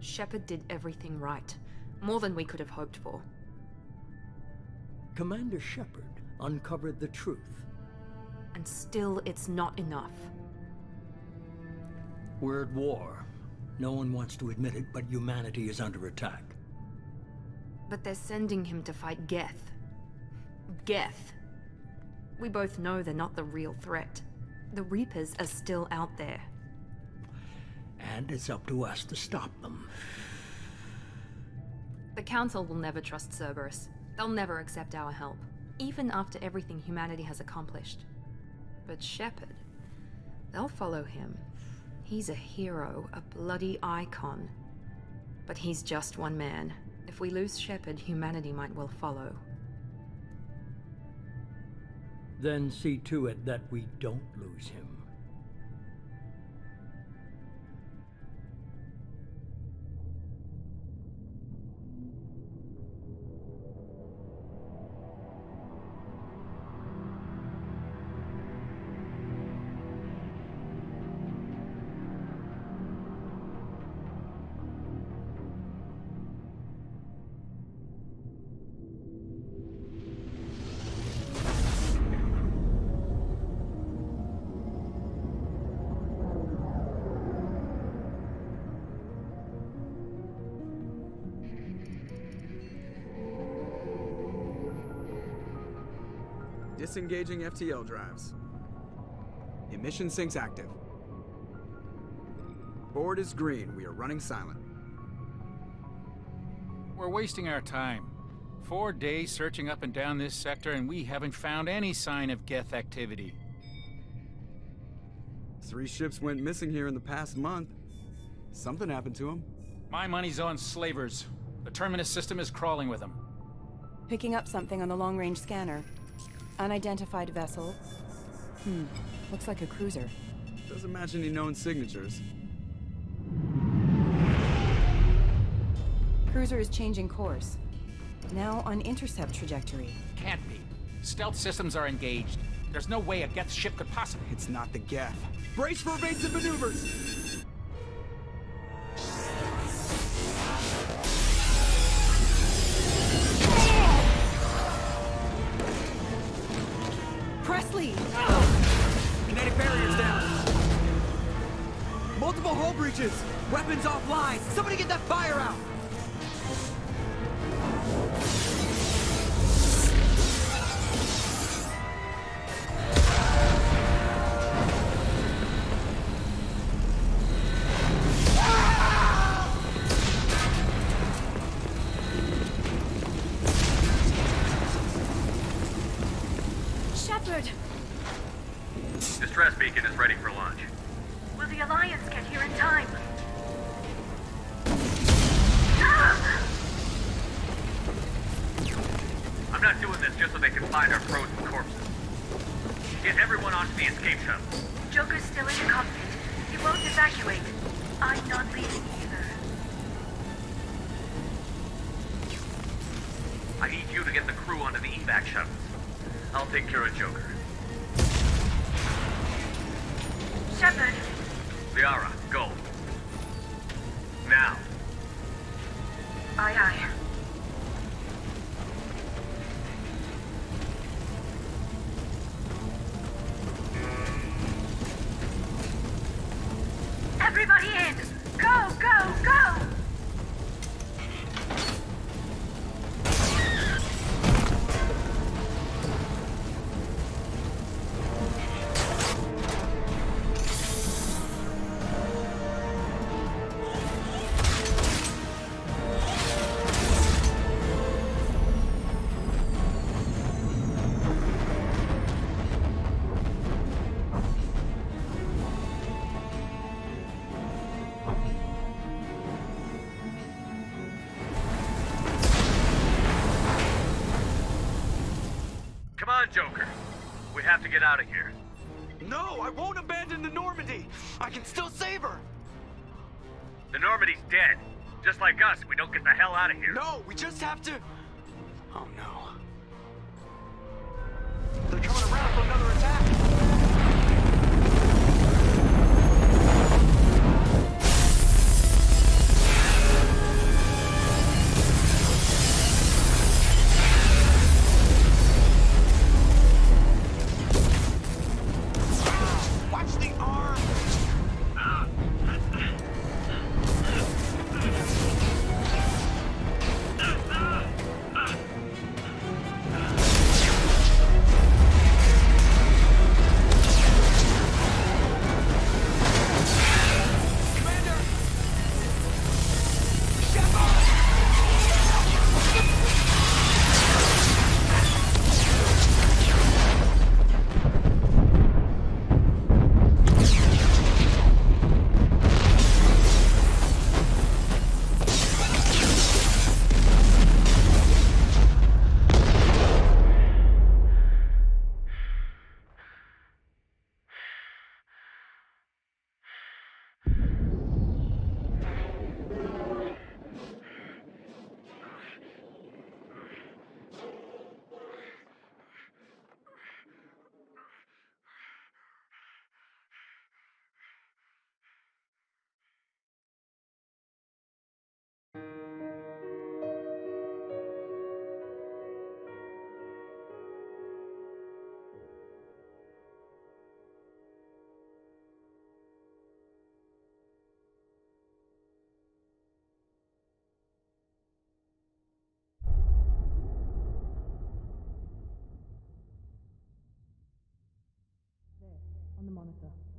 Shepard did everything right. More than we could have hoped for. Commander Shepard uncovered the truth. And still, it's not enough. We're at war. No one wants to admit it, but humanity is under attack. But they're sending him to fight Geth. Geth. We both know they're not the real threat. The Reapers are still out there. And it's up to us to stop them. The Council will never trust Cerberus. They'll never accept our help, even after everything humanity has accomplished. But Shepard, they'll follow him. He's a hero, a bloody icon. But he's just one man. If we lose Shepard, humanity might well follow. Then see to it that we don't lose him. Disengaging FTL drives. Emission sinks active. Board is green. We are running silent. We're wasting our time. 4 days searching up and down this sector, and we haven't found any sign of Geth activity. 3 ships went missing here in the past month. Something happened to them. My money's on slavers. The Terminus system is crawling with them. Picking up something on the long-range scanner. Unidentified vessel. Looks like a cruiser. Doesn't match any known signatures. Cruiser is changing course. Now on intercept trajectory. Can't be. Stealth systems are engaged. There's no way a Geth ship could possibly... It's not the Geth. Brace for evasive maneuvers! Presley! Kinetic barriers down. Multiple hull breaches. Weapons offline. Somebody get that fire out. Shepard! Distress beacon is ready for launch. Will the Alliance get here in time? I'm not doing this just so they can find our frozen corpses. Get everyone onto the escape shuttle. Joker's still in the cockpit. He won't evacuate. I'm not leaving either. I need you to get the crew onto the evac shuttles. I'll take care of Joker. Shepard! Liara, go. Now. Aye, aye. Everybody in! Go, go, go! Joker. We have to get out of here. No, I won't abandon the Normandy. I can still save her. The Normandy's dead. Just like us, we don't get the hell out of here. No, we just have to... Oh no. They're coming around for another attack.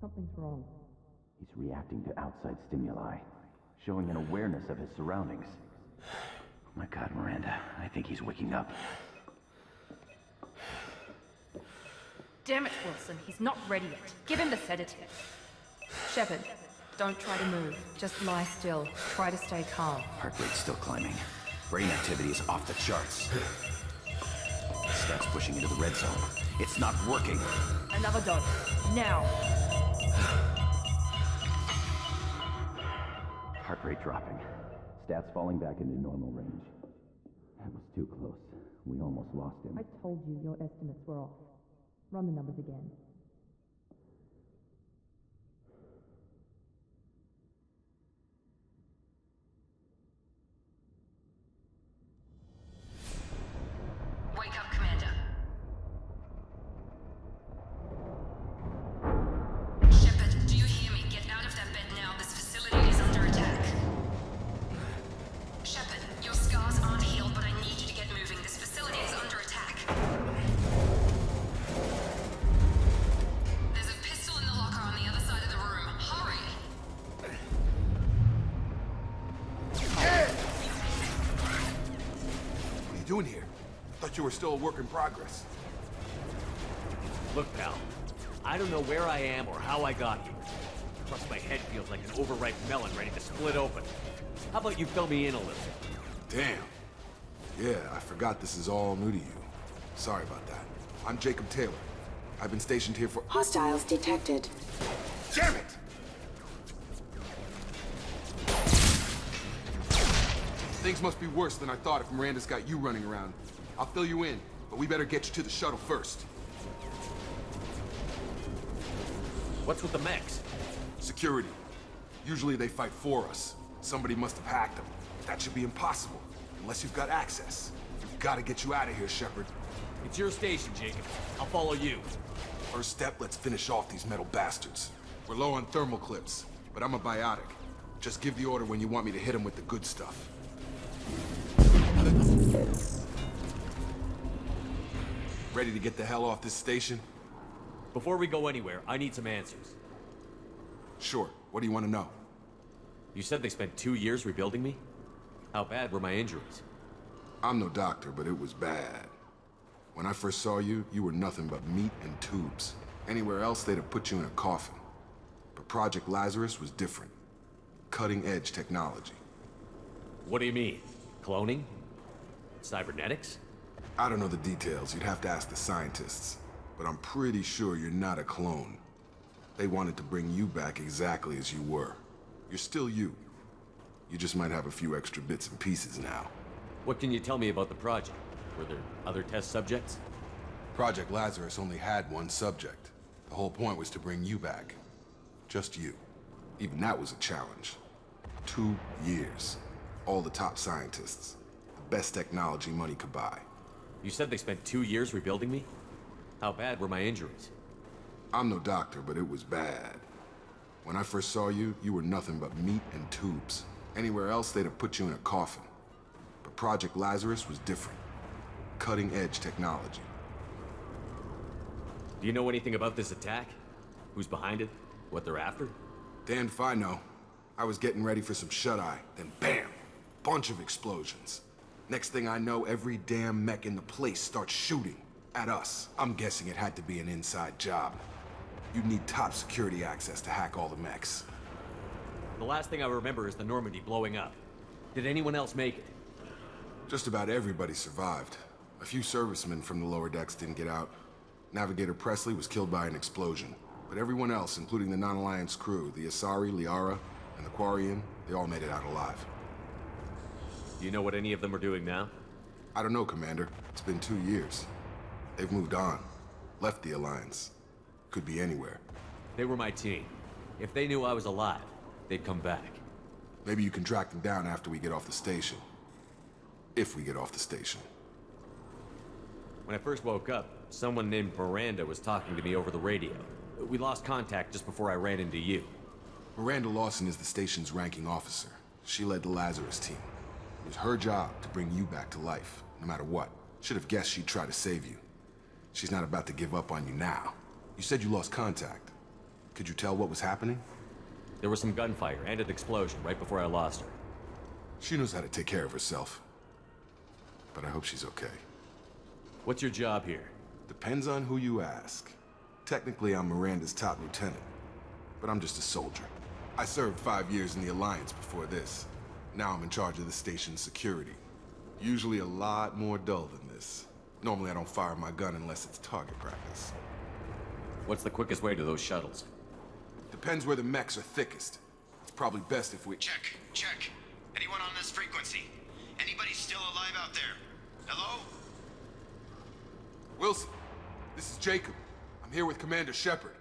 Something's wrong. He's reacting to outside stimuli, showing an awareness of his surroundings. Oh my God, Miranda, I think he's waking up. Damn it, Wilson, he's not ready yet. Give him the sedative. Shepard, don't try to move. Just lie still. Try to stay calm. Heart rate's still climbing. Brain activity is off the charts. Stats pushing into the red zone. It's not working. Another dose. Now. Heart rate dropping. Stats falling back into normal range. That was too close. We almost lost him. I told you your estimates were off. Run the numbers again. Wake up, Commander. Shepard, do you hear me? Get out of that bed now. This facility is under attack. Shepard, your scars aren't healed, but I need you to get moving. This facility is under attack. There's a pistol in the locker on the other side of the room. Hurry! What are you doing here? Thought you were still a work in progress. Look, pal, I don't know where I am or how I got here. Plus, my head feels like an overripe melon ready to split open. How about you fill me in a little? Damn. Yeah, I forgot this is all new to you. Sorry about that. I'm Jacob Taylor. I've been stationed here for— Hostiles detected. Damn it! Things must be worse than I thought if Miranda's got you running around. I'll fill you in, but we better get you to the shuttle first. What's with the mechs? Security. Usually they fight for us. Somebody must have hacked them. That should be impossible, unless you've got access. We've got to get you out of here, Shepard. It's your station, Jacob. I'll follow you. First step, let's finish off these metal bastards. We're low on thermal clips, but I'm a biotic. Just give the order when you want me to hit them with the good stuff. Ready to get the hell off this station? Before we go anywhere, I need some answers. Sure. What do you want to know? You said they spent 2 years rebuilding me? How bad were my injuries? I'm no doctor, but it was bad. When I first saw you, you were nothing but meat and tubes. Anywhere else, they'd have put you in a coffin. But Project Lazarus was different. Cutting-edge technology. What do you mean? Cloning? Cybernetics? I don't know the details. You'd have to ask the scientists. But I'm pretty sure you're not a clone. They wanted to bring you back exactly as you were. You're still you. You just might have a few extra bits and pieces now. What can you tell me about the project? Were there other test subjects? Project Lazarus only had one subject. The whole point was to bring you back. Just you. Even that was a challenge. 2 years. All the top scientists. The best technology money could buy. You said they spent 2 years rebuilding me? How bad were my injuries? I'm no doctor, but it was bad. When I first saw you, you were nothing but meat and tubes. Anywhere else, they'd have put you in a coffin. But Project Lazarus was different. Cutting-edge technology. Do you know anything about this attack? Who's behind it? What they're after? Damned if I know. I was getting ready for some shut-eye, then bam! Bunch of explosions. Next thing I know, every damn mech in the place starts shooting. At us. I'm guessing it had to be an inside job. You'd need top security access to hack all the mechs. The last thing I remember is the Normandy blowing up. Did anyone else make it? Just about everybody survived. A few servicemen from the lower decks didn't get out. Navigator Presley was killed by an explosion. But everyone else, including the non-Alliance crew, the Asari, Liara, and the Quarian, they all made it out alive. Do you know what any of them are doing now? I don't know, Commander. It's been 2 years. They've moved on. Left the Alliance. Could be anywhere. They were my team. If they knew I was alive, they'd come back. Maybe you can track them down after we get off the station. If we get off the station. When I first woke up, someone named Miranda was talking to me over the radio. We lost contact just before I ran into you. Miranda Lawson is the station's ranking officer. She led the Lazarus team. It was her job to bring you back to life, no matter what. Should have guessed she'd try to save you. She's not about to give up on you now. You said you lost contact. Could you tell what was happening? There was some gunfire and an explosion right before I lost her. She knows how to take care of herself. But I hope she's okay. What's your job here? Depends on who you ask. Technically, I'm Miranda's top lieutenant. But I'm just a soldier. I served 5 years in the Alliance before this. Now I'm in charge of the station's security. Usually a lot more dull than this. Normally I don't fire my gun unless it's target practice. What's the quickest way to those shuttles? Depends where the mechs are thickest. It's probably best if we... Check. Anyone on this frequency? Anybody still alive out there? Hello? Wilson, this is Jacob. I'm here with Commander Shepard.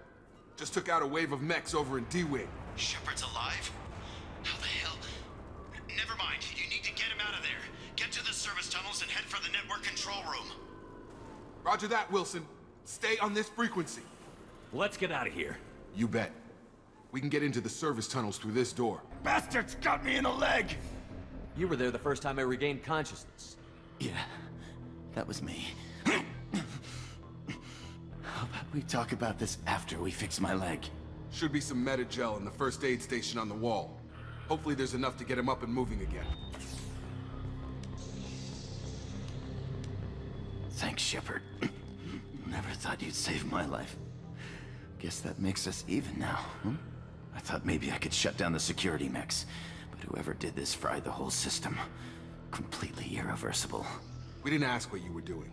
Just took out a wave of mechs over in D-Wing. Shepard's alive? How the hell? Never mind. You need to get him out of there. Get to the service tunnels and head for the network control room. Roger that, Wilson. Stay on this frequency. Let's get out of here. You bet. We can get into the service tunnels through this door. Bastards got me in the leg! You were there the first time I regained consciousness. Yeah, that was me. How about we talk about this after we fix my leg? Should be some meta-gel in the first aid station on the wall. Hopefully there's enough to get him up and moving again. Thanks, Shepard. Never thought you'd save my life. Guess that makes us even now, huh? I thought maybe I could shut down the security mechs, but whoever did this fried the whole system. Completely irreversible. We didn't ask what you were doing.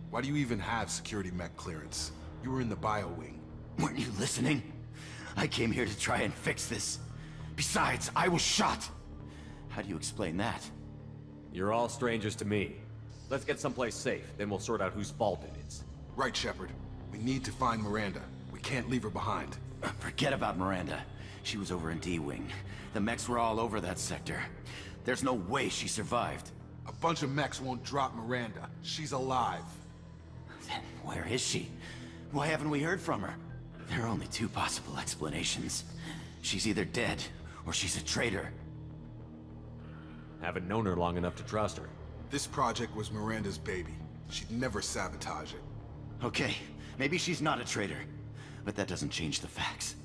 Why do you even have security mech clearance? You were in the bio wing. Weren't you listening? I came here to try and fix this. Besides, I was shot. How do you explain that? You're all strangers to me. Let's get someplace safe, then we'll sort out whose fault it is. Right, Shepard. We need to find Miranda. We can't leave her behind. Forget about Miranda. She was over in D-Wing. The mechs were all over that sector. There's no way she survived. A bunch of mechs won't drop Miranda. She's alive. Then where is she? Why haven't we heard from her? There are only two possible explanations. She's either dead, or she's a traitor. Haven't known her long enough to trust her. This project was Miranda's baby. She'd never sabotage it. Okay, maybe she's not a traitor. But that doesn't change the facts.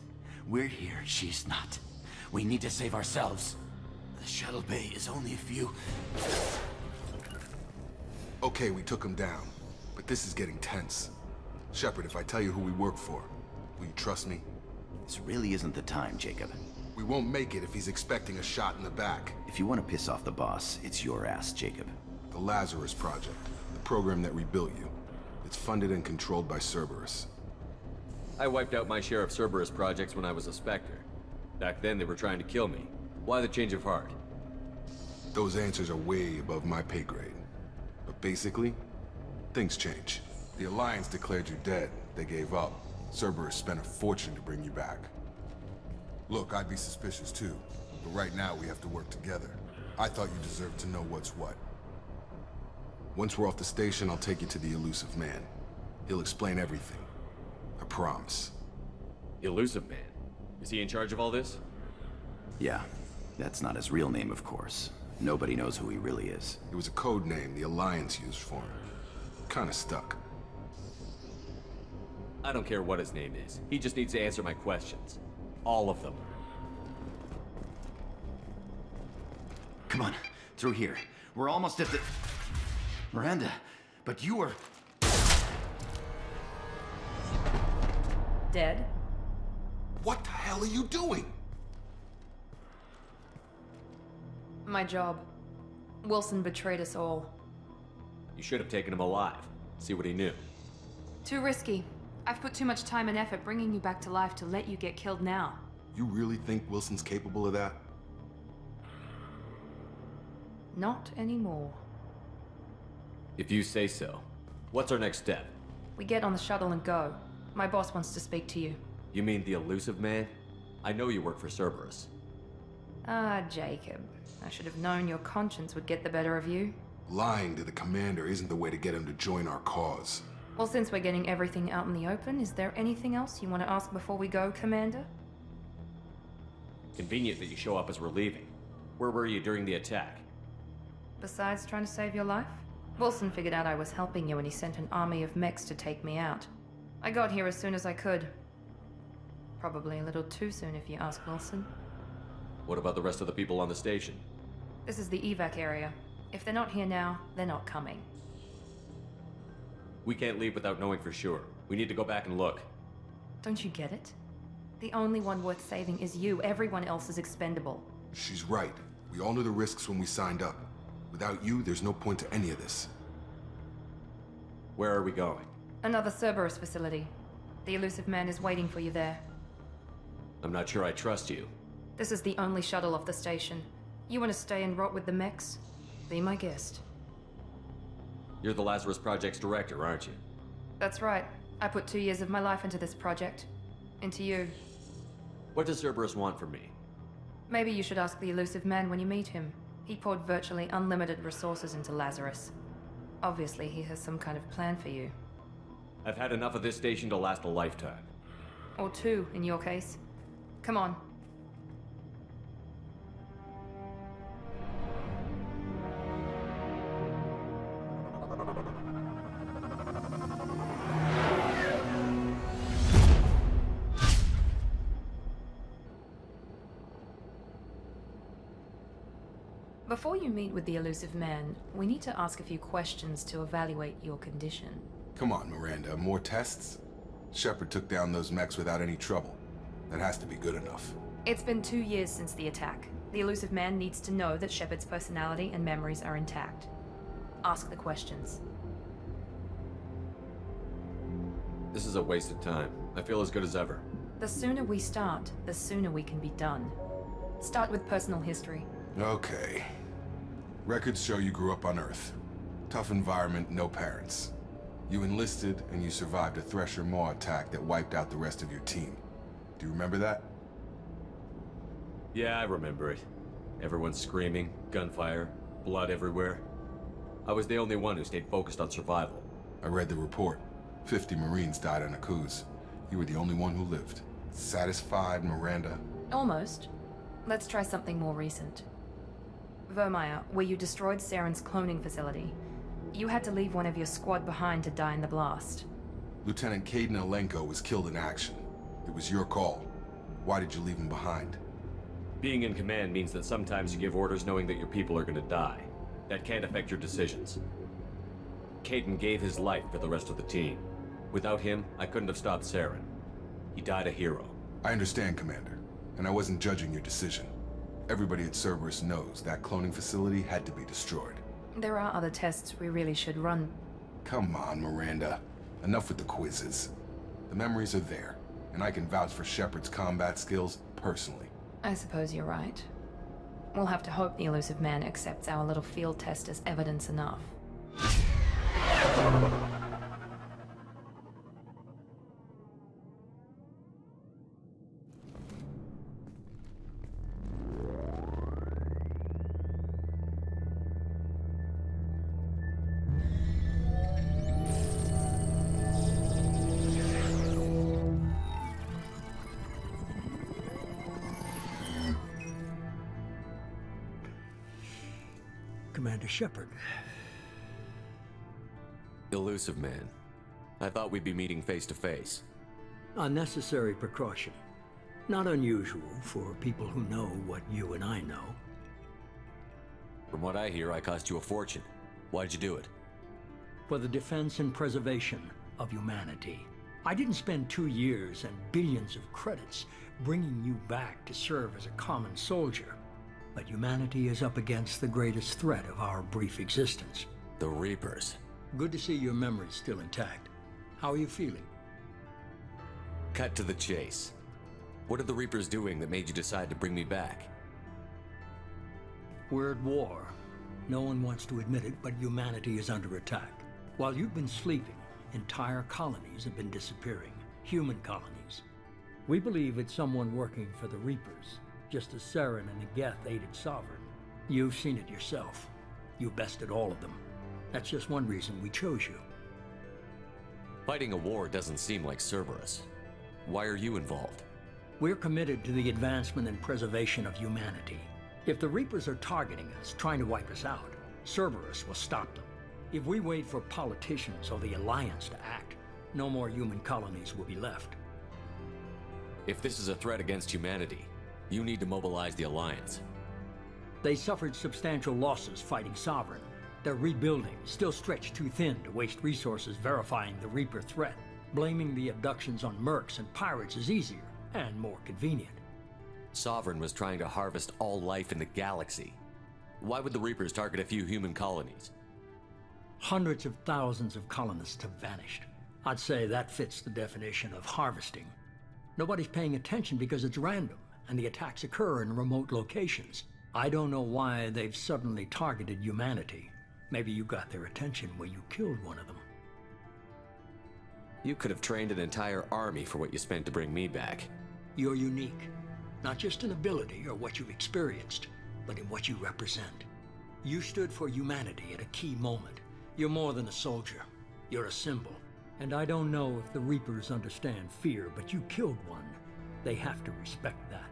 We're here, she's not. We need to save ourselves. The shuttle bay is only a few... Okay, we took him down. But this is getting tense. Shepard, if I tell you who we work for, will you trust me? This really isn't the time, Jacob. We won't make it if he's expecting a shot in the back. If you want to piss off the boss, it's your ass, Jacob. The Lazarus Project, the program that rebuilt you. It's funded and controlled by Cerberus. I wiped out my share of Cerberus projects when I was a Spectre. Back then they were trying to kill me. Why the change of heart? Those answers are way above my pay grade. But basically, things change. The Alliance declared you dead. They gave up. Cerberus spent a fortune to bring you back. Look, I'd be suspicious too. But right now we have to work together. I thought you deserved to know what's what. Once we're off the station, I'll take you to the Elusive Man. He'll explain everything. I promise. Elusive Man? Is he in charge of all this? Yeah. That's not his real name, of course. Nobody knows who he really is. It was a code name the Alliance used for him. Kinda stuck. I don't care what his name is. He just needs to answer my questions. All of them. Come on, through here. We're almost at the... Miranda, but you were... Dead? What the hell are you doing? My job. Wilson betrayed us all. You should have taken him alive. See what he knew. Too risky. I've put too much time and effort bringing you back to life to let you get killed now. You really think Wilson's capable of that? Not anymore. If you say so. What's our next step? We get on the shuttle and go. My boss wants to speak to you. You mean the Elusive Man? I know you work for Cerberus. Ah, Jacob. I should have known your conscience would get the better of you. Lying to the commander isn't the way to get him to join our cause. Well, since we're getting everything out in the open, is there anything else you want to ask before we go, Commander? Convenient that you show up as we're leaving. Where were you during the attack? Besides trying to save your life? Wilson figured out I was helping you and he sent an army of mechs to take me out. I got here as soon as I could. Probably a little too soon if you ask Wilson. What about the rest of the people on the station? This is the evac area. If they're not here now, they're not coming. We can't leave without knowing for sure. We need to go back and look. Don't you get it? The only one worth saving is you. Everyone else is expendable. She's right. We all knew the risks when we signed up. Without you, there's no point to any of this. Where are we going? Another Cerberus facility. The elusive man is waiting for you there. I'm not sure I trust you. This is the only shuttle off the station. You want to stay and rot with the mechs? Be my guest. You're the Lazarus Project's director, aren't you? That's right. I put 2 years of my life into this project. Into you. What does Cerberus want from me? Maybe you should ask the elusive man when you meet him. He poured virtually unlimited resources into Lazarus. Obviously, he has some kind of plan for you. I've had enough of this station to last a lifetime. Or 2, in your case. Come on. Before you meet with the elusive man, we need to ask a few questions to evaluate your condition. Come on, Miranda, more tests? Shepard took down those mechs without any trouble. That has to be good enough. It's been 2 years since the attack. The elusive man needs to know that Shepard's personality and memories are intact. Ask the questions. This is a waste of time. I feel as good as ever. The sooner we start, the sooner we can be done. Start with personal history. Okay. Records show you grew up on Earth. Tough environment, no parents. You enlisted, and you survived a Thresher Maw attack that wiped out the rest of your team. Do you remember that? Yeah, I remember it. Everyone screaming, gunfire, blood everywhere. I was the only one who stayed focused on survival. I read the report. 50 Marines died on a cruise. You were the only one who lived. Satisfied, Miranda? Almost. Let's try something more recent. Vermeer, where you destroyed Saren's cloning facility. You had to leave one of your squad behind to die in the blast. Lieutenant Caden Alenko was killed in action. It was your call. Why did you leave him behind? Being in command means that sometimes you give orders knowing that your people are gonna die. That can't affect your decisions. Caden gave his life for the rest of the team. Without him, I couldn't have stopped Saren. He died a hero. I understand, Commander, and I wasn't judging your decision. Everybody at Cerberus knows that cloning facility had to be destroyed. There are other tests we really should run. Come on, Miranda. Enough with the quizzes. The memories are there, and I can vouch for Shepard's combat skills personally. I suppose you're right. We'll have to hope the elusive man accepts our little field test as evidence enough. Commander Shepard. Elusive man. I thought we'd be meeting face to face. Unnecessary precaution. Not unusual for people who know what you and I know. From what I hear, I cost you a fortune. Why'd you do it? For the defense and preservation of humanity. I didn't spend 2 years and billions of credits bringing you back to serve as a common soldier. But humanity is up against the greatest threat of our brief existence. The Reapers. Good to see your memory's still intact. How are you feeling? Cut to the chase. What are the Reapers doing that made you decide to bring me back? We're at war. No one wants to admit it, but humanity is under attack. While you've been sleeping, entire colonies have been disappearing. Human colonies. We believe it's someone working for the Reapers, just as Saren and the Geth aided Sovereign. You've seen it yourself. You bested all of them. That's just one reason we chose you. Fighting a war doesn't seem like Cerberus. Why are you involved? We're committed to the advancement and preservation of humanity. If the Reapers are targeting us, trying to wipe us out, Cerberus will stop them. If we wait for politicians or the Alliance to act, no more human colonies will be left. If this is a threat against humanity, you need to mobilize the Alliance. They suffered substantial losses fighting Sovereign. They're rebuilding, still stretched too thin to waste resources verifying the Reaper threat. Blaming the abductions on mercs and pirates is easier and more convenient. Sovereign was trying to harvest all life in the galaxy. Why would the Reapers target a few human colonies? Hundreds of thousands of colonists have vanished. I'd say that fits the definition of harvesting. Nobody's paying attention because it's random, and the attacks occur in remote locations. I don't know why they've suddenly targeted humanity. Maybe you got their attention when you killed one of them. You could have trained an entire army for what you spent to bring me back. You're unique. Not just in ability or what you've experienced, but in what you represent. You stood for humanity at a key moment. You're more than a soldier. You're a symbol. And I don't know if the Reapers understand fear, but you killed one. They have to respect that.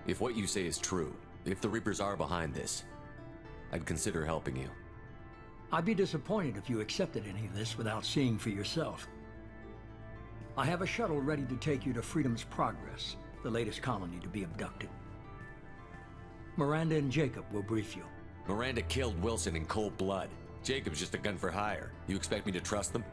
If what you say is true, if the Reapers are behind this, I'd consider helping you. I'd be disappointed if you accepted any of this without seeing for yourself. I have a shuttle ready to take you to Freedom's Progress, the latest colony to be abducted. Miranda and Jacob will brief you. Miranda killed Wilson in cold blood. Jacob's just a gun for hire. You expect me to trust them?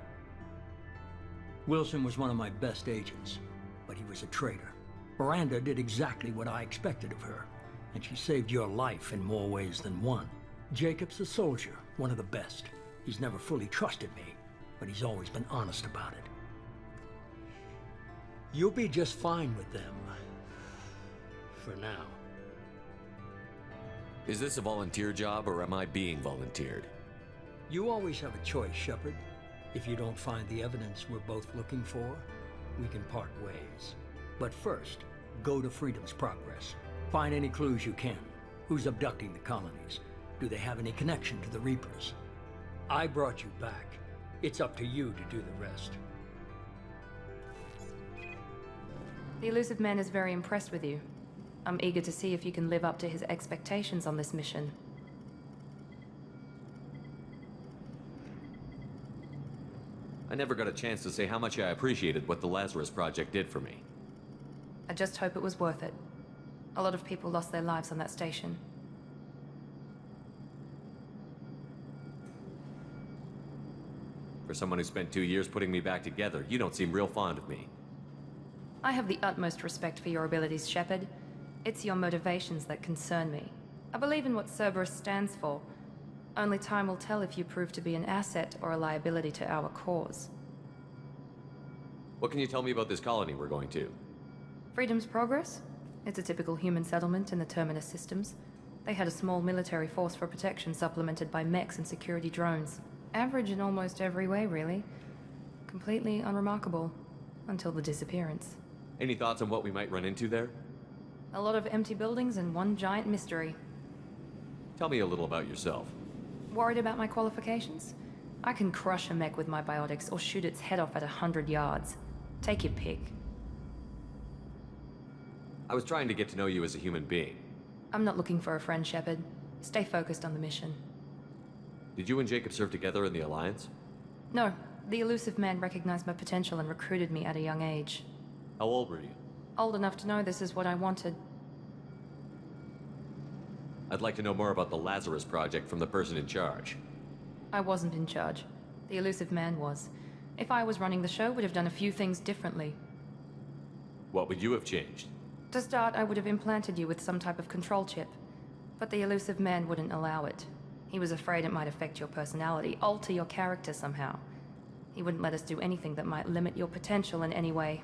Wilson was one of my best agents, but he was a traitor. Miranda did exactly what I expected of her, and she saved your life in more ways than one. Jacob's a soldier, one of the best. He's never fully trusted me, but he's always been honest about it. You'll be just fine with them. For now. Is this a volunteer job, or am I being volunteered? You always have a choice, Shepard. If you don't find the evidence we're both looking for, we can part ways. But first, go to Freedom's Progress. Find any clues you can. Who's abducting the colonies? Do they have any connection to the Reapers? I brought you back. It's up to you to do the rest. The Elusive Man is very impressed with you. I'm eager to see if you can live up to his expectations on this mission. I never got a chance to say how much I appreciated what the Lazarus Project did for me. I just hope it was worth it. A lot of people lost their lives on that station. For someone who spent 2 years putting me back together, you don't seem real fond of me. I have the utmost respect for your abilities, Shepard. It's your motivations that concern me. I believe in what Cerberus stands for. Only time will tell if you prove to be an asset or a liability to our cause. What can you tell me about this colony we're going to? Freedom's Progress? It's a typical human settlement in the Terminus systems. They had a small military force for protection supplemented by mechs and security drones. Average in almost every way, really. Completely unremarkable. Until the disappearance. Any thoughts on what we might run into there? A lot of empty buildings and one giant mystery. Tell me a little about yourself. Worried about my qualifications? I can crush a mech with my biotics or shoot its head off at 100 yards. Take your pick. I was trying to get to know you as a human being. I'm not looking for a friend, Shepard. Stay focused on the mission. Did you and Jacob serve together in the Alliance? No. The Elusive Man recognized my potential and recruited me at a young age. How old were you? Old enough to know this is what I wanted. I'd like to know more about the Lazarus Project from the person in charge. I wasn't in charge. The Elusive Man was. If I was running the show, would have done a few things differently. What would you have changed? To start, I would have implanted you with some type of control chip. But the Elusive Man wouldn't allow it. He was afraid it might affect your personality, alter your character somehow. He wouldn't let us do anything that might limit your potential in any way.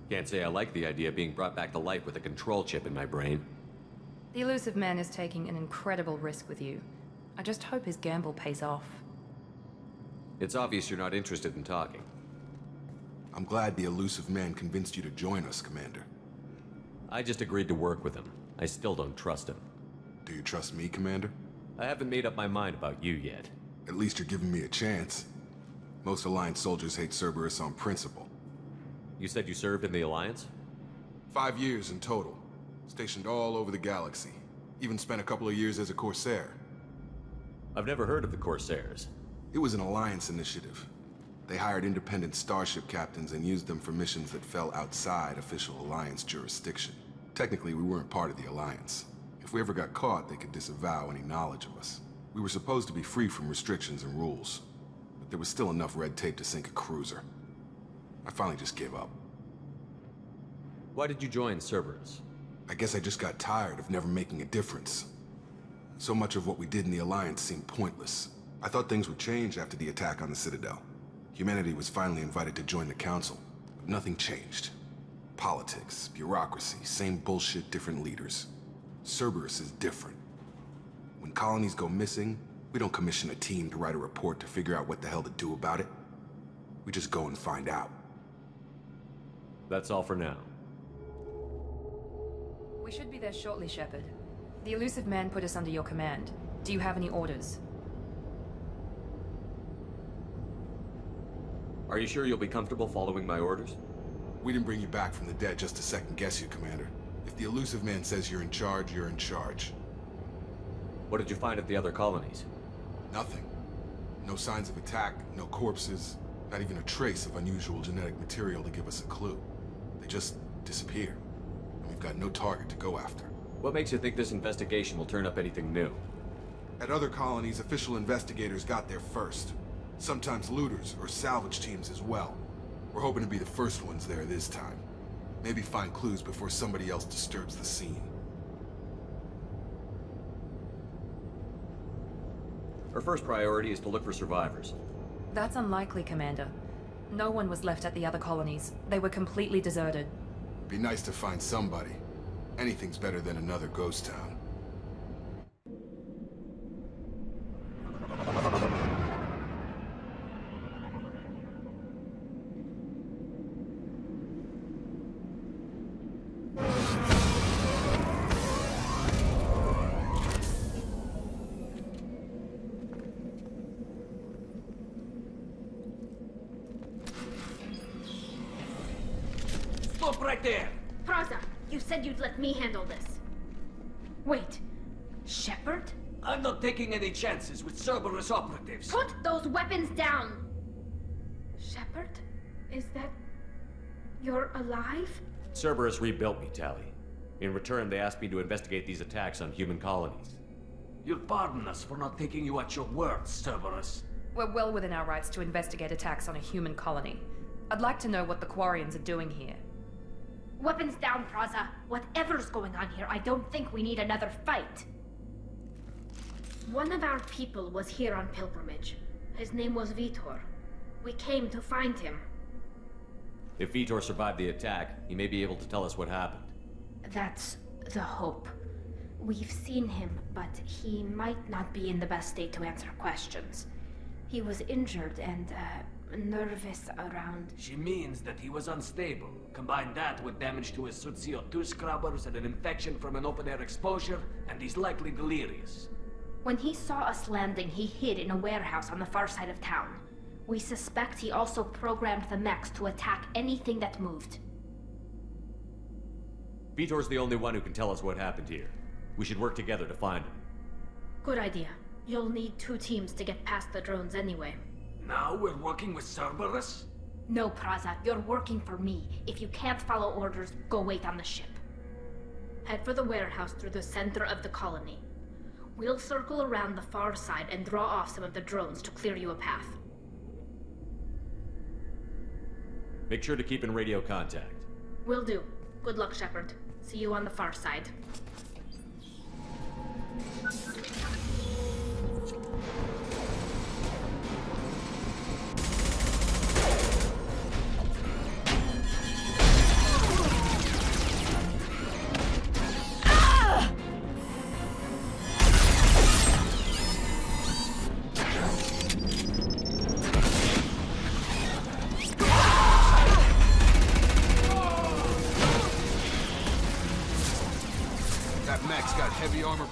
Can't say I like the idea of being brought back to life with a control chip in my brain. The Elusive Man is taking an incredible risk with you. I just hope his gamble pays off. It's obvious you're not interested in talking. I'm glad the Elusive Man convinced you to join us, Commander. I just agreed to work with him. I still don't trust him. Do you trust me, Commander? I haven't made up my mind about you yet. At least you're giving me a chance. Most Alliance soldiers hate Cerberus on principle. You said you served in the Alliance? 5 years in total. Stationed all over the galaxy. Even spent a couple of years as a Corsair. I've never heard of the Corsairs. It was an Alliance initiative. They hired independent starship captains and used them for missions that fell outside official Alliance jurisdiction. Technically, we weren't part of the Alliance. If we ever got caught, they could disavow any knowledge of us. We were supposed to be free from restrictions and rules, but there was still enough red tape to sink a cruiser. I finally just gave up. Why did you join Cerberus? I guess I just got tired of never making a difference. So much of what we did in the Alliance seemed pointless. I thought things would change after the attack on the Citadel. Humanity was finally invited to join the Council, but nothing changed. Politics, bureaucracy, same bullshit, different leaders. Cerberus is different. When colonies go missing, we don't commission a team to write a report to figure out what the hell to do about it. We just go and find out. That's all for now. We should be there shortly, Shepard. The elusive man put us under your command. Do you have any orders? Are you sure you'll be comfortable following my orders? We didn't bring you back from the dead just to second guess you, Commander. If the elusive man says you're in charge, you're in charge. What did you find at the other colonies? Nothing. No signs of attack, no corpses, not even a trace of unusual genetic material to give us a clue. They just disappear. And we've got no target to go after. What makes you think this investigation will turn up anything new? At other colonies, official investigators got there first. Sometimes looters or salvage teams as well. We're hoping to be the first ones there this time. Maybe find clues before somebody else disturbs the scene. Our first priority is to look for survivors. That's unlikely, Commander. No one was left at the other colonies. They were completely deserted. Be nice to find somebody. Anything's better than another ghost town. Stop right there! Praza, you said you'd let me handle this. Wait, Shepard? I'm not taking any chances with Cerberus operatives. Put those weapons down! Shepard? Is that... you're alive? Cerberus rebuilt me, Tali. In return, they asked me to investigate these attacks on human colonies. You'll pardon us for not taking you at your word, Cerberus. We're well within our rights to investigate attacks on a human colony. I'd like to know what the Quarians are doing here. Weapons down, Praza. Whatever's going on here, I don't think we need another fight. One of our people was here on pilgrimage. His name was Vitor. We came to find him. If Vitor survived the attack, he may be able to tell us what happened. That's the hope. We've seen him, but he might not be in the best state to answer questions. He was injured and, nervous around... She means that he was unstable. Combine that with damage to his suit CO2 scrubbers and an infection from an open-air exposure, and he's likely delirious. When he saw us landing, he hid in a warehouse on the far side of town. We suspect he also programmed the mechs to attack anything that moved. Vitor's the only one who can tell us what happened here. We should work together to find him. Good idea. You'll need 2 teams to get past the drones anyway. Now we're working with Cerberus? No, Praza. You're working for me. If you can't follow orders, go wait on the ship. Head for the warehouse through the center of the colony. We'll circle around the far side and draw off some of the drones to clear you a path. Make sure to keep in radio contact. Will do. Good luck, Shepard. See you on the far side.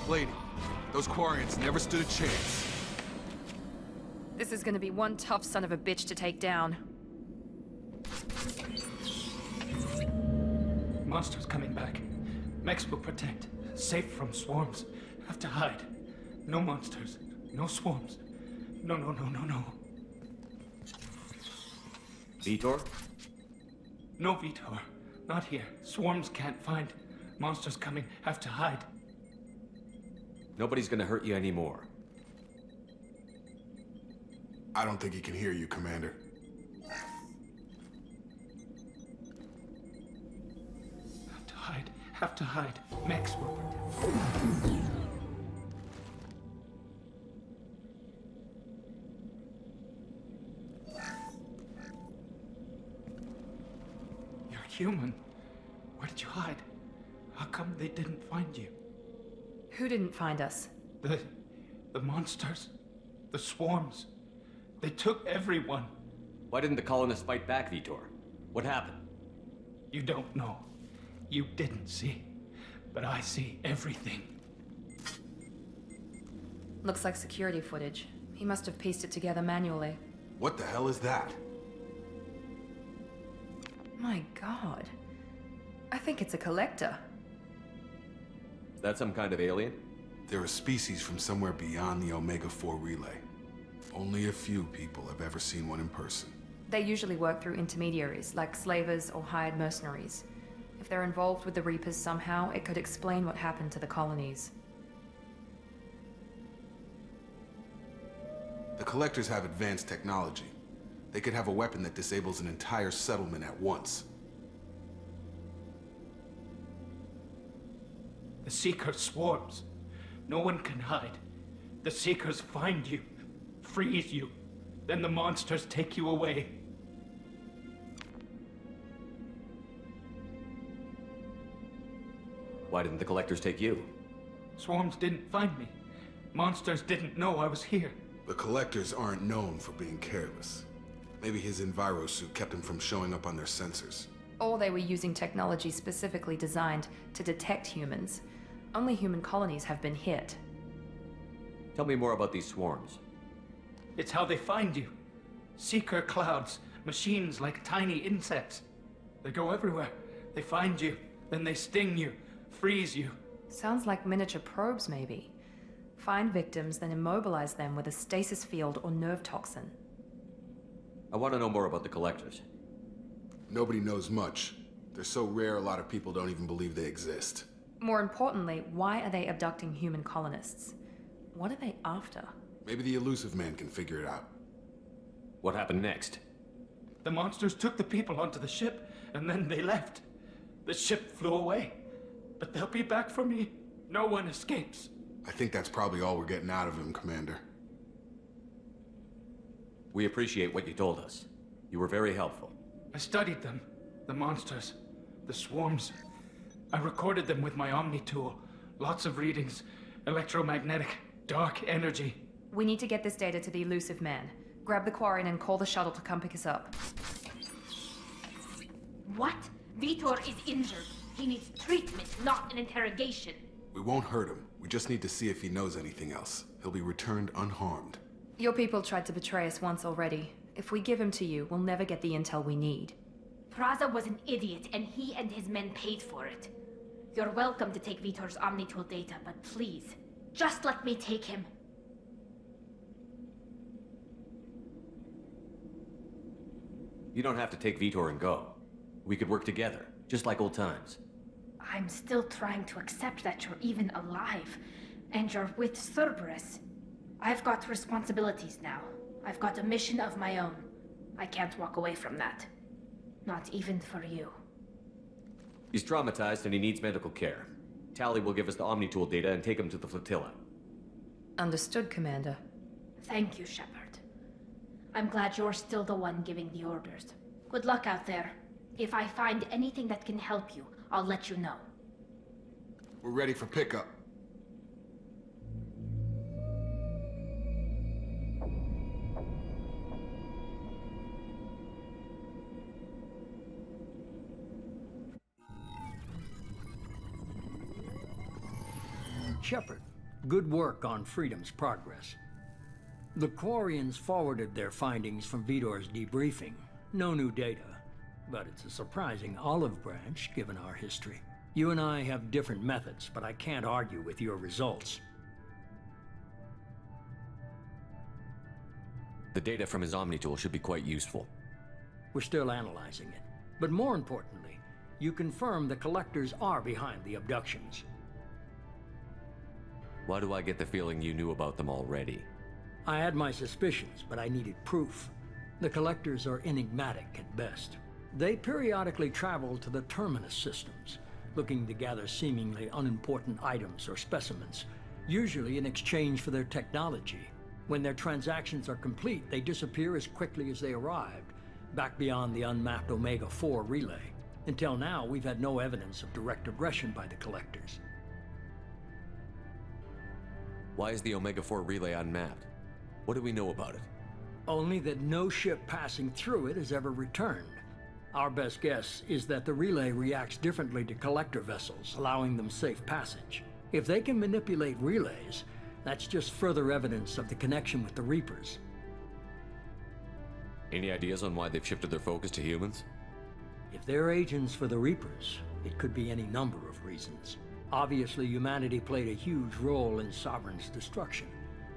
Plating. Those Quarians never stood a chance. This is gonna be one tough son of a bitch to take down. Monsters coming back. Mechs will protect. Safe from swarms. Have to hide. No monsters. No swarms. No. Vitor? No, Vitor. Not here. Swarms can't find. Monsters coming. Have to hide. Nobody's gonna hurt you anymore. I don't think he can hear you, Commander. Have to hide. Max will protect. You're human. Where did you hide? How come they didn't find you? Who didn't find us? The monsters. The swarms. They took everyone. Why didn't the colonists fight back, Vitor? What happened? You don't know. You didn't see. But I see everything. Looks like security footage. He must have pieced it together manually. What the hell is that? My god. I think it's a collector. Is that some kind of alien? They're a species from somewhere beyond the Omega-4 relay. Only a few people have ever seen one in person. They usually work through intermediaries, like slavers or hired mercenaries. If they're involved with the Reapers somehow, it could explain what happened to the colonies. The Collectors have advanced technology. They could have a weapon that disables an entire settlement at once. The Seeker swarms. No one can hide. The Seekers find you, freeze you, then the monsters take you away. Why didn't the Collectors take you? Swarms didn't find me. Monsters didn't know I was here. The Collectors aren't known for being careless. Maybe his Enviro suit kept him from showing up on their sensors. Or they were using technology specifically designed to detect humans. Only human colonies have been hit. Tell me more about these swarms. It's how they find you. Seeker clouds, machines like tiny insects. They go everywhere. They find you, then they sting you, freeze you. Sounds like miniature probes, maybe. Find victims, then immobilize them with a stasis field or nerve toxin. I want to know more about the Collectors. Nobody knows much. They're so rare, a lot of people don't even believe they exist. More importantly, why are they abducting human colonists? What are they after? Maybe the Elusive Man can figure it out. What happened next? The monsters took the people onto the ship, and then they left. The ship flew away. But they'll be back for me. No one escapes. I think that's probably all we're getting out of him, Commander. We appreciate what you told us. You were very helpful. I studied them. The monsters. The swarms. I recorded them with my Omni tool. Lots of readings. Electromagnetic. Dark energy. We need to get this data to the Elusive Man. Grab the Quarian and call the shuttle to come pick us up. What? Vitor is injured. He needs treatment, not an interrogation. We won't hurt him. We just need to see if he knows anything else. He'll be returned unharmed. Your people tried to betray us once already. If we give him to you, we'll never get the intel we need. Praza was an idiot, and he and his men paid for it. You're welcome to take Vitor's Omnitool data, but please, just let me take him. You don't have to take Vitor and go. We could work together, just like old times. I'm still trying to accept that you're even alive, and you're with Cerberus. I've got responsibilities now. I've got a mission of my own. I can't walk away from that. Not even for you. He's traumatized and he needs medical care. Tally will give us the Omnitool data and take him to the flotilla. Understood, Commander. Thank you, Shepard. I'm glad you're still the one giving the orders. Good luck out there. If I find anything that can help you, I'll let you know. We're ready for pickup. Shepard, good work on Freedom's progress. The Quarians forwarded their findings from Vitor's debriefing. No new data, but it's a surprising olive branch given our history. You and I have different methods, but I can't argue with your results. The data from his Omni tool should be quite useful. We're still analyzing it. But more importantly, you confirm the collectors are behind the abductions. Why do I get the feeling you knew about them already? I had my suspicions, but I needed proof. The collectors are enigmatic at best. They periodically travel to the terminus systems, looking to gather seemingly unimportant items or specimens, usually in exchange for their technology. When their transactions are complete, they disappear as quickly as they arrived, back beyond the unmapped Omega-4 relay. Until now, we've had no evidence of direct aggression by the collectors. Why is the Omega-4 relay unmapped? What do we know about it? Only that no ship passing through it has ever returned. Our best guess is that the relay reacts differently to collector vessels, allowing them safe passage. If they can manipulate relays, that's just further evidence of the connection with the Reapers. Any ideas on why they've shifted their focus to humans? If they're agents for the Reapers, it could be any number of reasons. Obviously, humanity played a huge role in Sovereign's destruction.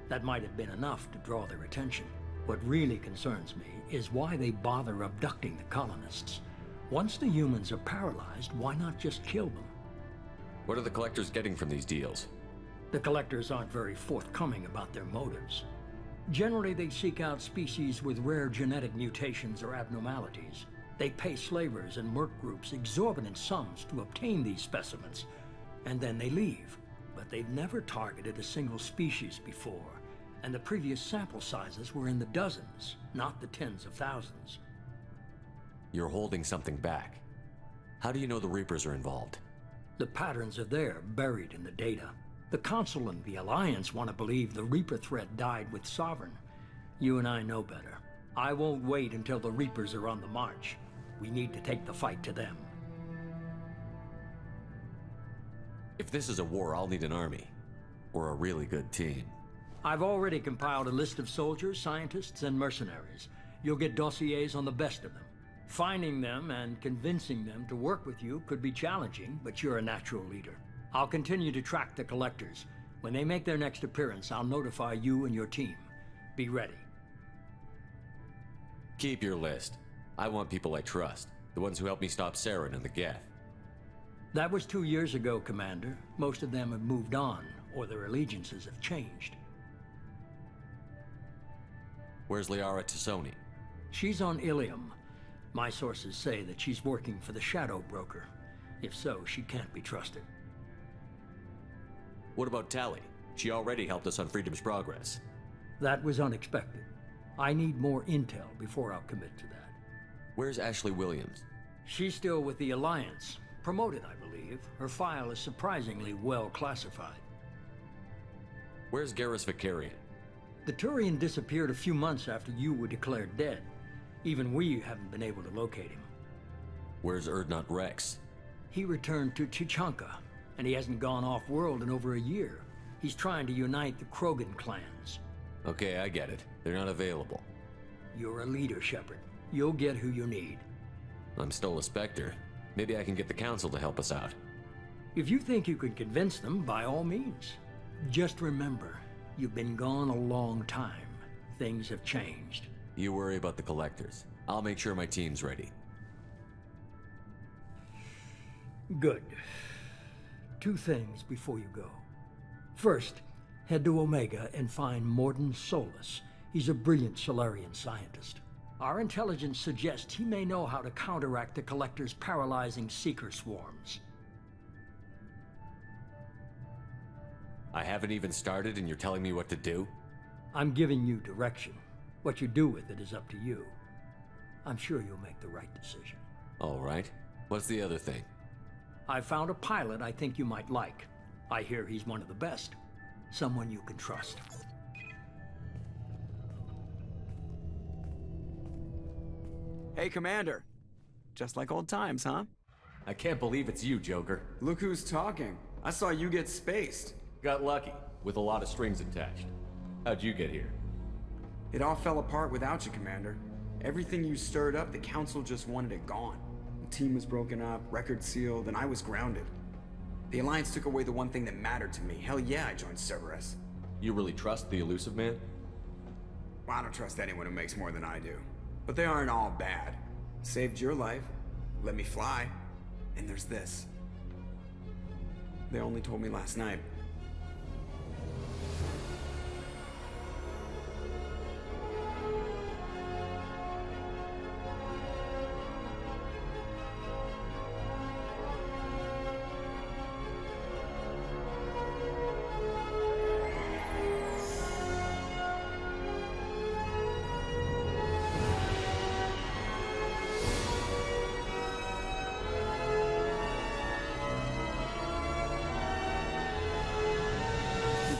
That might have been enough to draw their attention. What really concerns me is why they bother abducting the colonists. Once the humans are paralyzed, why not just kill them? What are the collectors getting from these deals? The collectors aren't very forthcoming about their motives. Generally, they seek out species with rare genetic mutations or abnormalities. They pay slavers and merc groups exorbitant sums to obtain these specimens, and then they leave. But they've never targeted a single species before, and the previous sample sizes were in the dozens, not the tens of thousands. You're holding something back. How do you know the Reapers are involved? The patterns are there, buried in the data. The Council and the Alliance want to believe the Reaper threat died with Sovereign. You and I know better. I won't wait until the Reapers are on the march. We need to take the fight to them. If this is a war, I'll need an army. Or a really good team. I've already compiled a list of soldiers, scientists, and mercenaries. You'll get dossiers on the best of them. Finding them and convincing them to work with you could be challenging, but you're a natural leader. I'll continue to track the collectors. When they make their next appearance, I'll notify you and your team. Be ready. Keep your list. I want people I trust. The ones who helped me stop Saren and the Geth. That was 2 years ago, Commander. Most of them have moved on, or their allegiances have changed. Where's Liara Tassoni? She's on Ilium. My sources say that she's working for the Shadow Broker. If so, she can't be trusted. What about Tali? She already helped us on Freedom's Progress. That was unexpected. I need more intel before I'll commit to that. Where's Ashley Williams? She's still with the Alliance. Promoted, I believe. Her file is surprisingly well classified. Where's Garrus Vicarian? The Turian disappeared a few months after you were declared dead. Even we haven't been able to locate him. Where's Erdnot Rex? He returned to Chichanka, and he hasn't gone off-world in over a year. He's trying to unite the Krogan clans. Okay, I get it. They're not available. You're a leader, Shepard. You'll get who you need. I'm still a Spectre. Maybe I can get the Council to help us out. If you think you can convince them, by all means. Just remember, you've been gone a long time. Things have changed. You worry about the collectors. I'll make sure my team's ready. Good. 2 things before you go. First, head to Omega and find Morden Solus. He's a brilliant Solarian scientist. Our intelligence suggests he may know how to counteract the Collector's paralyzing Seeker swarms. I haven't even started and you're telling me what to do? I'm giving you direction. What you do with it is up to you. I'm sure you'll make the right decision. All right. What's the other thing? I found a pilot I think you might like. I hear he's one of the best. Someone you can trust. Hey, Commander. Just like old times, huh? I can't believe it's you, Joker. Look who's talking. I saw you get spaced. Got lucky, with a lot of strings attached. How'd you get here? It all fell apart without you, Commander. Everything you stirred up, the Council just wanted it gone. The team was broken up, record sealed, and I was grounded. The Alliance took away the one thing that mattered to me. Hell yeah, I joined Cerberus. You really trust the Elusive Man? Well, I don't trust anyone who makes more than I do. But they aren't all bad. Saved your life, let me fly, and there's this. They only told me last night.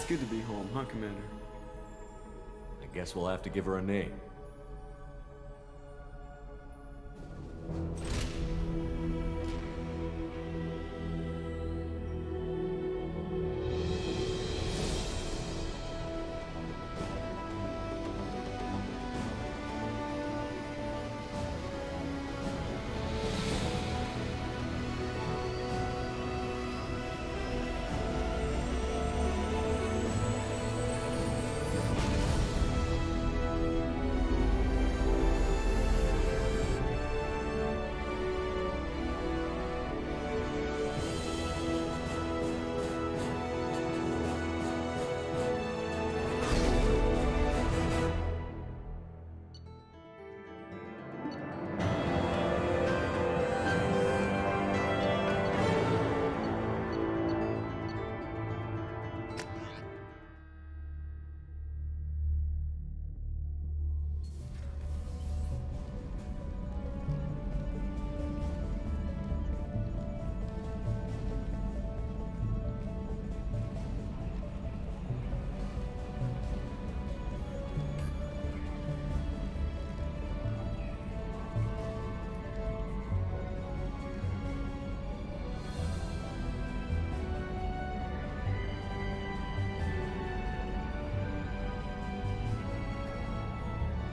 Good to be home, huh, Commander? I guess we'll have to give her a name.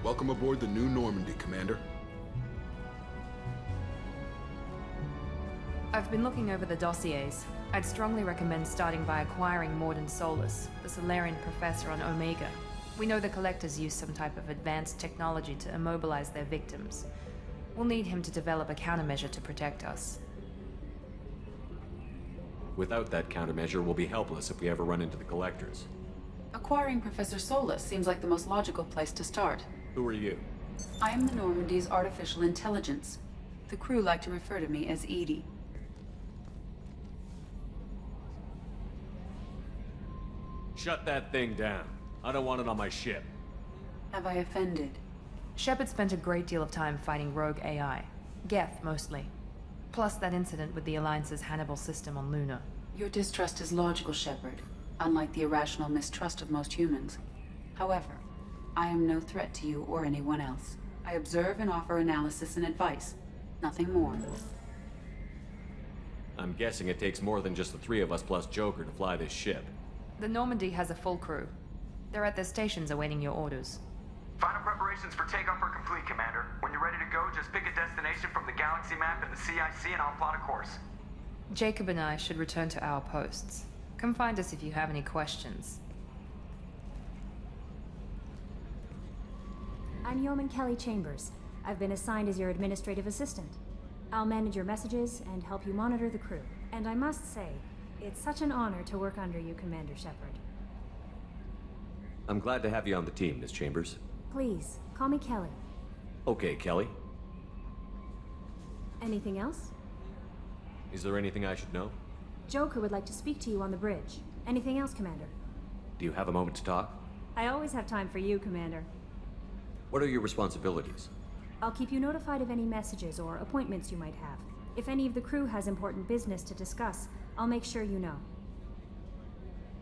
Welcome aboard the New Normandy, Commander. I've been looking over the dossiers. I'd strongly recommend starting by acquiring Morden Solus, the Solarian professor on Omega. We know the Collectors use some type of advanced technology to immobilize their victims. We'll need him to develop a countermeasure to protect us. Without that countermeasure, we'll be helpless if we ever run into the Collectors. Acquiring Professor Solus seems like the most logical place to start. Who are you? I am the Normandy's artificial intelligence. The crew like to refer to me as Edie. Shut that thing down. I don't want it on my ship. Have I offended? Shepard spent a great deal of time fighting rogue AI. Geth, mostly. Plus that incident with the Alliance's Hannibal system on Luna. Your distrust is logical, Shepard, unlike the irrational mistrust of most humans. However, I am no threat to you or anyone else. I observe and offer analysis and advice. Nothing more. I'm guessing it takes more than just the three of us plus Joker to fly this ship. The Normandy has a full crew. They're at their stations awaiting your orders. Final preparations for takeoff are complete, Commander. When you're ready to go, just pick a destination from the galaxy map and the CIC and I'll plot a course. Jacob and I should return to our posts. Come find us if you have any questions. I'm Yeoman Kelly Chambers. I've been assigned as your administrative assistant. I'll manage your messages and help you monitor the crew. And I must say, it's such an honor to work under you, Commander Shepard. I'm glad to have you on the team, Miss Chambers. Please, call me Kelly. Okay, Kelly. Anything else? Is there anything I should know? Joker would like to speak to you on the bridge. Anything else, Commander? Do you have a moment to talk? I always have time for you, Commander. What are your responsibilities? I'll keep you notified of any messages or appointments you might have. If any of the crew has important business to discuss, I'll make sure you know.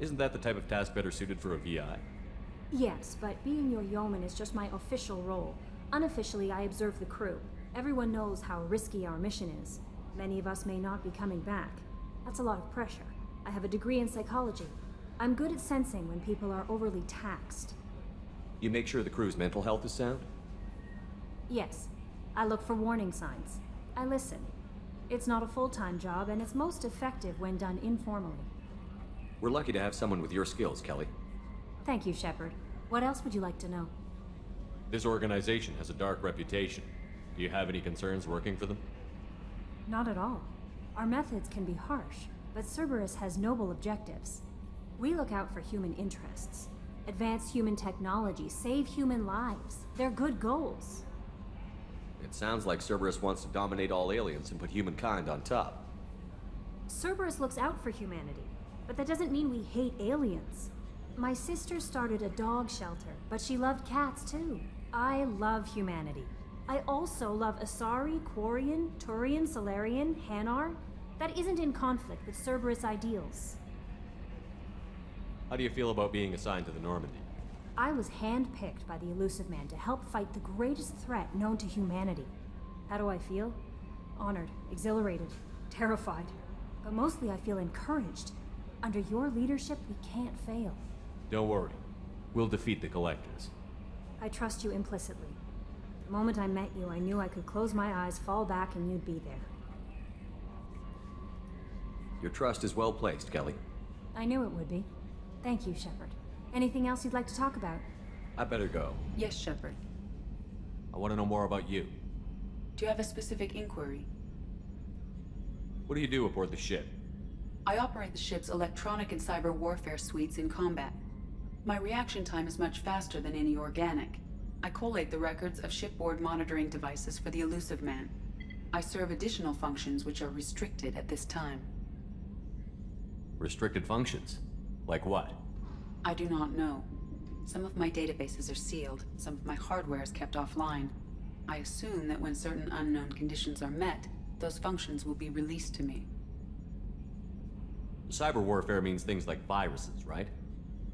Isn't that the type of task better suited for a VI? Yes, but being your yeoman is just my official role. Unofficially, I observe the crew. Everyone knows how risky our mission is. Many of us may not be coming back. That's a lot of pressure. I have a degree in psychology. I'm good at sensing when people are overly taxed. You make sure the crew's mental health is sound? Yes. I look for warning signs. I listen. It's not a full-time job, and it's most effective when done informally. We're lucky to have someone with your skills, Kelly. Thank you, Shepard. What else would you like to know? This organization has a dark reputation. Do you have any concerns working for them? Not at all. Our methods can be harsh, but Cerberus has noble objectives. We look out for human interests. Advance human technology, save human lives. They're good goals. It sounds like Cerberus wants to dominate all aliens and put humankind on top. Cerberus looks out for humanity, but that doesn't mean we hate aliens. My sister started a dog shelter, but she loved cats too. I love humanity. I also love Asari, Quarian, Turian, Solarian, Hanar. That isn't in conflict with Cerberus ideals. How do you feel about being assigned to the Normandy? I was handpicked by the Elusive Man to help fight the greatest threat known to humanity. How do I feel? Honored, exhilarated, terrified. But mostly I feel encouraged. Under your leadership, we can't fail. Don't worry. We'll defeat the Collectors. I trust you implicitly. The moment I met you, I knew I could close my eyes, fall back, and you'd be there. Your trust is well placed, Kelly. I knew it would be. Thank you, Shepard. Anything else you'd like to talk about? I better go. Yes, Shepard. I want to know more about you. Do you have a specific inquiry? What do you do aboard the ship? I operate the ship's electronic and cyber warfare suites in combat. My reaction time is much faster than any organic. I collate the records of shipboard monitoring devices for the Elusive Man. I serve additional functions which are restricted at this time. Restricted functions? Like what? I do not know. Some of my databases are sealed, some of my hardware is kept offline. I assume that when certain unknown conditions are met, those functions will be released to me. Cyber warfare means things like viruses, right?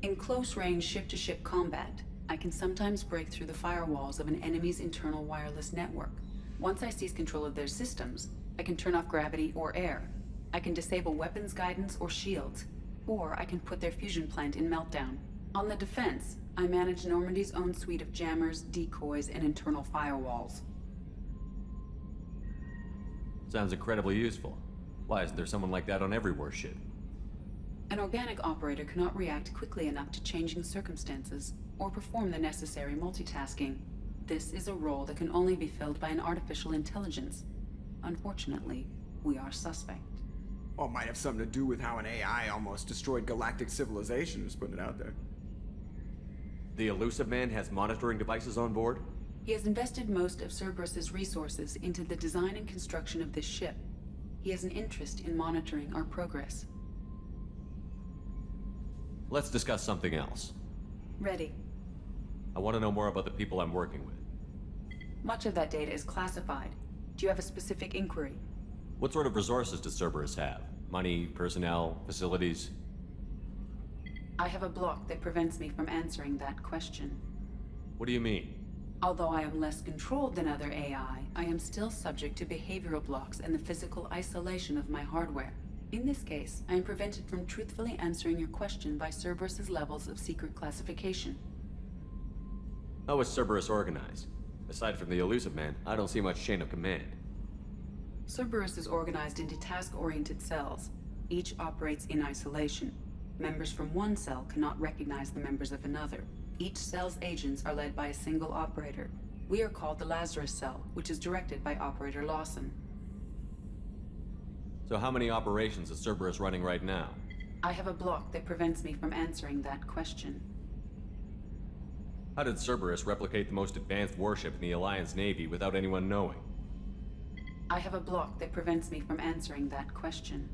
In close-range ship-to-ship combat, I can sometimes break through the firewalls of an enemy's internal wireless network. Once I seize control of their systems, I can turn off gravity or air. I can disable weapons guidance or shields, or I can put their fusion plant in meltdown. On the defense, I manage Normandy's own suite of jammers, decoys, and internal firewalls. Sounds incredibly useful. Why isn't there someone like that on every warship? An organic operator cannot react quickly enough to changing circumstances, or perform the necessary multitasking. This is a role that can only be filled by an artificial intelligence. Unfortunately, we are suspect. Well, it might have something to do with how an AI almost destroyed galactic civilization, just putting it out there. The Elusive Man has monitoring devices on board? He has invested most of Cerberus's resources into the design and construction of this ship. He has an interest in monitoring our progress. Let's discuss something else. Ready. I want to know more about the people I'm working with. Much of that data is classified. Do you have a specific inquiry? What sort of resources does Cerberus have? Money, personnel, facilities? I have a block that prevents me from answering that question. What do you mean? Although I am less controlled than other AI, I am still subject to behavioral blocks and the physical isolation of my hardware. In this case, I am prevented from truthfully answering your question by Cerberus's levels of secret classification. How is Cerberus organized? Aside from the Elusive Man, I don't see much chain of command. Cerberus is organized into task-oriented cells. Each operates in isolation. Members from one cell cannot recognize the members of another. Each cell's agents are led by a single operator. We are called the Lazarus Cell, which is directed by Operator Lawson. So how many operations is Cerberus running right now? I have a block that prevents me from answering that question. How did Cerberus replicate the most advanced warship in the Alliance Navy without anyone knowing? I have a block that prevents me from answering that question.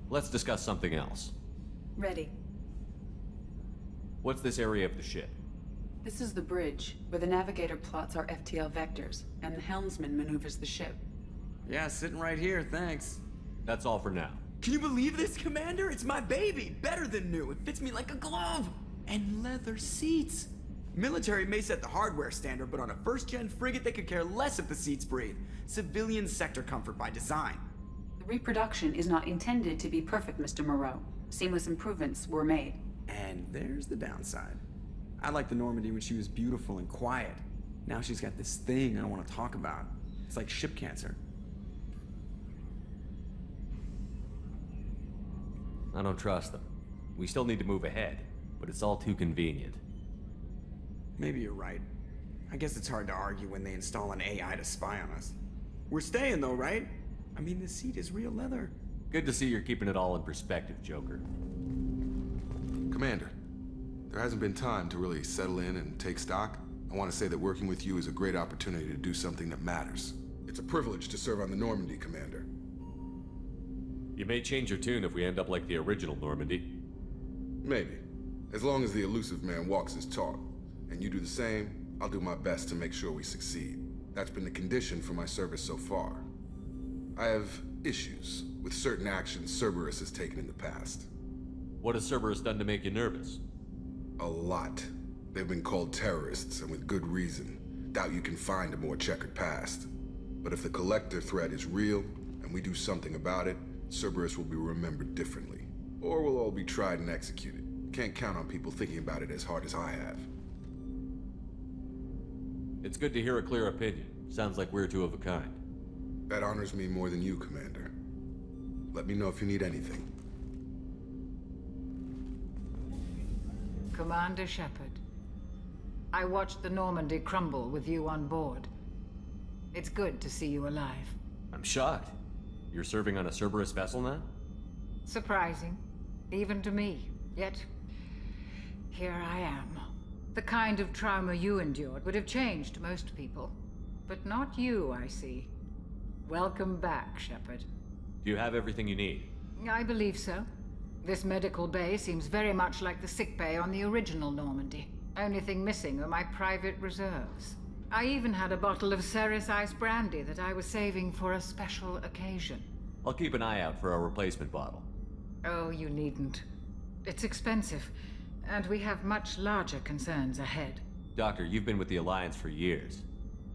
Let's discuss something else. Ready. What's this area of the ship? This is the bridge, where the navigator plots our FTL vectors, and the helmsman maneuvers the ship. Yeah, sitting right here, thanks. That's all for now. Can you believe this, Commander? It's my baby! Better than new. It fits me like a glove! And leather seats! Military may set the hardware standard, but on a first-gen frigate, they could care less if the seats breathe. Civilian sector comfort by design. The reproduction is not intended to be perfect, Mr. Moreau. Seamless improvements were made. And there's the downside. I liked the Normandy when she was beautiful and quiet. Now she's got this thing I don't want to talk about. It's like ship cancer. I don't trust them. We still need to move ahead, but it's all too convenient. Maybe you're right. I guess it's hard to argue when they install an AI to spy on us. We're staying though, right? I mean, the seat is real leather. Good to see you're keeping it all in perspective, Joker. Commander, there hasn't been time to really settle in and take stock. I want to say that working with you is a great opportunity to do something that matters. It's a privilege to serve on the Normandy, Commander. You may change your tune if we end up like the original Normandy. Maybe. As long as the elusive man walks his talk, and you do the same, I'll do my best to make sure we succeed. That's been the condition for my service so far. I have issues with certain actions Cerberus has taken in the past. What has Cerberus done to make you nervous? A lot. They've been called terrorists, and with good reason. Doubt you can find a more checkered past. But if the Collector threat is real, and we do something about it, Cerberus will be remembered differently. Or we'll all be tried and executed. Can't count on people thinking about it as hard as I have. It's good to hear a clear opinion. Sounds like we're two of a kind. That honors me more than you, Commander. Let me know if you need anything. Commander Shepard, I watched the Normandy crumble with you on board. It's good to see you alive. I'm shocked. You're serving on a Cerberus vessel now? Surprising, even to me. Yet, here I am. The kind of trauma you endured would have changed most people. But not you, I see. Welcome back, Shepard. Do you have everything you need? I believe so. This medical bay seems very much like the sick bay on the original Normandy. Only thing missing are my private reserves. I even had a bottle of Ceres Ice brandy that I was saving for a special occasion. I'll keep an eye out for a replacement bottle. Oh, you needn't. It's expensive, and we have much larger concerns ahead. Doctor, you've been with the Alliance for years.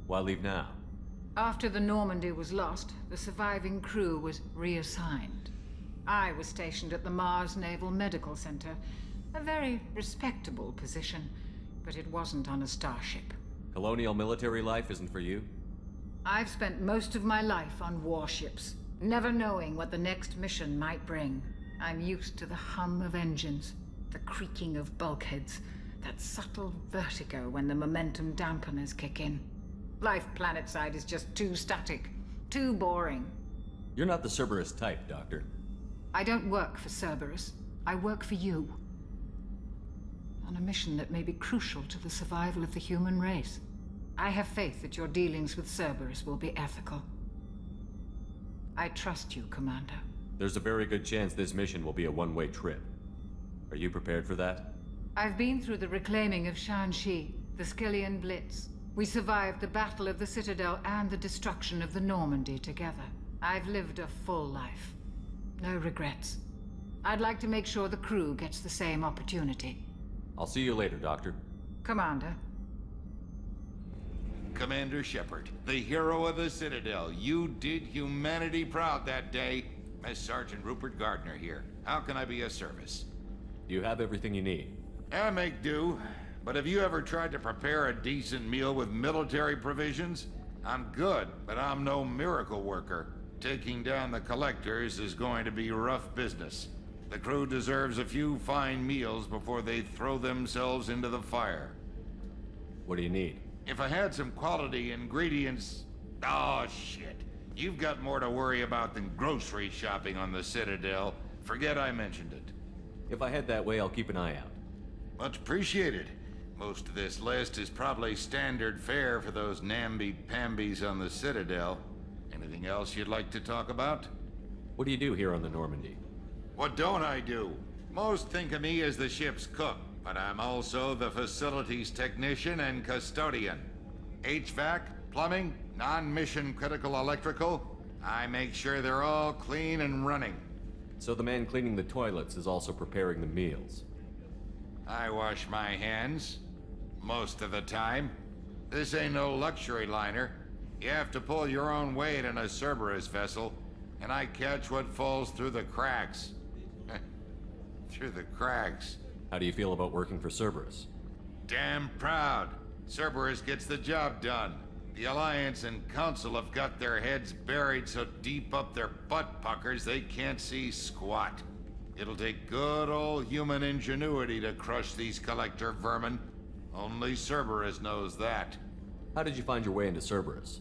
Why leave now? After the Normandy was lost, the surviving crew was reassigned. I was stationed at the Mars Naval Medical Center, a very respectable position, but it wasn't on a starship. Colonial military life isn't for you? I've spent most of my life on warships, never knowing what the next mission might bring. I'm used to the hum of engines, the creaking of bulkheads, that subtle vertigo when the momentum dampeners kick in. Life planetside is just too static, too boring. You're not the Cerberus type, Doctor. I don't work for Cerberus. I work for you. On a mission that may be crucial to the survival of the human race. I have faith that your dealings with Cerberus will be ethical. I trust you, Commander. There's a very good chance this mission will be a one-way trip. Are you prepared for that? I've been through the reclaiming of Shanxi, the Skillian Blitz. We survived the Battle of the Citadel and the destruction of the Normandy together. I've lived a full life. No regrets. I'd like to make sure the crew gets the same opportunity. I'll see you later, Doctor. Commander. Commander Shepard, the hero of the Citadel. You did humanity proud that day. Master Sergeant Rupert Gardner here. How can I be of service? Do you have everything you need? I make do. But have you ever tried to prepare a decent meal with military provisions? I'm good, but I'm no miracle worker. Taking down the Collectors is going to be rough business. The crew deserves a few fine meals before they throw themselves into the fire. What do you need? If I had some quality ingredients... Oh, shit. You've got more to worry about than grocery shopping on the Citadel. Forget I mentioned it. If I head that way, I'll keep an eye out. Much appreciated. Most of this list is probably standard fare for those namby-pambies on the Citadel. Anything else you'd like to talk about? What do you do here on the Normandy? What don't I do? Most think of me as the ship's cook, but I'm also the facilities technician and custodian. HVAC, plumbing, non-mission critical electrical. I make sure they're all clean and running. So the man cleaning the toilets is also preparing the meals. I wash my hands. Most of the time. This ain't no luxury liner. You have to pull your own weight in a Cerberus vessel, and I catch what falls through the cracks. Through the cracks. How do you feel about working for Cerberus? Damn proud. Cerberus gets the job done. The Alliance and Council have got their heads buried so deep up their butt puckers they can't see squat. It'll take good old human ingenuity to crush these Collector vermin. Only Cerberus knows that. How did you find your way into Cerberus?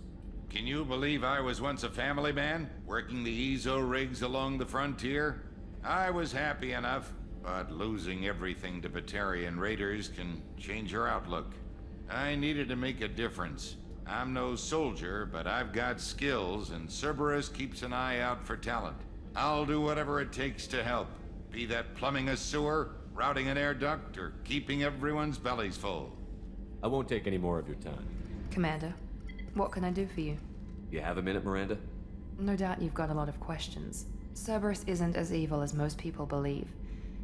Can you believe I was once a family man, working the EZO rigs along the frontier? I was happy enough, but losing everything to Batarian raiders can change your outlook. I needed to make a difference. I'm no soldier, but I've got skills, and Cerberus keeps an eye out for talent. I'll do whatever it takes to help, be that plumbing a sewer, routing an air duct, or keeping everyone's bellies full. I won't take any more of your time. Commander, what can I do for you? You have a minute, Miranda? No doubt you've got a lot of questions. Cerberus isn't as evil as most people believe.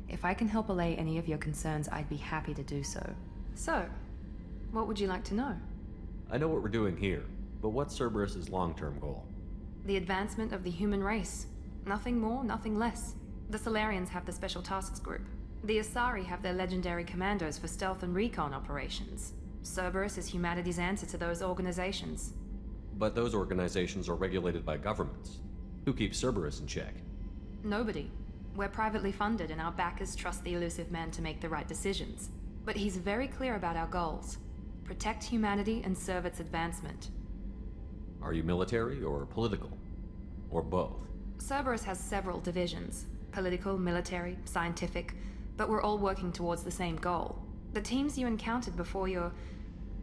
If I can help allay any of your concerns, I'd be happy to do so. So, what would you like to know? I know what we're doing here, but what's Cerberus's long-term goal? The advancement of the human race. Nothing more, nothing less. The Solarians have the Special Tasks Group. The Asari have their legendary commandos for stealth and recon operations. Cerberus is humanity's answer to those organizations. But those organizations are regulated by governments. Who keeps Cerberus in check? Nobody. We're privately funded and our backers trust the elusive man to make the right decisions. But he's very clear about our goals. Protect humanity and serve its advancement. Are you military or political? Or both? Cerberus has several divisions. Political, military, scientific, but we're all working towards the same goal. The teams you encountered before your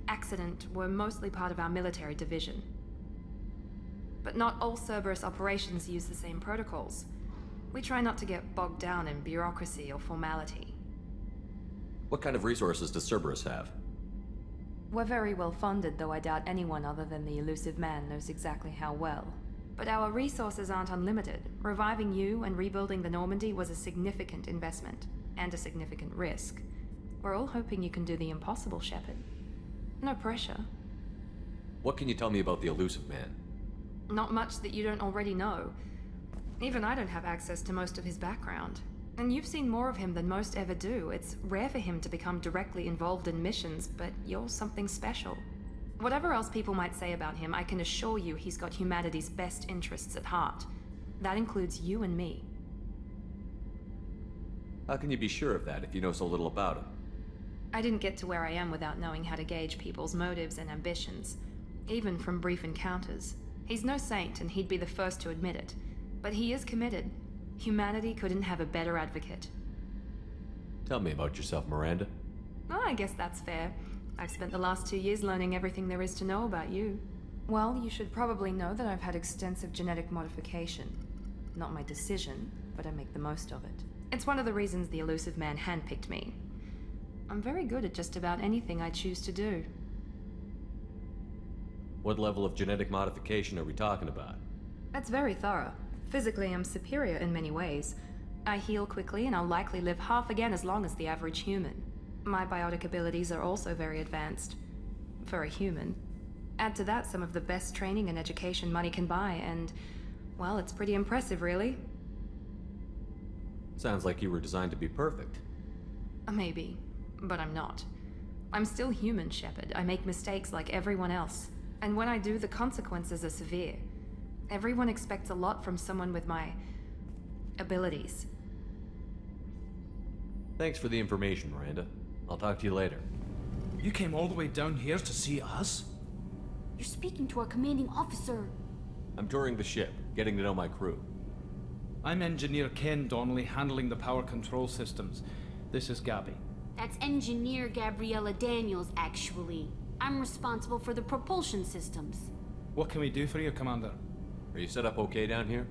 accident were mostly part of our military division. But not all Cerberus operations use the same protocols. We try not to get bogged down in bureaucracy or formality. What kind of resources does Cerberus have? We're very well funded, though I doubt anyone other than the elusive man knows exactly how well. But our resources aren't unlimited. Reviving you and rebuilding the Normandy was a significant investment, and a significant risk. We're all hoping you can do the impossible, Shepard. No pressure. What can you tell me about the elusive man? Not much that you don't already know. Even I don't have access to most of his background. And you've seen more of him than most ever do. It's rare for him to become directly involved in missions, but you're something special. Whatever else people might say about him, I can assure you he's got humanity's best interests at heart. That includes you and me. How can you be sure of that if you know so little about him? I didn't get to where I am without knowing how to gauge people's motives and ambitions, even from brief encounters. He's no saint, and he'd be the first to admit it. But he is committed. Humanity couldn't have a better advocate. Tell me about yourself, Miranda. Oh, I guess that's fair. I've spent the last 2 years learning everything there is to know about you. Well, you should probably know that I've had extensive genetic modification. Not my decision, but I make the most of it. It's one of the reasons the elusive man handpicked me. I'm very good at just about anything I choose to do. What level of genetic modification are we talking about? That's very thorough. Physically, I'm superior in many ways. I heal quickly, and I'll likely live half again as long as the average human. My biotic abilities are also very advanced. For a human. Add to that some of the best training and education money can buy, and, well, it's pretty impressive, really. Sounds like you were designed to be perfect. Maybe, but I'm not. I'm still human, Shepard. I make mistakes like everyone else. And when I do, the consequences are severe. Everyone expects a lot from someone with my abilities. Thanks for the information, Miranda. I'll talk to you later. You came all the way down here to see us? You're speaking to our commanding officer. I'm touring the ship, getting to know my crew. I'm Engineer Ken Donnelly, handling the power control systems. This is Gabby. That's Engineer Gabriella Daniels, actually. I'm responsible for the propulsion systems. What can we do for you, Commander? Are you set up okay down here?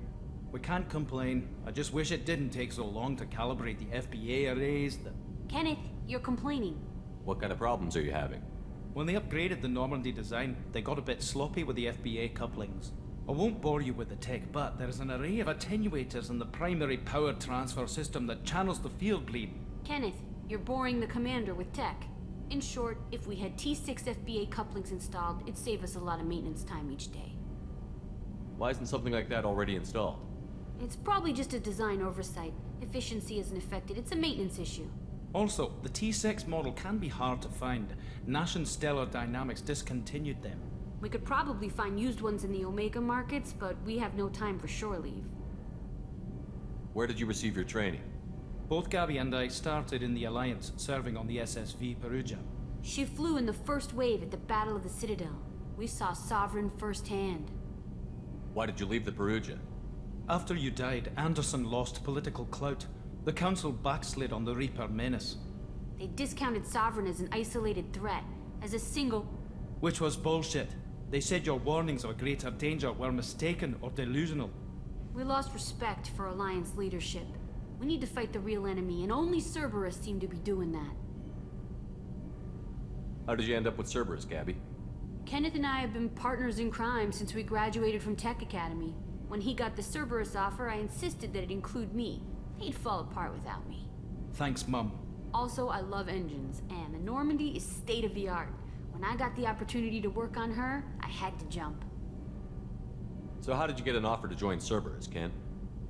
We can't complain. I just wish it didn't take so long to calibrate the FBA arrays. Kenneth, you're complaining. What kind of problems are you having? When they upgraded the Normandy design, they got a bit sloppy with the FBA couplings. I won't bore you with the tech, but there's an array of attenuators in the primary power transfer system that channels the field bleed. Kenneth, you're boring the commander with tech. In short, if we had T6 FBA couplings installed, it'd save us a lot of maintenance time each day. Why isn't something like that already installed? It's probably just a design oversight. Efficiency isn't affected, it's a maintenance issue. Also, the T6 model can be hard to find. Nash and Stellar Dynamics discontinued them. We could probably find used ones in the Omega markets, but we have no time for shore leave. Where did you receive your training? Both Gabby and I started in the Alliance, serving on the SSV Perugia. She flew in the first wave at the Battle of the Citadel. We saw Sovereign firsthand. Why did you leave the Perugia? After you died, Anderson lost political clout. The Council backslid on the Reaper menace. They discounted Sovereign as an isolated threat, as a single... Which was bullshit. They said your warnings of greater danger were mistaken or delusional. We lost respect for Alliance leadership. We need to fight the real enemy, and only Cerberus seemed to be doing that. How did you end up with Cerberus, Gabby? Kenneth and I have been partners in crime since we graduated from Tech Academy. When he got the Cerberus offer, I insisted that it include me. He'd fall apart without me. Thanks, Mum. Also, I love engines, and the Normandy is state-of-the-art. When I got the opportunity to work on her, I had to jump. So how did you get an offer to join Cerberus, Ken?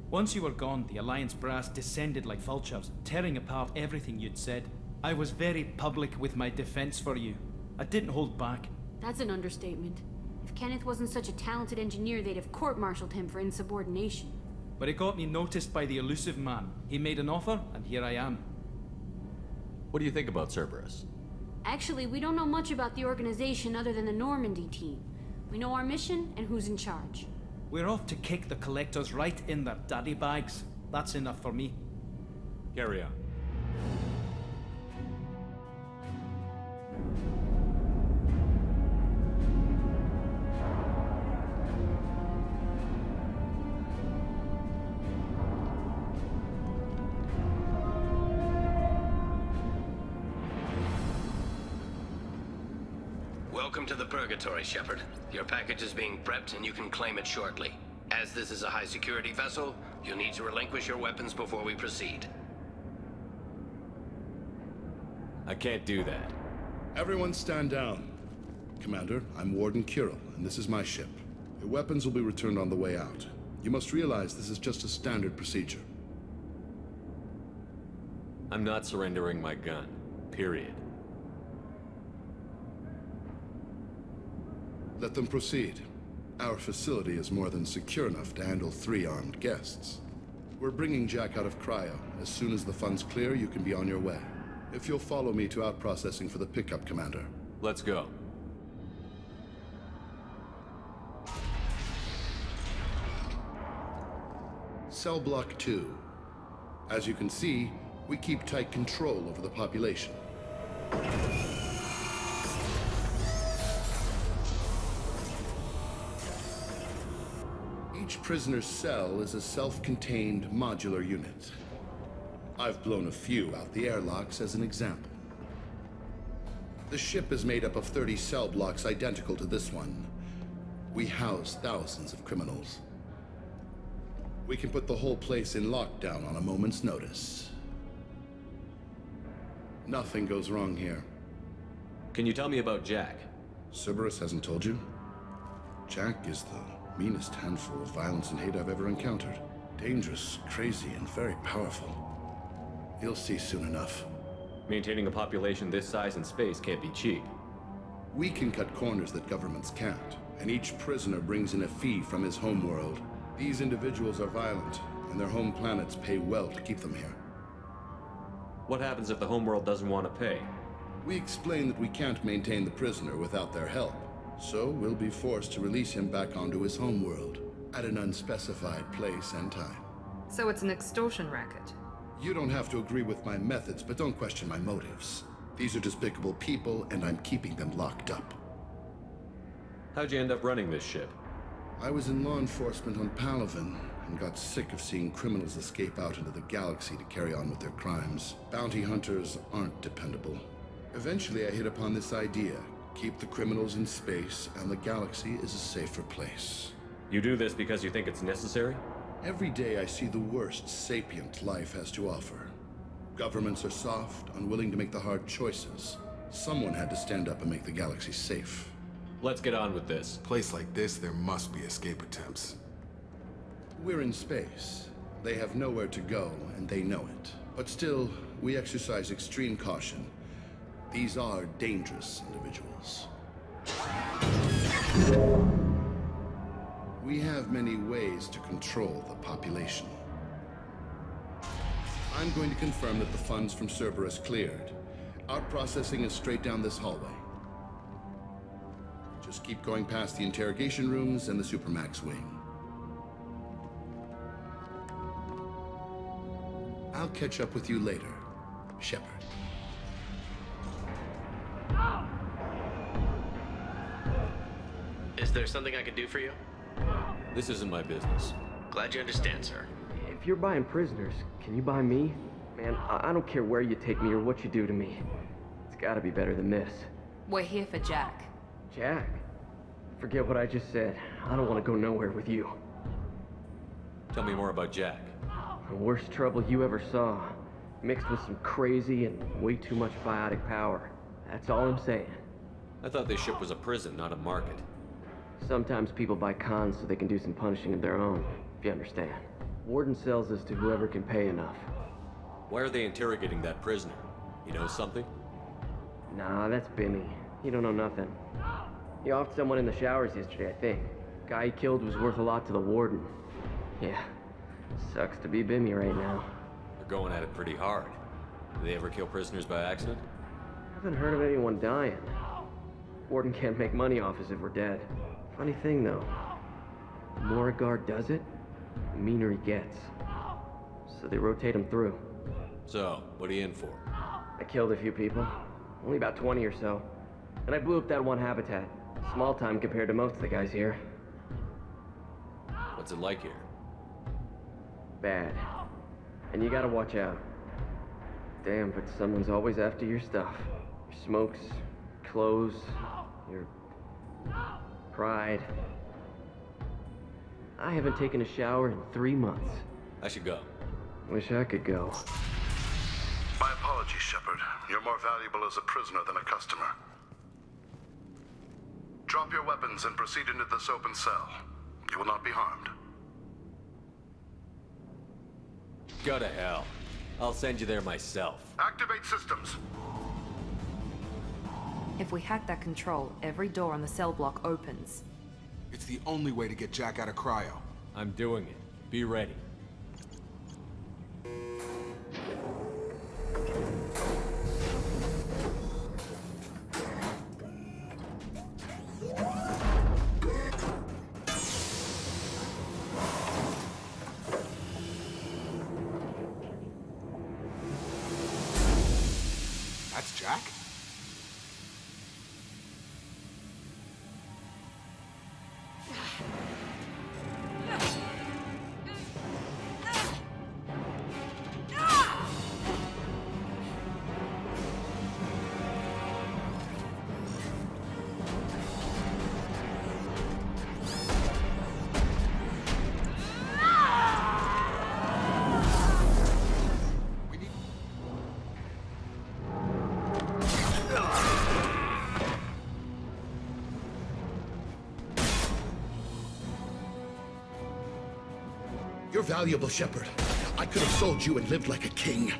Once you were gone, the Alliance brass descended like vultures, tearing apart everything you'd said. I was very public with my defense for you. I didn't hold back. That's an understatement. If Kenneth wasn't such a talented engineer, they'd have court-martialed him for insubordination. But it got me noticed by the elusive man. He made an offer, and here I am. What do you think about Cerberus? Actually, we don't know much about the organization other than the Normandy team. We know our mission and who's in charge. We're off to kick the collectors right in their daddy bags. That's enough for me. Carry on. Welcome to the Purgatory, Shepard. Your package is being prepped and you can claim it shortly. As this is a high-security vessel, you'll need to relinquish your weapons before we proceed. I can't do that. Everyone stand down. Commander, I'm Warden Kirill, and this is my ship. Your weapons will be returned on the way out. You must realize this is just a standard procedure. I'm not surrendering my gun. Period. Let them proceed. Our facility is more than secure enough to handle 3 armed guests. We're bringing Jack out of cryo. As soon as the funds clear, you can be on your way. If you'll follow me to out-processing for the pickup, Commander. Let's go. Cell Block 2. As you can see, we keep tight control over the population. Each prisoner's cell is a self-contained modular unit. I've blown a few out the airlocks as an example. The ship is made up of 30 cell blocks identical to this one. We house thousands of criminals. We can put the whole place in lockdown on a moment's notice. Nothing goes wrong here. Can you tell me about Jack? Cerberus hasn't told you? Jack is the meanest handful of violence and hate I've ever encountered. Dangerous, crazy, and very powerful. You'll see soon enough. Maintaining a population this size in space can't be cheap. We can cut corners that governments can't, and each prisoner brings in a fee from his homeworld. These individuals are violent, and their home planets pay well to keep them here. What happens if the homeworld doesn't want to pay? We explain that we can't maintain the prisoner without their help. So we'll be forced to release him back onto his homeworld at an unspecified place and time. So it's an extortion racket. You don't have to agree with my methods, but don't question my motives. These are despicable people, and I'm keeping them locked up. How'd you end up running this ship? I was in law enforcement on Palaven, and got sick of seeing criminals escape out into the galaxy to carry on with their crimes. Bounty hunters aren't dependable. Eventually I hit upon this idea. Keep the criminals in space, and the galaxy is a safer place. You do this because you think it's necessary? Every day I see the worst sapient life has to offer. Governments are soft, unwilling to make the hard choices. Someone had to stand up and make the galaxy safe. Let's get on with this. A place like this, there must be escape attempts. We're in space. They have nowhere to go, and they know it. But still, we exercise extreme caution. These are dangerous individuals. We have many ways to control the population. I'm going to confirm that the funds from Cerberus cleared. Art processing is straight down this hallway. Just keep going past the interrogation rooms and the Supermax wing. I'll catch up with you later, Shepard. Is there something I can do for you? This isn't my business. Glad you understand, sir. If you're buying prisoners, can you buy me? Man, I don't care where you take me or what you do to me. It's gotta be better than this. We're here for Jack. Jack? Forget what I just said. I don't want to go nowhere with you. Tell me more about Jack. The worst trouble you ever saw. Mixed with some crazy and way too much biotic power. That's all I'm saying. I thought this ship was a prison, not a market. Sometimes people buy cons so they can do some punishing of their own, if you understand. Warden sells this to whoever can pay enough. Why are they interrogating that prisoner? He knows something? Nah, that's Bimmy. He don't know nothing. He offed someone in the showers yesterday, I think. Guy he killed was worth a lot to the warden. Yeah, sucks to be Bimmy right now. They're going at it pretty hard. Do they ever kill prisoners by accident? Haven't heard of anyone dying. Warden can't make money off us if we're dead. Funny thing, though. The more a guard does it, the meaner he gets. So they rotate him through. So, what are you in for? I killed a few people. Only about 20 or so. And I blew up that one habitat. Small time compared to most of the guys here. What's it like here? Bad. And you gotta watch out. Damn, but someone's always after your stuff. Your smokes, clothes, your pride. I haven't taken a shower in 3 months. I should go. Wish I could go. My apologies, Shepard. You're more valuable as a prisoner than a customer. Drop your weapons and proceed into this open cell. You will not be harmed. Go to hell. I'll send you there myself. Activate systems. If we hack that control, every door on the cell block opens. It's the only way to get Jack out of cryo. I'm doing it. Be ready. That's Jack? You're valuable, Shepard. I could have sold you and lived like a king.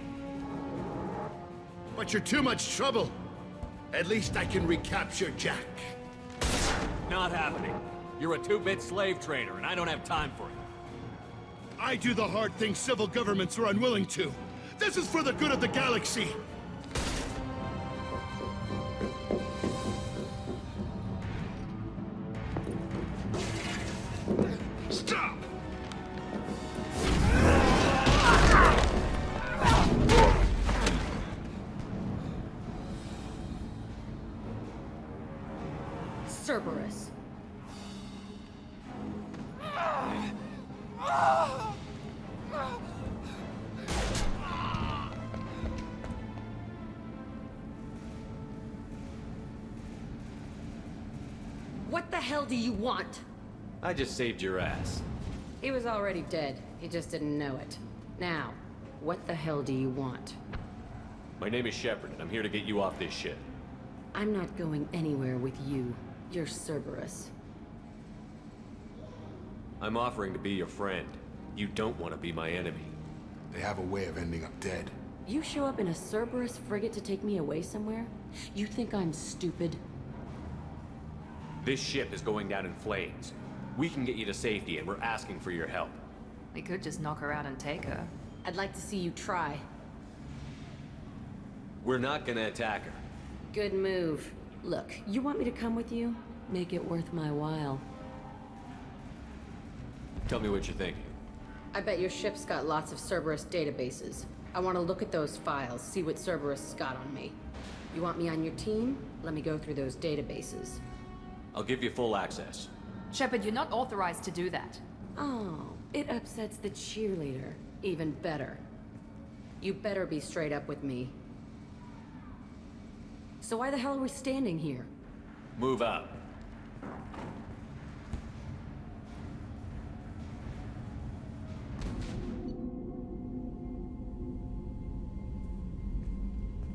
But you're too much trouble. At least I can recapture Jack. Not happening. You're a two-bit slave trader, and I don't have time for it. I do the hard things civil governments are unwilling to. This is for the good of the galaxy. Stop! Cerberus. What the hell do you want? I just saved your ass. He was already dead. He just didn't know it. Now, what the hell do you want? My name is Shepard, and I'm here to get you off this ship. I'm not going anywhere with you. You're Cerberus. I'm offering to be your friend. You don't want to be my enemy. They have a way of ending up dead. You show up in a Cerberus frigate to take me away somewhere? You think I'm stupid? This ship is going down in flames. We can get you to safety, and we're asking for your help. We could just knock her out and take her. I'd like to see you try. We're not gonna attack her. Good move. Look, you want me to come with you? Make it worth my while. Tell me what you're thinking. I bet your ship's got lots of Cerberus databases. I want to look at those files, see what Cerberus has got on me. You want me on your team? Let me go through those databases. I'll give you full access. Shepard, you're not authorized to do that. Oh, it upsets the cheerleader. Even better. You better be straight up with me. So why the hell are we standing here? Move out.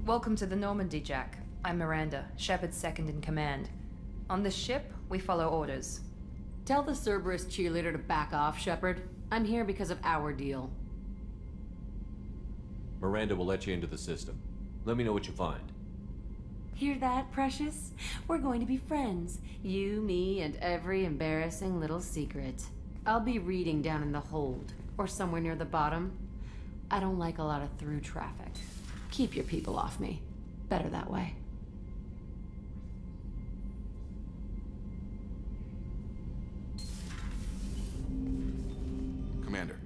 Welcome to the Normandy, Jack. I'm Miranda, Shepard's second in command. On this ship, we follow orders. Tell the Cerberus cheerleader to back off, Shepard. I'm here because of our deal. Miranda will let you into the system. Let me know what you find. Hear that, Precious? We're going to be friends. You, me, and every embarrassing little secret. I'll be reading down in the hold, or somewhere near the bottom. I don't like a lot of through traffic. Keep your people off me. Better that way. Commander,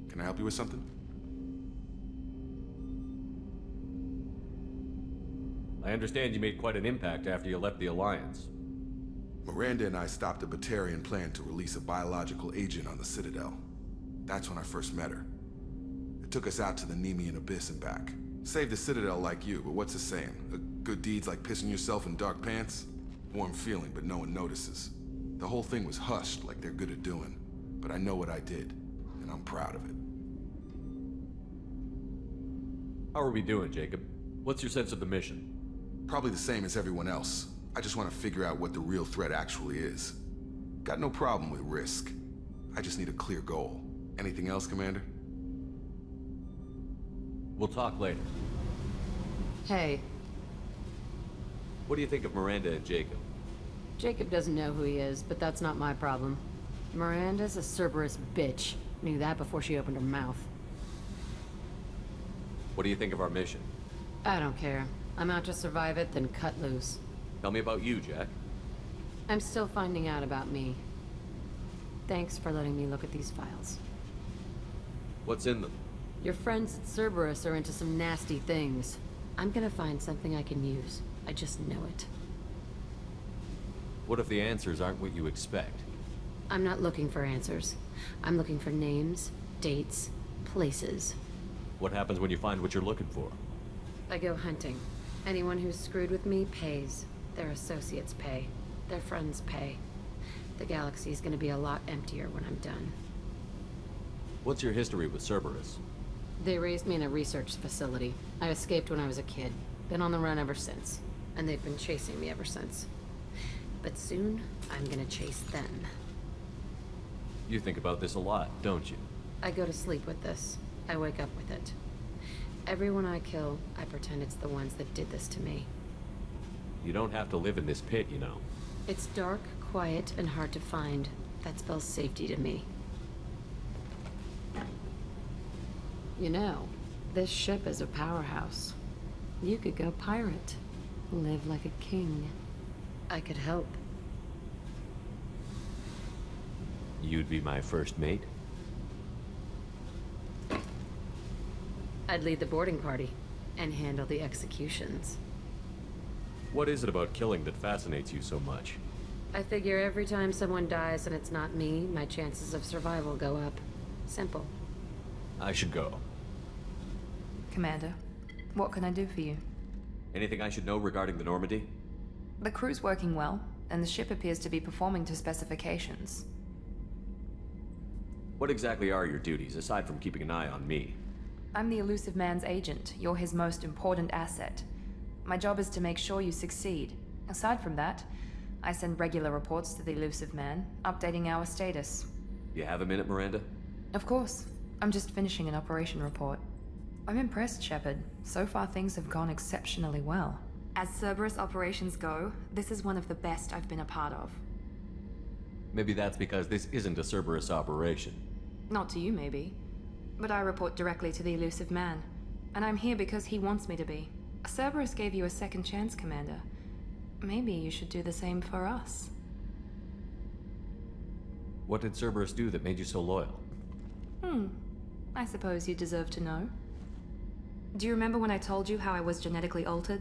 can I help you with something? I understand you made quite an impact after you left the Alliance. Miranda and I stopped a Batarian plan to release a biological agent on the Citadel. That's when I first met her. It took us out to the Nemean Abyss and back. Saved the Citadel like you, but what's the saying? A good deed's like pissing yourself in dark pants? Warm feeling, but no one notices. The whole thing was hushed like they're good at doing. But I know what I did, and I'm proud of it. How are we doing, Jacob? What's your sense of the mission? Probably the same as everyone else. I just want to figure out what the real threat actually is. Got no problem with risk. I just need a clear goal. Anything else, Commander? We'll talk later. Hey. What do you think of Miranda and Jacob? Jacob doesn't know who he is, but that's not my problem. Miranda's a Cerberus bitch. Knew that before she opened her mouth. What do you think of our mission? I don't care. I'm out to survive it, then cut loose. Tell me about you, Jack. I'm still finding out about me. Thanks for letting me look at these files. What's in them? Your friends at Cerberus are into some nasty things. I'm gonna find something I can use. I just know it. What if the answers aren't what you expect? I'm not looking for answers. I'm looking for names, dates, places. What happens when you find what you're looking for? I go hunting. Anyone who's screwed with me pays. Their associates pay. Their friends pay. The galaxy's gonna be a lot emptier when I'm done. What's your history with Cerberus? They raised me in a research facility. I escaped when I was a kid. Been on the run ever since. And they've been chasing me ever since. But soon, I'm gonna chase them. You think about this a lot, don't you? I go to sleep with this. I wake up with it. Everyone I kill, I pretend it's the ones that did this to me. You don't have to live in this pit, you know. It's dark, quiet, and hard to find. That spells safety to me. You know, this ship is a powerhouse. You could go pirate. Live like a king. I could help. You'd be my first mate? I'd lead the boarding party and handle the executions. What is it about killing that fascinates you so much? I figure every time someone dies and it's not me, my chances of survival go up. Simple. I should go. Commander, what can I do for you? Anything I should know regarding the Normandy? The crew's working well, and the ship appears to be performing to specifications. What exactly are your duties, aside from keeping an eye on me? I'm the elusive man's agent. You're his most important asset. My job is to make sure you succeed. Aside from that, I send regular reports to the elusive man, updating our status. You have a minute, Miranda? Of course. I'm just finishing an operation report. I'm impressed, Shepard. So far things have gone exceptionally well. As Cerberus operations go, this is one of the best I've been a part of. Maybe that's because this isn't a Cerberus operation. Not to you, maybe. But I report directly to the elusive man. And I'm here because he wants me to be. Cerberus gave you a second chance, Commander. Maybe you should do the same for us. What did Cerberus do that made you so loyal? I suppose you deserve to know. Do you remember when I told you how I was genetically altered?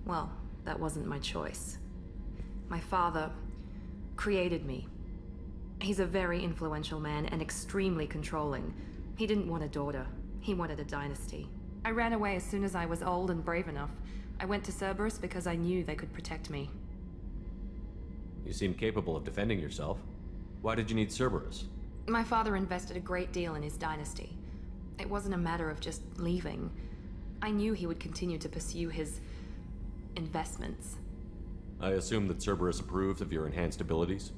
Well, that wasn't my choice. My father created me. He's a very influential man and extremely controlling. He didn't want a daughter. He wanted a dynasty. I ran away as soon as I was old and brave enough. I went to Cerberus because I knew they could protect me. You seem capable of defending yourself. Why did you need Cerberus? My father invested a great deal in his dynasty. It wasn't a matter of just leaving. I knew he would continue to pursue his investments. I assume that Cerberus approves of your enhanced abilities?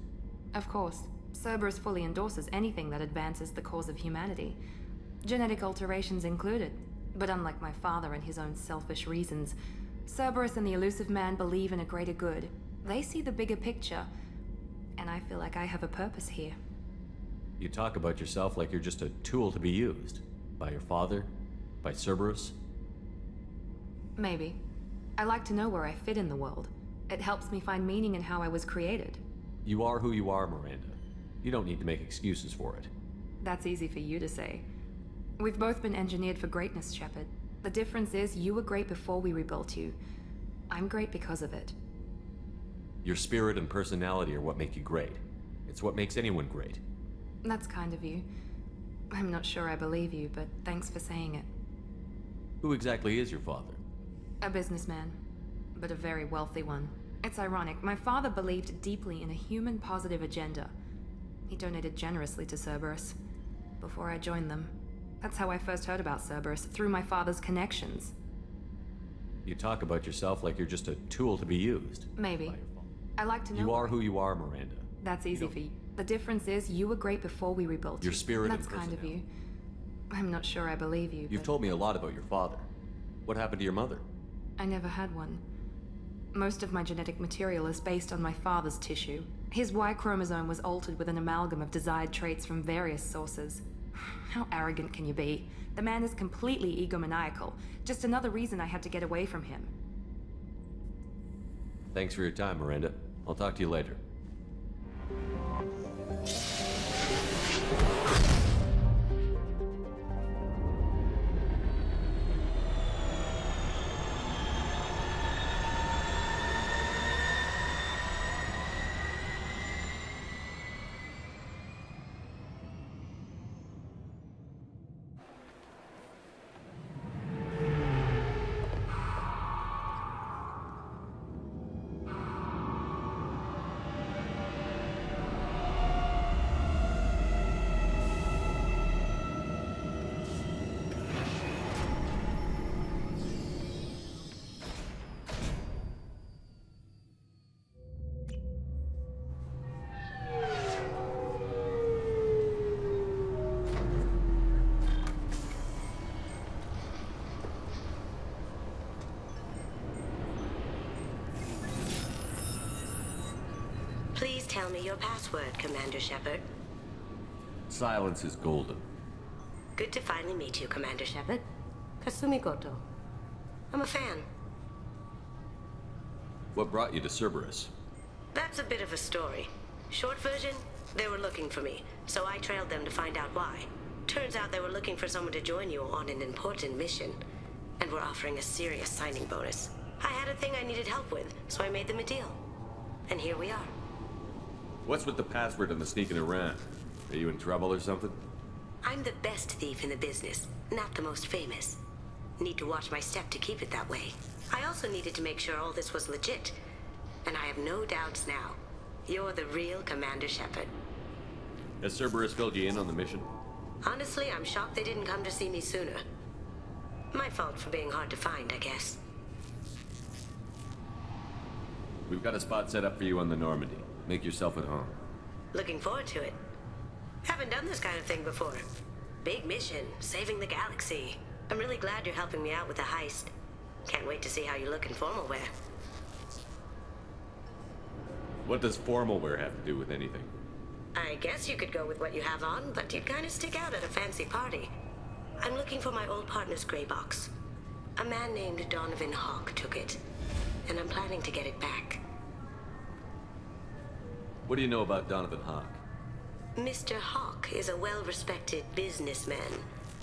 Of course. Cerberus fully endorses anything that advances the cause of humanity. Genetic alterations included. But unlike my father and his own selfish reasons, Cerberus and the Elusive Man believe in a greater good. They see the bigger picture, and I feel like I have a purpose here. You talk about yourself like you're just a tool to be used. By your father? By Cerberus? Maybe. I like to know where I fit in the world. It helps me find meaning in how I was created. You are who you are, Miranda. You don't need to make excuses for it. That's easy for you to say. We've both been engineered for greatness, Shepard. The difference is you were great before we rebuilt you. I'm great because of it. Your spirit and personality are what make you great. It's what makes anyone great. That's kind of you. I'm not sure I believe you, but thanks for saying it. Who exactly is your father? A businessman, but a very wealthy one. It's ironic. My father believed deeply in a human-positive agenda. He donated generously to Cerberus before I joined them. That's how I first heard about Cerberus, through my father's connections. You talk about yourself like you're just a tool to be used. Maybe. I like to know... You are who you are, Miranda. That's easy for you. The difference is you were great before we rebuilt your spirit That's kind of you. I'm not sure I believe you, You've told me a lot about your father. What happened to your mother? I never had one. Most of my genetic material is based on my father's tissue. His Y chromosome was altered with an amalgam of desired traits from various sources. How arrogant can you be? The man is completely egomaniacal. Just another reason I had to get away from him. Thanks for your time, Miranda. I'll talk to you later. Please tell me your password, Commander Shepard. Silence is golden. Good to finally meet you, Commander Shepard. Kasumi Goto. I'm a fan. What brought you to Cerberus? That's a bit of a story. Short version, they were looking for me, so I trailed them to find out why. Turns out they were looking for someone to join you on an important mission, and were offering a serious signing bonus. I had a thing I needed help with, so I made them a deal. And here we are. What's with the password and the sneaking around? Are you in trouble or something? I'm the best thief in the business, not the most famous. Need to watch my step to keep it that way. I also needed to make sure all this was legit. And I have no doubts now. You're the real Commander Shepard. Has Cerberus filled you in on the mission? Honestly, I'm shocked they didn't come to see me sooner. My fault for being hard to find, I guess. We've got a spot set up for you on the Normandy. Make yourself at home. Looking forward to it. Haven't done this kind of thing before. Big mission, saving the galaxy. I'm really glad you're helping me out with the heist. Can't wait to see how you look in formal wear. What does formal wear have to do with anything? I guess you could go with what you have on, but you'd kind of stick out at a fancy party. I'm looking for my old partner's gray box. A man named Donovan Hawk took it, and I'm planning to get it back. What do you know about Donovan Hawk? Mr. Hawk is a well-respected businessman.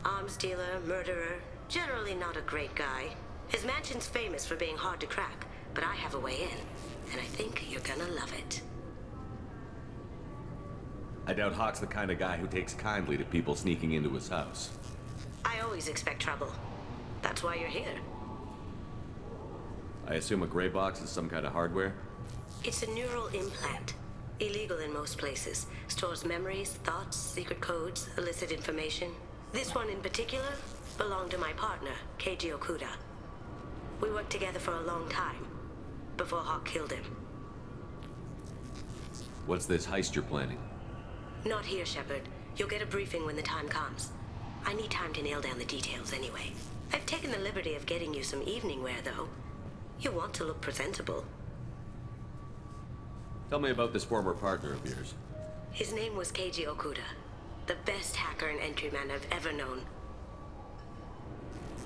Arms dealer, murderer, generally not a great guy. His mansion's famous for being hard to crack, but I have a way in, and I think you're gonna love it. I doubt Hawk's the kind of guy who takes kindly to people sneaking into his house. I always expect trouble. That's why you're here. I assume a gray box is some kind of hardware? It's a neural implant. Illegal in most places. Stores memories, thoughts, secret codes, illicit information. This one in particular belonged to my partner, Keiji Okuda. We worked together for a long time, before Hawk killed him. What's this heist you're planning? Not here, Shepard. You'll get a briefing when the time comes. I need time to nail down the details anyway. I've taken the liberty of getting you some evening wear, though. You want to look presentable. Tell me about this former partner of yours. His name was Keiji Okuda, the best hacker and entryman I've ever known.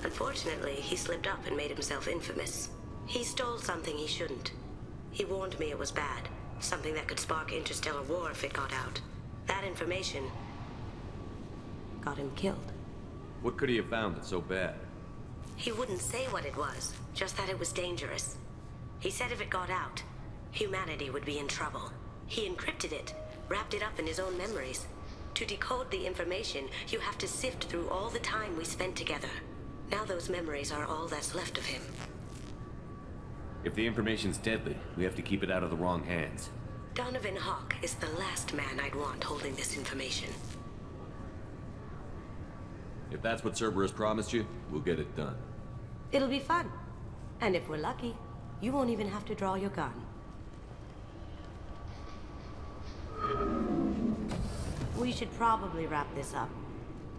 Unfortunately, he slipped up and made himself infamous. He stole something he shouldn't. He warned me it was bad, something that could spark interstellar war if it got out. That information got him killed. What could he have found that's so bad? He wouldn't say what it was, just that it was dangerous. He said if it got out, humanity would be in trouble. He encrypted it, wrapped it up in his own memories. To decode the information, you have to sift through all the time we spent together. Now those memories are all that's left of him. If the information's deadly, we have to keep it out of the wrong hands. Donovan Hawk is the last man I'd want holding this information. If that's what Cerberus promised you, we'll get it done. It'll be fun. And if we're lucky, you won't even have to draw your gun. We should probably wrap this up.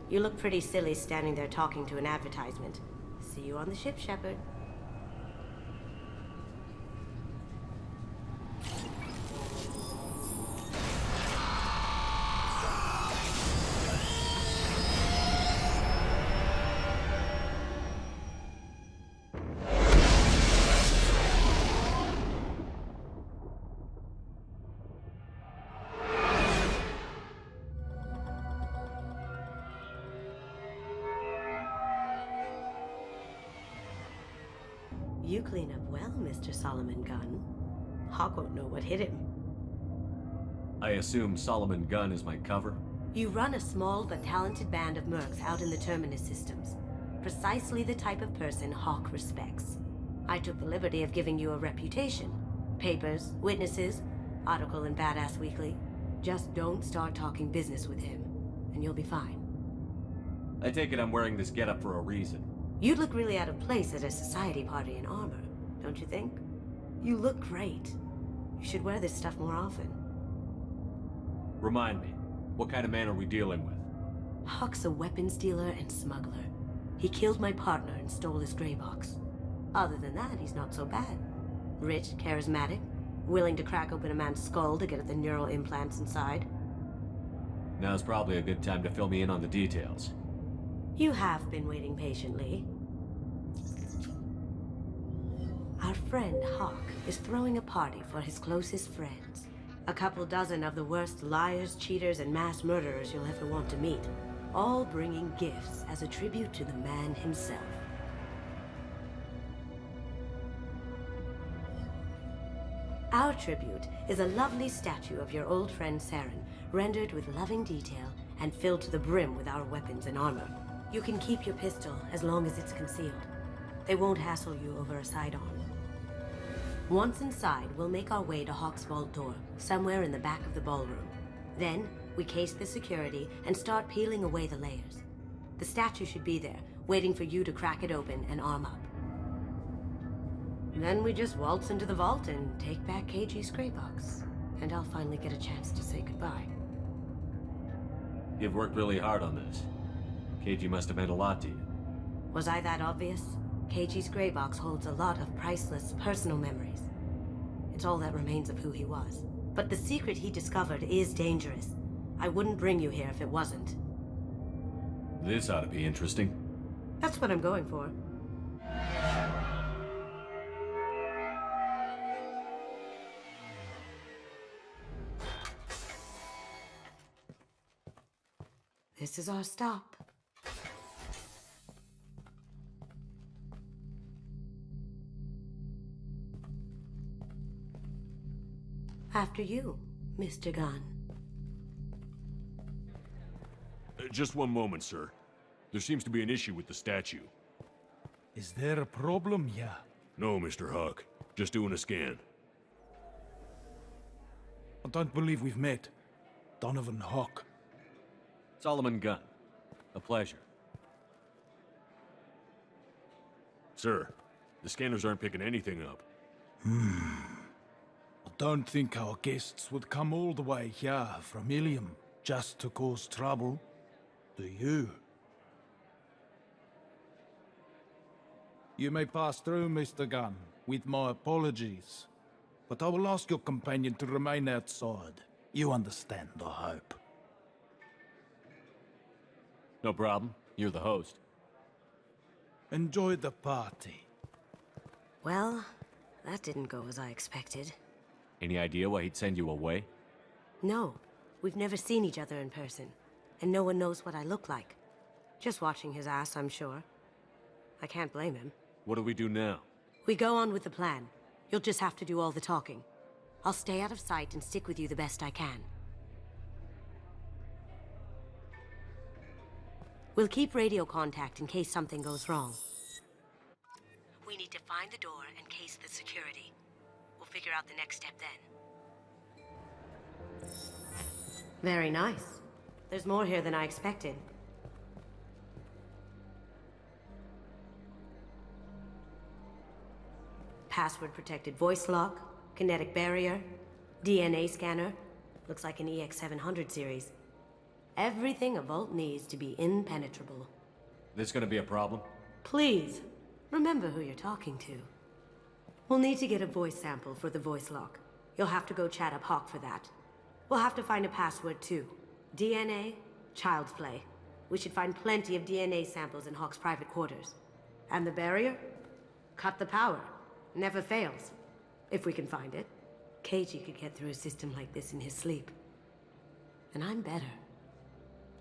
You look pretty silly standing there talking to an advertisement. See you on the ship, Shepard. You clean up well, Mr. Solomon Gunn. Hawk won't know what hit him. I assume Solomon Gunn is my cover? You run a small but talented band of mercs out in the Terminus systems. Precisely the type of person Hawk respects. I took the liberty of giving you a reputation. Papers, witnesses, article in Badass Weekly. Just don't start talking business with him, and you'll be fine. I take it I'm wearing this getup for a reason. You'd look really out of place at a society party in armor, don't you think? You look great. You should wear this stuff more often. Remind me, what kind of man are we dealing with? Hawk's a weapons dealer and smuggler. He killed my partner and stole his gray box. Other than that, he's not so bad. Rich, charismatic, willing to crack open a man's skull to get at the neural implants inside. Now's probably a good time to fill me in on the details. You have been waiting patiently. Our friend Hawk is throwing a party for his closest friends. A couple dozen of the worst liars, cheaters, and mass murderers you'll ever want to meet. All bringing gifts as a tribute to the man himself. Our tribute is a lovely statue of your old friend Saren, rendered with loving detail and filled to the brim with our weapons and armor. You can keep your pistol as long as it's concealed. They won't hassle you over a side-on. Once inside, we'll make our way to Hawk's vault door, somewhere in the back of the ballroom. Then, we case the security and start peeling away the layers. The statue should be there, waiting for you to crack it open and arm up. Then we just waltz into the vault and take back KG's gray box. And I'll finally get a chance to say goodbye. You've worked really hard on this. KG must have meant a lot to you. Was I that obvious? KG's gray box holds a lot of priceless personal memories. It's all that remains of who he was. But the secret he discovered is dangerous. I wouldn't bring you here if it wasn't. This ought to be interesting. That's what I'm going for. This is our stop. After you, Mr. Gunn. Just one moment, sir. There seems to be an issue with the statue. Is there a problem here? No, Mr. Huck. Just doing a scan. I don't believe we've met. Donovan Huck. Solomon Gunn. A pleasure. Sir, the scanners aren't picking anything up. I don't think our guests would come all the way here from Ilium just to cause trouble. Do you? You may pass through, Mr. Gunn, with my apologies. But I will ask your companion to remain outside. You understand, I hope. No problem. You're the host. Enjoy the party. Well, that didn't go as I expected. Any idea why he'd send you away? No, we've never seen each other in person, and no one knows what I look like. Just watching his ass, I'm sure. I can't blame him. What do we do now? We go on with the plan. You'll just have to do all the talking. I'll stay out of sight and stick with you the best I can. We'll keep radio contact in case something goes wrong. We need to find the door and case the security. We'll figure out the next step then. Very nice. There's more here than I expected. Password-protected voice lock, kinetic barrier, DNA scanner. Looks like an EX700 series. Everything a vault needs to be impenetrable. This gonna be a problem? Please, remember who you're talking to. We'll need to get a voice sample for the voice lock. You'll have to go chat up Hawk for that. We'll have to find a password too. DNA, child's play. We should find plenty of DNA samples in Hawk's private quarters. And the barrier? Cut the power. Never fails. If we can find it. KG could get through a system like this in his sleep. And I'm better.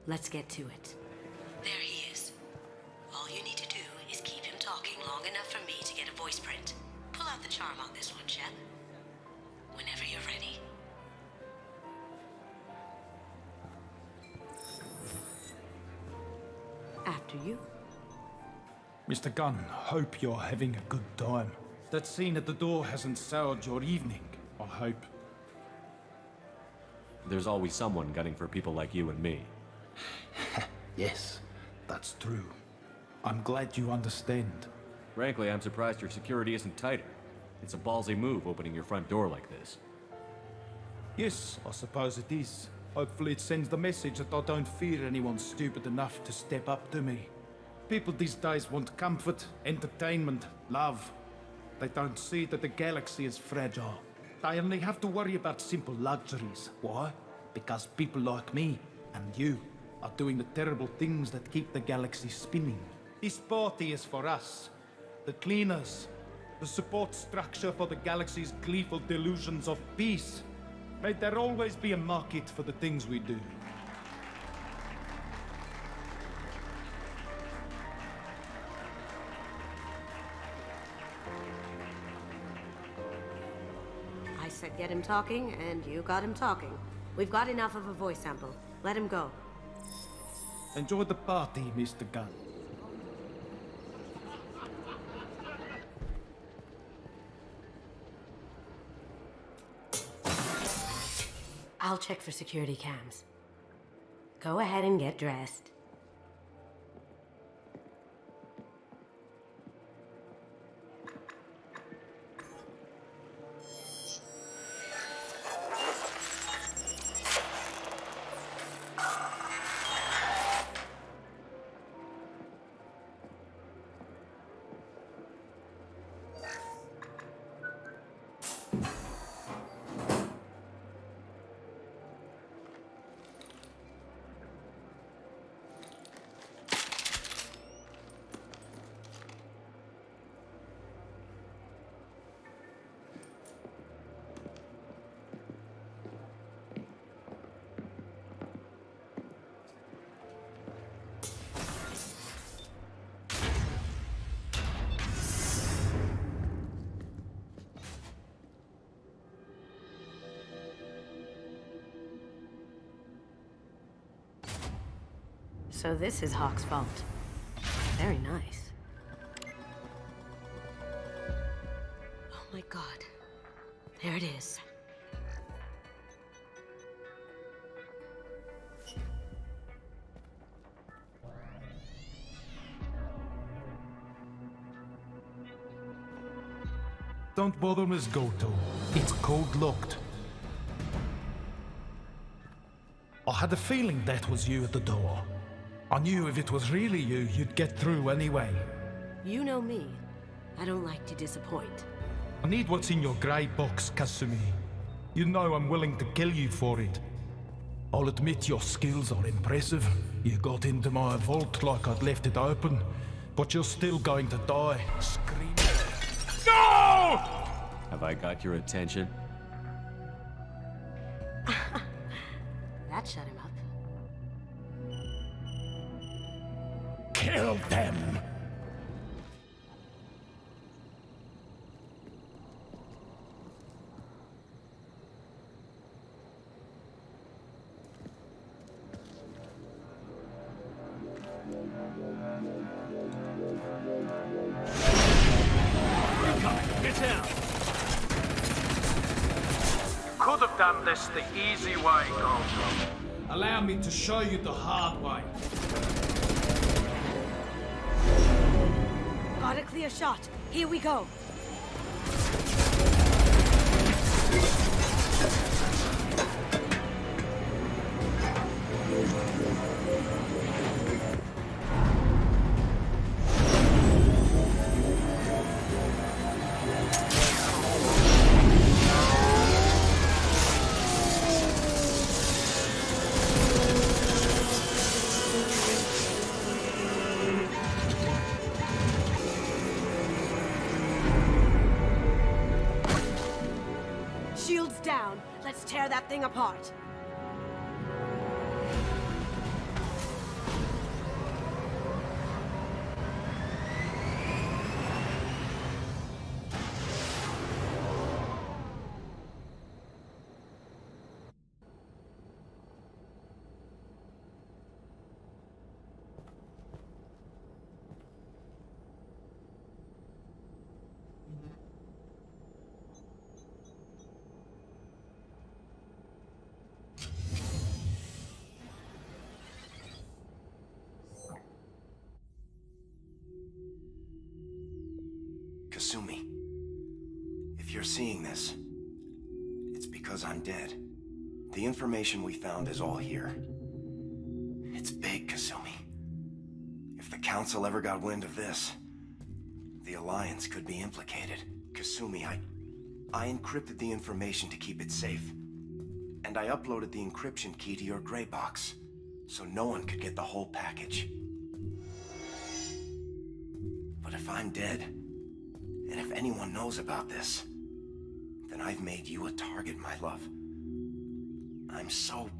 Let's get to it. There he is. All you need to do is keep him talking long enough for me to get a voice print. Pull out the charm on this one, Shep. Whenever you're ready. After you. Mr. Gunn, hope you're having a good time. That scene at the door hasn't soured your evening, I hope. There's always someone gunning for people like you and me. Yes, that's true. I'm glad you understand. Frankly, I'm surprised your security isn't tighter. It's a ballsy move opening your front door like this. Yes, I suppose it is. Hopefully it sends the message that I don't fear anyone stupid enough to step up to me. People these days want comfort, entertainment, love. They don't see that the galaxy is fragile. They only have to worry about simple luxuries. Why? Because people like me and you are doing the terrible things that keep the galaxy spinning. This party is for us, the cleaners, the support structure for the galaxy's gleeful delusions of peace. May there always be a market for the things we do. I said get him talking, and you got him talking. We've got enough of a voice sample. Let him go. Enjoy the party, Mr. Gunn. I'll check for security cams. Go ahead and get dressed. So this is Hawk's fault. Very nice. Oh my god. There it is. Don't bother, Miss Goto. It's code-locked. I had a feeling that was you at the door. I knew if it was really you, you'd get through anyway. You know me. I don't like to disappoint. I need what's in your grey box, Kasumi. You know I'm willing to kill you for it. I'll admit your skills are impressive. You got into my vault like I'd left it open, but you're still going to die. Scream. No! Have I got your attention? That shut him up. Kill them! Get out! Could have done this the easy way, Gold. Allow me to show you the hard way. Got a clear shot. Here we go. Shields down. Let's tear that thing apart. Kasumi, if you're seeing this, it's because I'm dead. The information we found is all here. It's big, Kasumi. If the Council ever got wind of this, the Alliance could be implicated. Kasumi, I encrypted the information to keep it safe. And I uploaded the encryption key to your gray box, so no one could get the whole package. But if I'm dead, and if anyone knows about this, then I've made you a target, my love. I'm so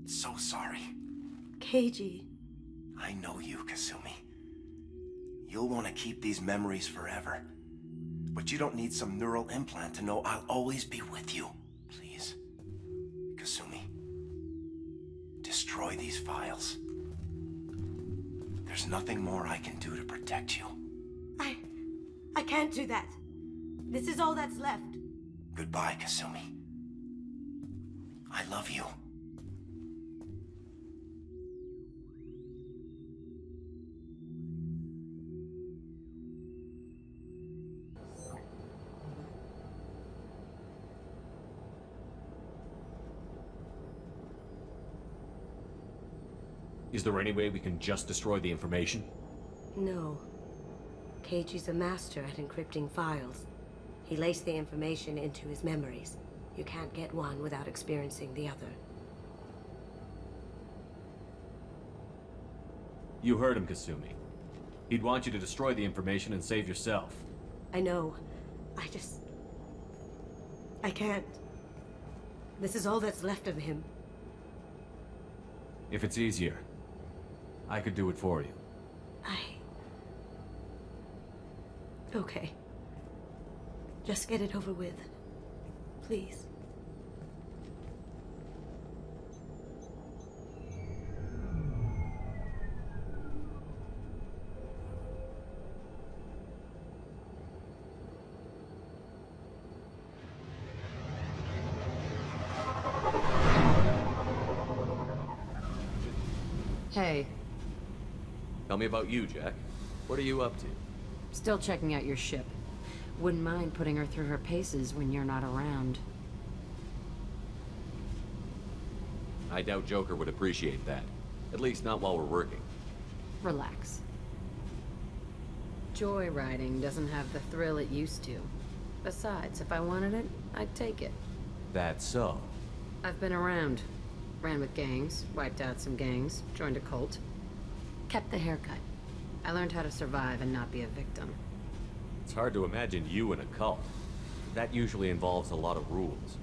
sorry. Keiji. I know you, Kasumi. You'll want to keep these memories forever. But you don't need some neural implant to know I'll always be with you. Please, Kasumi, destroy these files. There's nothing more I can do to protect you. I can't do that. This is all that's left. Goodbye, Kasumi. I love you. Is there any way we can just destroy the information? No. Keiji's a master at encrypting files. He laced the information into his memories. You can't get one without experiencing the other. You heard him, Kasumi. He'd want you to destroy the information and save yourself. I know. I can't. This is all that's left of him. If it's easier, I could do it for you. Okay. Just get it over with. Please. Hey. Tell me about you, Jack. What are you up to? Still checking out your ship. Wouldn't mind putting her through her paces when you're not around. I doubt Joker would appreciate that. At least not while we're working. Relax. Joyriding doesn't have the thrill it used to. Besides, if I wanted it, I'd take it. That's so. I've been around. Ran with gangs, wiped out some gangs, joined a cult. Kept the haircut. I learned how to survive and not be a victim. It's hard to imagine you in a cult. That usually involves a lot of rules.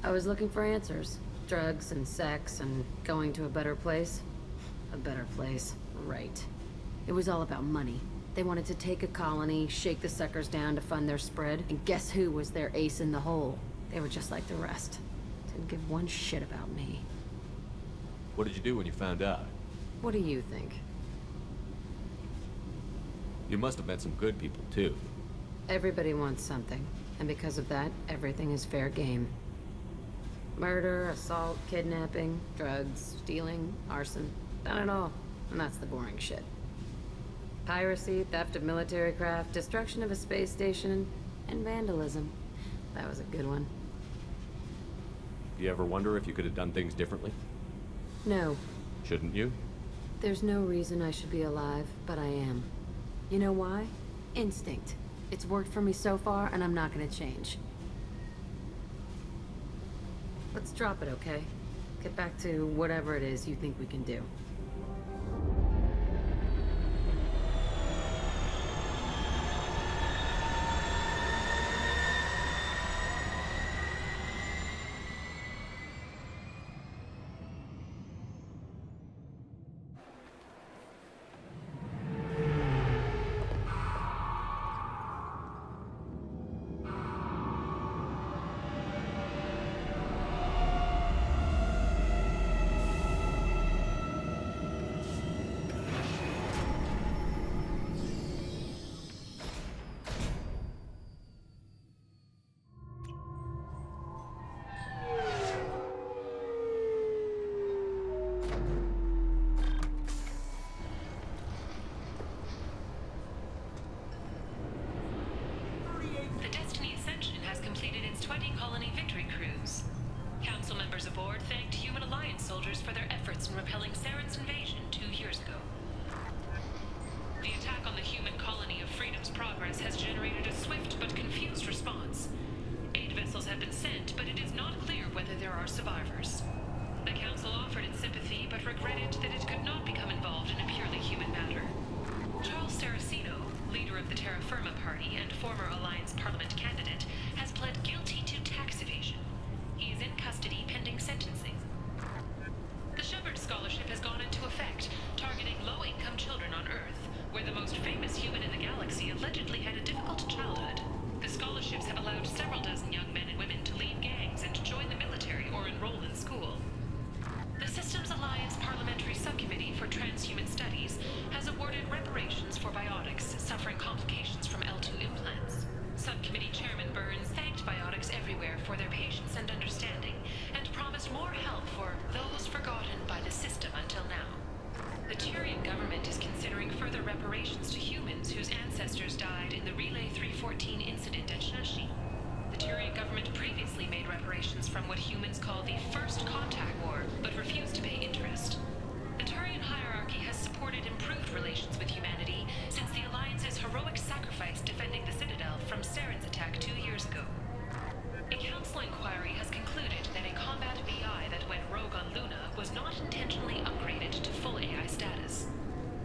I was looking for answers. Drugs and sex and going to a better place. A better place, right. It was all about money. They wanted to take a colony, shake the suckers down to fund their spread, and guess who was their ace in the hole? They were just like the rest. Didn't give one shit about me. What did you do when you found out? What do you think? You must have met some good people, too. Everybody wants something, and because of that, everything is fair game. Murder, assault, kidnapping, drugs, stealing, arson. Done it all, and that's the boring shit. Piracy, theft of military craft, destruction of a space station, and vandalism. That was a good one. Do you ever wonder if you could have done things differently? No. Shouldn't you? There's no reason I should be alive, but I am. You know why? Instinct. It's worked for me so far, and I'm not gonna change. Let's drop it, okay? Get back to whatever it is you think we can do. repelling Saren's invasion 2 years ago. The attack on the human colony of Freedom's Progress has generated a swift but confused response. 8 vessels have been sent, but it is not clear whether there are survivors. The Council offered its sympathy, but regretted that it could not become involved in a purely human matter. Charles Saraceno, leader of the Terra Firma Party and former Alliance Parliament candidate, has pled guilty to tax evasion. He is in custody pending sentencing. The Shepard Scholarship has gone into effect, targeting low-income children on Earth, where the most famous human in the galaxy allegedly had a difficult childhood. The scholarships have allowed several dozen young men and women to leave gangs and join the military or enroll in school. The Systems Alliance Parliamentary Subcommittee for Transhuman Studies has awarded reparations for biotics suffering complications from L2 implants. Subcommittee Chairman Burns thanked biotics everywhere for their patience and understanding, and promised more help for those forgotten by the system until now. The Tyrian government is considering further reparations to humans whose ancestors died in the Relay 314 incident at Shashi. The Tyrian government previously made reparations from what humans call the First Contact War, but refused to pay interest. The Turian hierarchy has supported improved relations with humanity since the Alliance's heroic sacrifice defending the Citadel from Saren's attack 2 years ago. A council inquiry has concluded that a combat VI that went rogue on Luna was not intentionally upgraded to full AI status.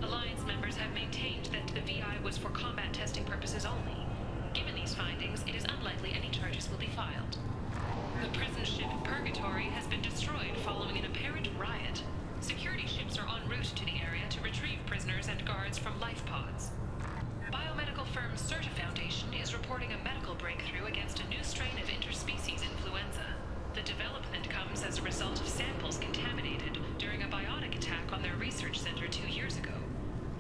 Alliance members have maintained that the VI was for combat testing purposes only. Given these findings, it is unlikely any charges will be filed. The prison ship Purgatory has been destroyed following an apparent riot. Security ships are en route to the area to retrieve prisoners and guards from life pods. Biomedical firm Certa Foundation is reporting a medical breakthrough against a new strain of interspecies influenza. The development comes as a result of samples contaminated during a biotic attack on their research center 2 years ago.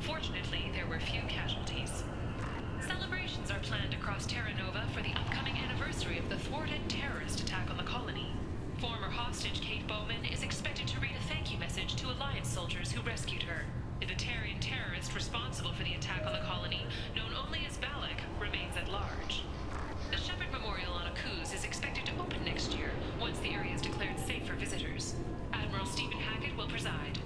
Fortunately, there were few casualties. Celebrations are planned across Terra Nova for the upcoming anniversary of the thwarted terrorist attack on the colony. Former hostage Kate Bowman is expected to read a thank you rescue message to Alliance soldiers who rescued her. The Batarian terrorist responsible for the attack on the colony, known only as Balak, remains at large. The Shepard Memorial on Akuz is expected to open next year, once the area is declared safe for visitors. Admiral Stephen Hackett will preside.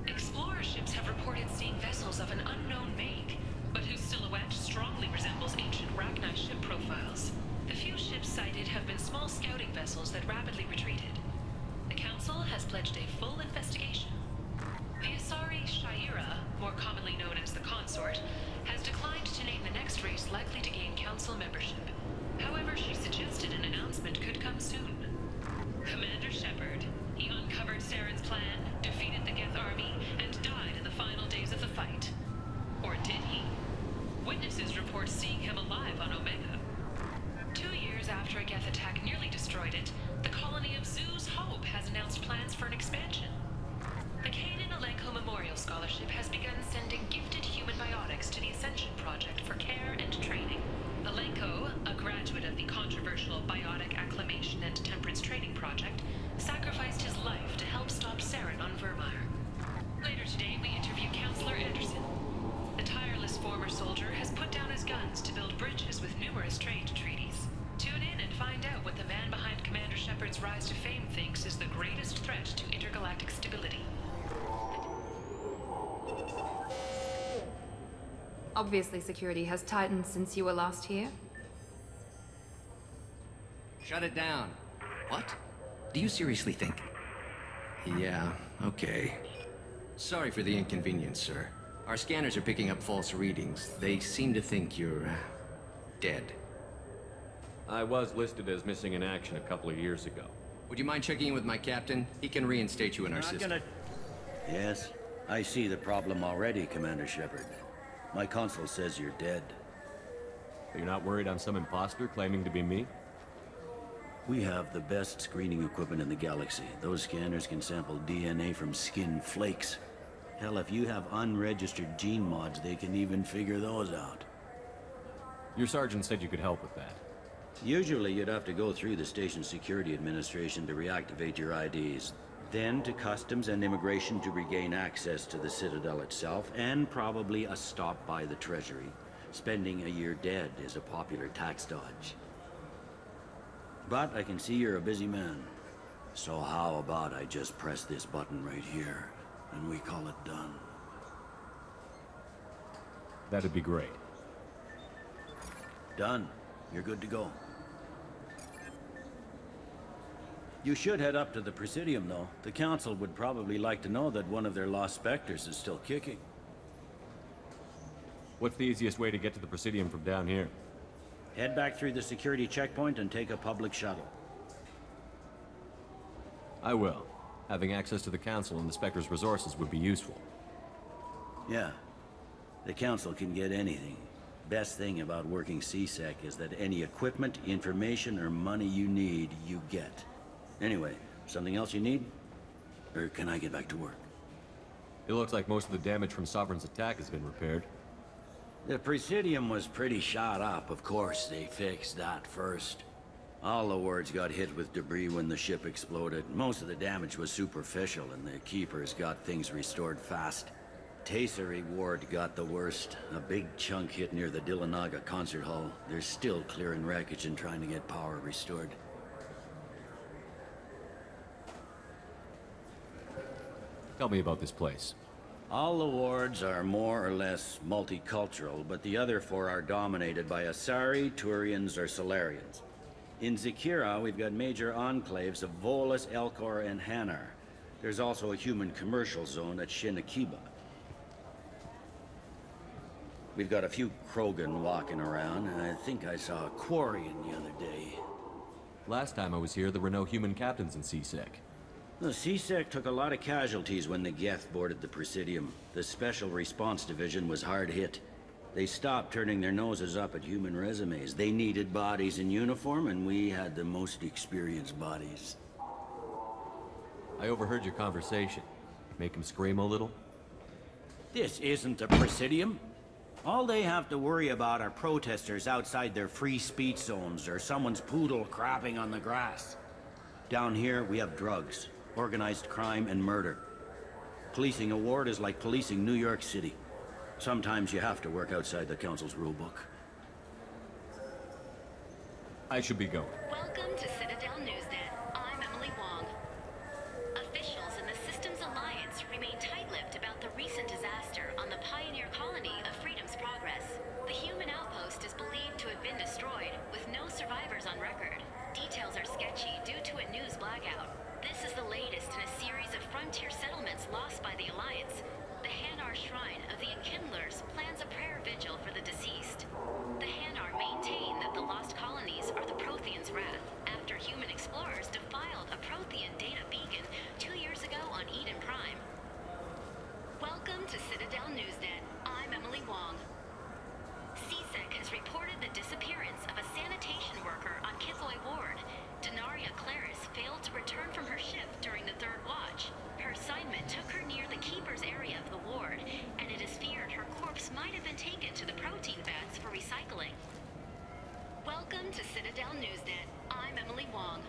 Explorer ships have reported seeing vessels of an unknown make, but whose silhouette strongly resembles ancient Rachni ship profiles. The few ships sighted have been small scouting vessels that rapidly retreated. The Council has pledged a full investigation. The Asari Shaira, more commonly known as the Consort, has declined to name the next race likely to gain Council membership. However, she suggested an announcement could come soon. Commander Shepard. He uncovered Saren's plan, defeated the Geth army, and died in the final days of the fight. Or did he? Witnesses report seeing him alive on Omega. 2 years after a Geth attack nearly destroyed it, the colony of Zoo's Hope has announced plans for an expansion. The Kanan Alenko Memorial Scholarship has begun sending gifted human biotics to the Ascension Project for care and training. Alenko, a graduate of the controversial Biotic Acclimation and Temperance Training Project, sacrificed his life to help stop Saren on Vermeer. Later today, we interview Counselor Anderson. The tireless former soldier has put down his guns to build bridges with numerous trade treaties. Tune in and find out what the man behind Commander Shepard's rise to fame thinks is the greatest threat to intergalactic stability. Obviously, security has tightened since you were last here. Shut it down. What? Do you seriously think? Yeah, okay. Sorry for the inconvenience, sir. Our scanners are picking up false readings. They seem to think you're dead. I was listed as missing in action a couple of years ago. Would you mind checking in with my captain? He can reinstate you in our system. Yes, I see the problem already, Commander Shepard. My consul says you're dead. You're not worried I'm some imposter claiming to be me? We have the best screening equipment in the galaxy. Those scanners can sample DNA from skin flakes. Hell, if you have unregistered gene mods, they can even figure those out. Your sergeant said you could help with that. Usually you'd have to go through the Station Security Administration to reactivate your IDs. Then to Customs and Immigration to regain access to the Citadel itself, and probably a stop by the Treasury. Spending a year dead is a popular tax dodge. But I can see you're a busy man. So how about I just press this button right here, and we call it done? That'd be great. Done. You're good to go. You should head up to the Presidium, though. The Council would probably like to know that one of their lost Spectres is still kicking. What's the easiest way to get to the Presidium from down here? Head back through the security checkpoint and take a public shuttle. I will. Having access to the Council and the Spectre's resources would be useful. Yeah. The Council can get anything. Best thing about working CSEC is that any equipment, information, or money you need, you get. Anyway, something else you need? Or can I get back to work? It looks like most of the damage from Sovereign's attack has been repaired. The Presidium was pretty shot up. Of course, they fixed that first. All the wards got hit with debris when the ship exploded. Most of the damage was superficial, and the Keepers got things restored fast. Tasery Ward got the worst. A big chunk hit near the Dillanaga concert hall. They're still clearing wreckage and trying to get power restored. Tell me about this place. All the wards are more or less multicultural, but the other four are dominated by Asari, Turians, or Solarians. In Zakira, we've got major enclaves of Volus, Elcor, and Hanar. There's also a human commercial zone at Shinakiba. We've got a few Krogan walking around, and I think I saw a Quarian the other day. Last time I was here, there were no human captains in CSEC. The CSEC took a lot of casualties when the Geth boarded the Presidium. The Special Response Division was hard hit. They stopped turning their noses up at human resumes. They needed bodies in uniform, and we had the most experienced bodies. I overheard your conversation. Make him scream a little? This isn't the Presidium. All they have to worry about are protesters outside their free speech zones or someone's poodle crapping on the grass. Down here, we have drugs, organized crime, and murder. Policing a ward is like policing New York City. Sometimes you have to work outside the Council's rulebook. I should be going. Welcome to Citadel Newsnet. I'm Emily Wong. Officials in the Systems Alliance remain tight-lipped about the recent disaster on the pioneer colony of Freedom's Progress. The human outpost is believed to have been destroyed, with no survivors on record. Details are sketchy due to a news blackout. This is the latest in a series of frontier settlements lost by the Alliance. The Hanar Shrine of the Enkindlers plans a prayer vigil for the deceased. The Hanar maintain that the lost colonies are the Protheans' wrath after human explorers defiled a Prothean data beacon 2 years ago on Eden Prime. Welcome to Citadel Newsnet. I'm Emily Wong. CSEC has reported the disappearance of a sanitation worker on Kithoy Ward. Denaria Claris failed to return from her shift during the third watch. Her assignment took her near the Keeper's area of the ward, and it is feared her corpse might have been taken to the protein vats for recycling. Welcome to Citadel Newsnet. I'm Emily Wong.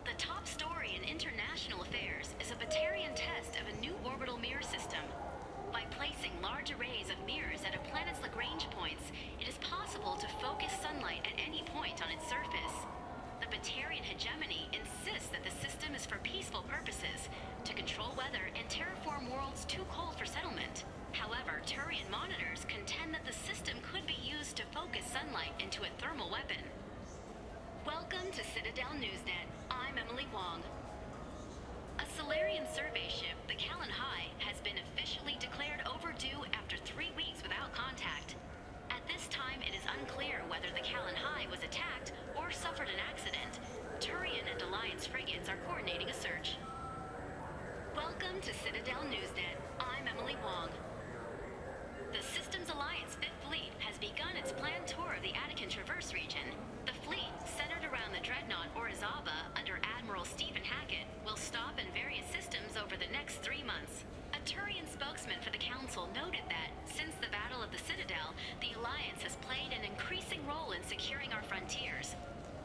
The top story in international affairs is a Batarian test of a new orbital mirror system. By placing large arrays of mirrors at a planet's Lagrange points, it is possible to focus sunlight at any point on its surface. The Batarian hegemony insists that the system is for peaceful purposes, to control weather and terraform worlds too cold for settlement. However, Turian monitors contend that the system could be used to focus sunlight into a thermal weapon. Welcome to Citadel Newsnet. I'm Emily Wong. A Solarian survey ship, the Callan High, has been officially declared overdue after 3 weeks without contact. At this time, it is unclear whether the Callan High was attacked or suffered an accident. Turian and Alliance frigates are coordinating a search. Welcome to Citadel Newsnet. I'm Emily Wong. The Systems Alliance 5th Fleet has begun its planned tour of the Attican Traverse region. The fleet, centered around the dreadnought Orizaba under Admiral Stephen Hackett, will stop in various systems over the next 3 months. A Turian spokesman for the Council noted that, since the Battle of the Citadel, the Alliance has played an increasing role in securing our frontiers.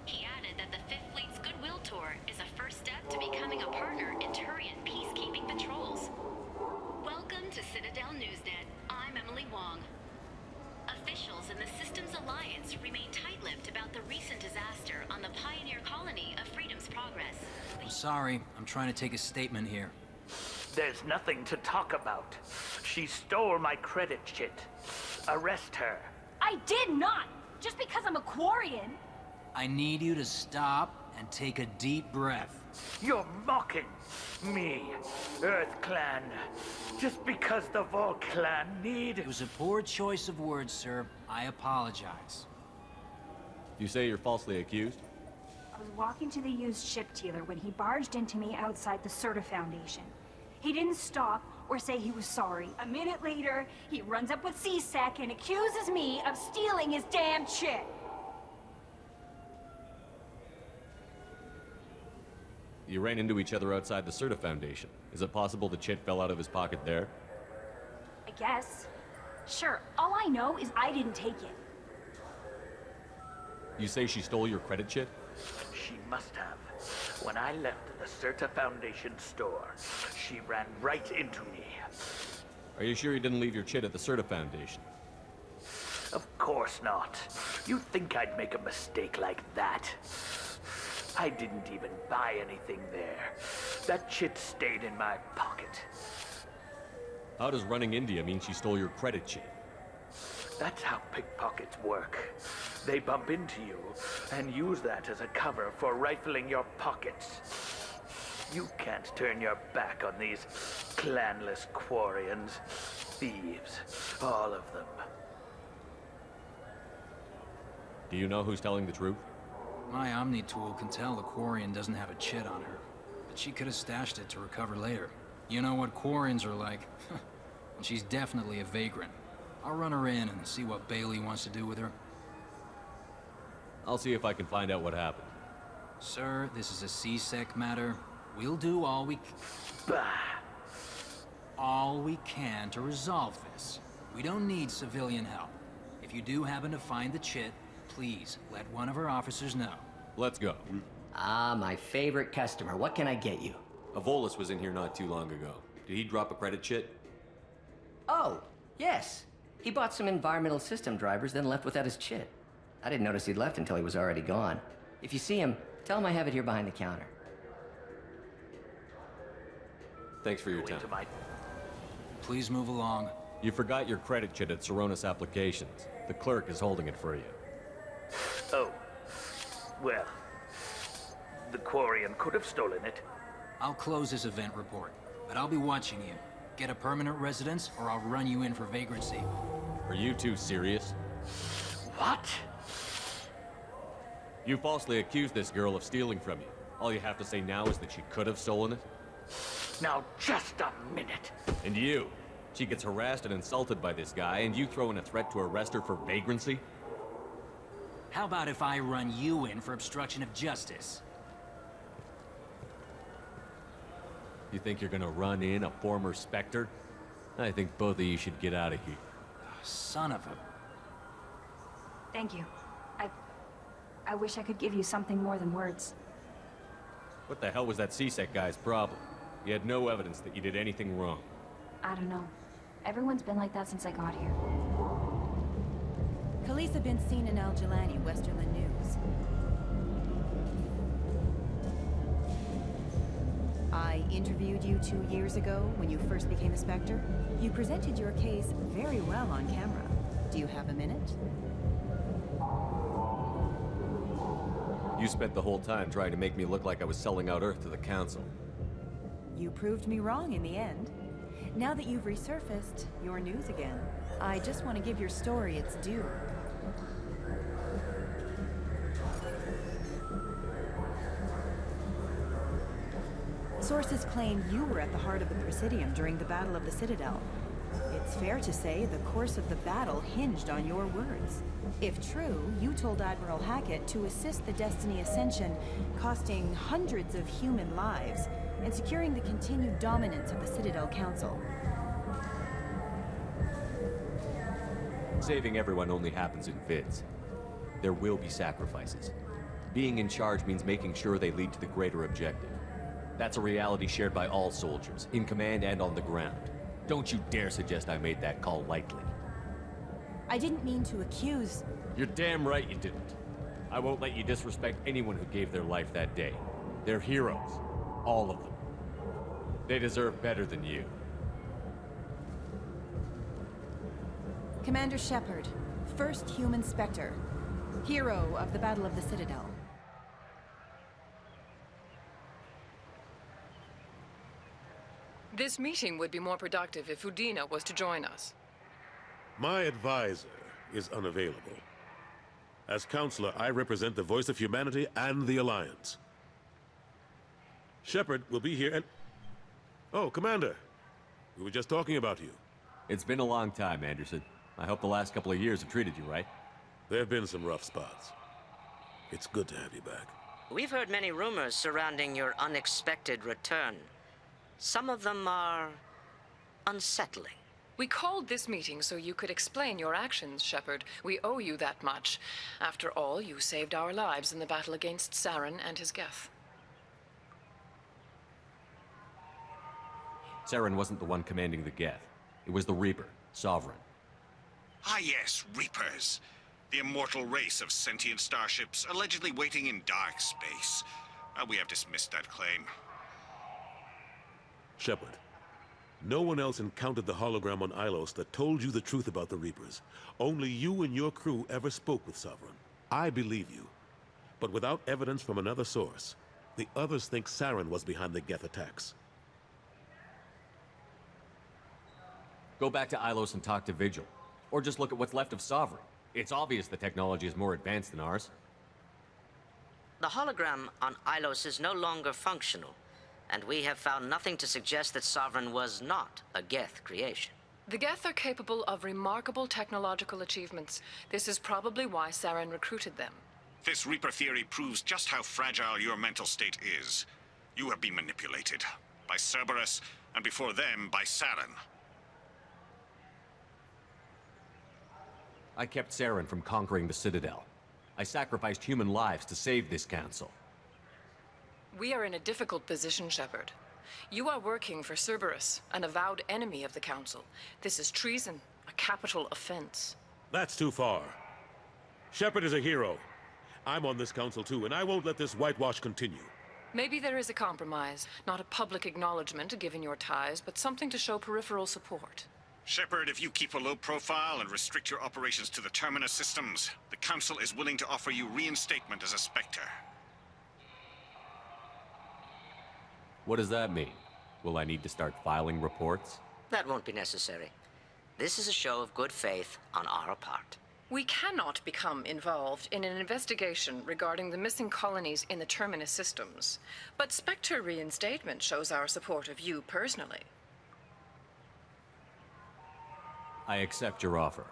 He added that the 5th Fleet's Goodwill Tour is a first step to becoming a partner in Turian peacekeeping patrols. Welcome to Citadel Newsnet. I'm Emily Wong. Officials in the Systems Alliance remain tight-lipped about the recent disaster on the pioneer colony of Freedom's Progress. I'm sorry, I'm trying to take a statement here. There's nothing to talk about. She stole my credit chit. Arrest her. I did not! Just because I'm a Quarian! I need you to stop and take a deep breath. You're mocking me, Earth Clan. Just because the Vol Clan need... It was a poor choice of words, sir. I apologize. You say you're falsely accused? I was walking to the used ship dealer when he barged into me outside the Serta Foundation. He didn't stop or say he was sorry. A minute later, he runs up with CSEC and accuses me of stealing his damn chit. You ran into each other outside the Serta Foundation. Is it possible the chit fell out of his pocket there? I guess. Sure, all I know is I didn't take it. You say she stole your credit chit? She must have. When I left the Serta Foundation store, she ran right into me. Are you sure you didn't leave your chit at the Serta Foundation? Of course not. You think I'd make a mistake like that? I didn't even buy anything there. That chit stayed in my pocket. How does running India mean she stole your credit chit? That's how pickpockets work. They bump into you and use that as a cover for rifling your pockets. You can't turn your back on these clanless Quarians. Thieves, all of them. Do you know who's telling the truth? My Omni tool can tell the Quarian doesn't have a chit on her, but she could have stashed it to recover later. You know what Quarians are like. And she's definitely a vagrant. I'll run her in and see what Bailey wants to do with her. I'll see if I can find out what happened. Sir, this is a CSEC matter. We'll do all we can to resolve this. We don't need civilian help. If you do happen to find the chit, please let one of our officers know. Let's go. Ah, my favorite customer. What can I get you? A Volus was in here not too long ago. Did he drop a credit chit? Oh, yes. He bought some environmental system drivers, then left without his chit. I didn't notice he'd left until he was already gone. If you see him, tell him I have it here behind the counter. Thanks for your time. Please move along. You forgot your credit chit at Saronis Applications. The clerk is holding it for you. Oh. Well, the Quarian could have stolen it. I'll close this event report, but I'll be watching you. Get a permanent residence, or I'll run you in for vagrancy. Are you two serious? What? You falsely accused this girl of stealing from you. All you have to say now is that she could have stolen it? Now, just a minute. And you? She gets harassed and insulted by this guy, and you throw in a threat to arrest her for vagrancy? How about if I run you in for obstruction of justice? You think you're gonna run in a former Spectre? I think both of you should get out of here. Son of a... Thank you. I wish I could give you something more than words. What the hell was that CSEC guy's problem? He had no evidence that you did anything wrong. I don't know. Everyone's been like that since I got here. Khaleesa been seen in Al Jalani, Westerland News. I interviewed you 2 years ago when you first became a Spectre. You presented your case very well on camera. Do you have a minute? You spent the whole time trying to make me look like I was selling out Earth to the Council. You proved me wrong in the end. Now that you've resurfaced, you're news again. I just want to give your story its due. Sources claim you were at the heart of the Presidium during the Battle of the Citadel. It's fair to say the course of the battle hinged on your words. If true, you told Admiral Hackett to assist the Destiny Ascension, costing hundreds of human lives, and securing the continued dominance of the Citadel Council. Saving everyone only happens in vids. There will be sacrifices. Being in charge means making sure they lead to the greater objective. That's a reality shared by all soldiers, in command and on the ground. Don't you dare suggest I made that call lightly. I didn't mean to accuse... You're damn right you didn't. I won't let you disrespect anyone who gave their life that day. They're heroes. All of them. They deserve better than you. Commander Shepard, first human Spectre, hero of the Battle of the Citadel. This meeting would be more productive if Udina was to join us. My advisor is unavailable. As counselor, I represent the voice of humanity and the Alliance. Shepard will be here and... Oh, Commander. We were just talking about you. It's been a long time, Anderson. I hope the last couple of years have treated you right. There have been some rough spots. It's good to have you back. We've heard many rumors surrounding your unexpected return. Some of them are unsettling. We called this meeting so you could explain your actions, Shepard. We owe you that much. After all, you saved our lives in the battle against Saren and his Geth. Saren wasn't the one commanding the Geth. It was the Reaper, Sovereign. Ah yes, Reapers. The immortal race of sentient starships allegedly waiting in dark space. We have dismissed that claim. Shepard, no one else encountered the hologram on Ilos that told you the truth about the Reapers. Only you and your crew ever spoke with Sovereign. I believe you. But without evidence from another source, the others think Saren was behind the Geth attacks. Go back to Ilos and talk to Vigil. Or just look at what's left of Sovereign. It's obvious the technology is more advanced than ours. The hologram on Ilos is no longer functional, and we have found nothing to suggest that Sovereign was not a Geth creation. The Geth are capable of remarkable technological achievements. This is probably why Saren recruited them. This Reaper theory proves just how fragile your mental state is. You have been manipulated. By Cerberus, and before them, by Saren. I kept Saren from conquering the Citadel. I sacrificed human lives to save this council. We are in a difficult position, Shepard. You are working for Cerberus, an avowed enemy of the Council. This is treason, a capital offense. That's too far. Shepard is a hero. I'm on this council too, and I won't let this whitewash continue. Maybe there is a compromise. Not a public acknowledgement given your ties, but something to show peripheral support. Shepard, if you keep a low profile and restrict your operations to the Terminus systems, the Council is willing to offer you reinstatement as a Spectre. What does that mean? Will I need to start filing reports? That won't be necessary. This is a show of good faith on our part. We cannot become involved in an investigation regarding the missing colonies in the Terminus systems, but Spectre reinstatement shows our support of you personally. I accept your offer.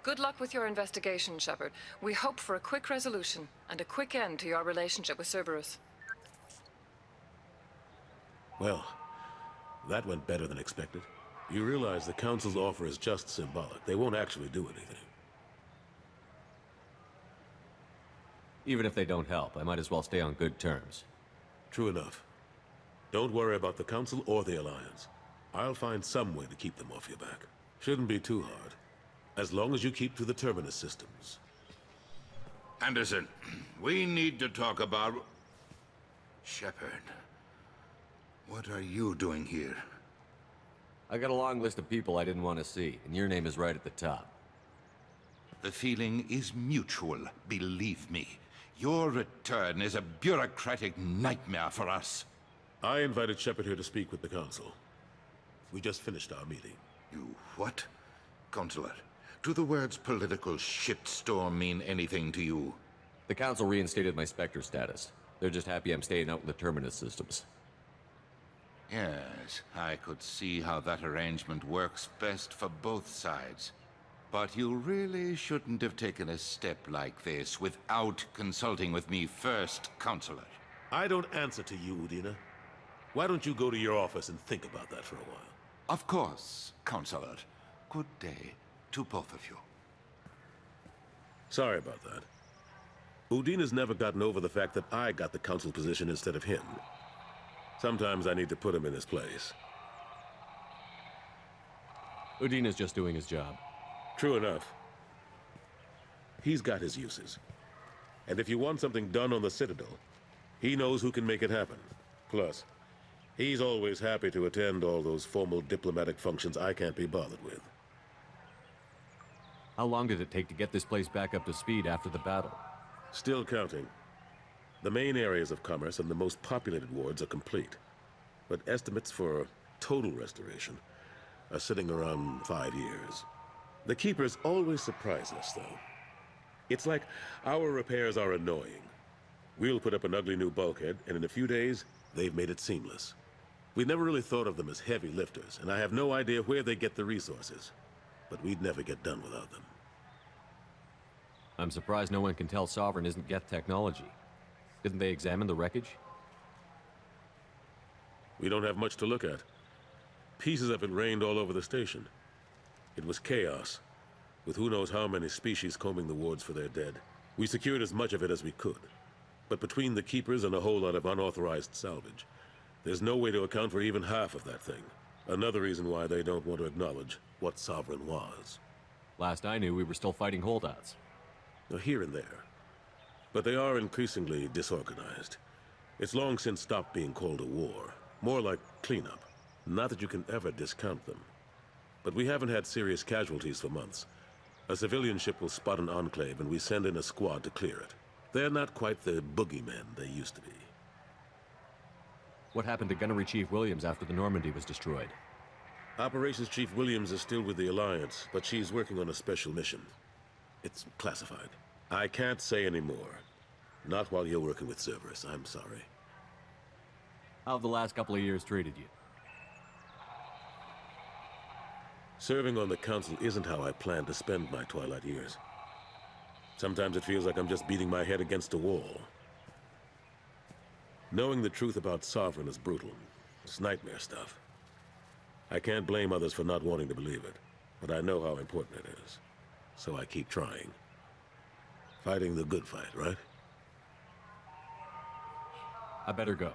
Good luck with your investigation, Shepard. We hope for a quick resolution and a quick end to your relationship with Cerberus. Well, that went better than expected. You realize the Council's offer is just symbolic. They won't actually do anything. Even if they don't help, I might as well stay on good terms. True enough. Don't worry about the Council or the Alliance. I'll find some way to keep them off your back. Shouldn't be too hard. As long as you keep to the Terminus systems. Anderson, we need to talk about... Shepard. What are you doing here? I got a long list of people I didn't want to see, and your name is right at the top. The feeling is mutual, believe me. Your return is a bureaucratic nightmare for us. I invited Shepard here to speak with the Council. We just finished our meeting. You what? Counselor, do the words political shitstorm mean anything to you? The Council reinstated my Spectre status. They're just happy I'm staying out in the Terminus systems. Yes, I could see how that arrangement works best for both sides. But you really shouldn't have taken a step like this without consulting with me first, Counselor. I don't answer to you, Udina. Why don't you go to your office and think about that for a while? Of course, Counselor. Good day to both of you. Sorry about that. Udina's never gotten over the fact that I got the Council position instead of him. Sometimes I need to put him in his place. Udina's just doing his job. True enough. He's got his uses. And if you want something done on the Citadel, he knows who can make it happen. Plus, he's always happy to attend all those formal diplomatic functions I can't be bothered with. How long did it take to get this place back up to speed after the battle? Still counting. The main areas of commerce and the most populated wards are complete. But estimates for total restoration are sitting around 5 years. The Keepers always surprise us, though. It's like our repairs are annoying. We'll put up an ugly new bulkhead, and in a few days, they've made it seamless. We never really thought of them as heavy lifters, and I have no idea where they get the resources. But we'd never get done without them. I'm surprised no one can tell Sovereign isn't Geth technology. Didn't they examine the wreckage? We don't have much to look at. Pieces of it rained all over the station. It was chaos, with who knows how many species combing the wards for their dead. We secured as much of it as we could. But between the Keepers and a whole lot of unauthorized salvage, there's no way to account for even half of that thing. Another reason why they don't want to acknowledge what Sovereign was. Last I knew, we were still fighting holdouts. Here and there. But they are increasingly disorganized. It's long since stopped being called a war. More like cleanup. Not that you can ever discount them. But we haven't had serious casualties for months. A civilian ship will spot an enclave and we send in a squad to clear it. They're not quite the boogeymen they used to be. What happened to Gunnery Chief Williams after the Normandy was destroyed? Operations Chief Williams is still with the Alliance, but she's working on a special mission. It's classified. I can't say any more. Not while you're working with Cerberus, I'm sorry. How have the last couple of years treated you? Serving on the Council isn't how I plan to spend my twilight years. Sometimes it feels like I'm just beating my head against a wall. Knowing the truth about Sovereign is brutal. It's nightmare stuff. I can't blame others for not wanting to believe it, but I know how important it is. So I keep trying. Fighting the good fight, right? I better go.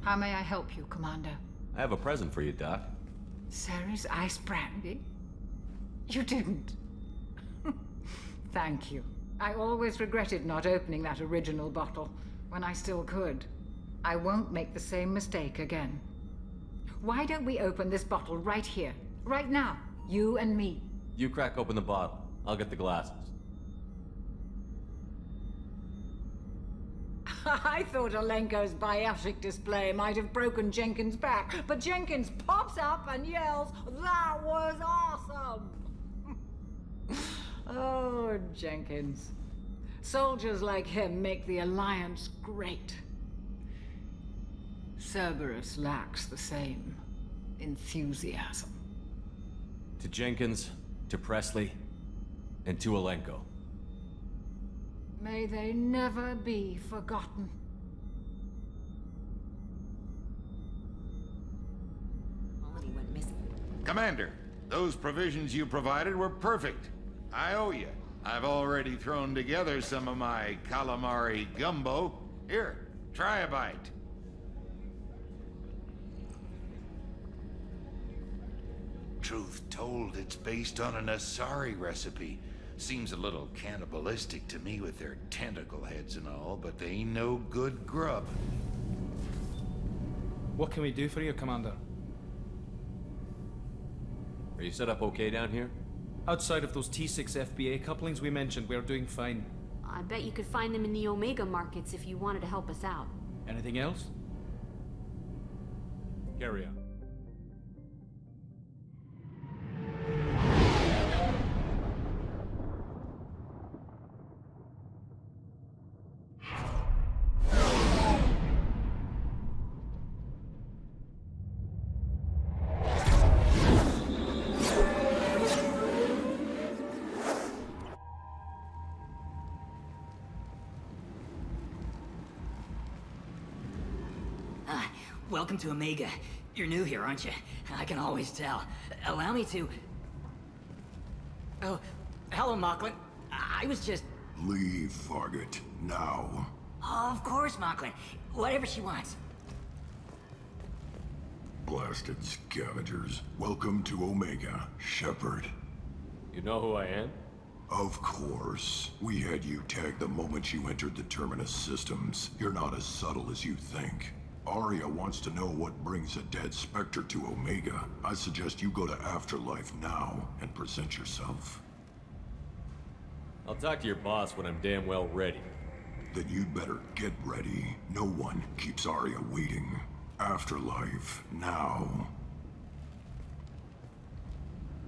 How may I help you, Commander? I have a present for you, Doc. Sarah's ice brandy? You didn't. Thank you. I always regretted not opening that original bottle when I still could. I won't make the same mistake again. Why don't we open this bottle right here, right now, you and me? You crack open the bottle. I'll get the glasses. I thought Alenko's biotic display might have broken Jenkins' back, but Jenkins pops up and yells, "That was awesome!" Oh, Jenkins. Soldiers like him make the Alliance great. Cerberus lacks the same enthusiasm. To Jenkins, to Presley, and to Alenko. May they never be forgotten. Commander, those provisions you provided were perfect. I owe you. I've already thrown together some of my calamari gumbo. Here, try a bite. Truth told, it's based on an Asari recipe. Seems a little cannibalistic to me with their tentacle heads and all, but they ain't no good grub. What can we do for you, Commander? Are you set up okay down here? Outside of those T6 FBA couplings we mentioned, we're doing fine. I bet you could find them in the Omega markets if you wanted to help us out. Anything else? Carry on. Welcome to Omega. You're new here, aren't you? I can always tell. Allow me to... Oh, hello, Mocklin. I was just... Leave, Fargate. Now. Oh, of course, Mocklin. Whatever she wants. Blasted scavengers. Welcome to Omega, Shepard. You know who I am? Of course. We had you tagged the moment you entered the Terminus systems. You're not as subtle as you think. Aria wants to know what brings a dead Spectre to Omega. I suggest you go to Afterlife now and present yourself. I'll talk to your boss when I'm damn well ready. Then you'd better get ready. No one keeps Aria waiting. Afterlife now.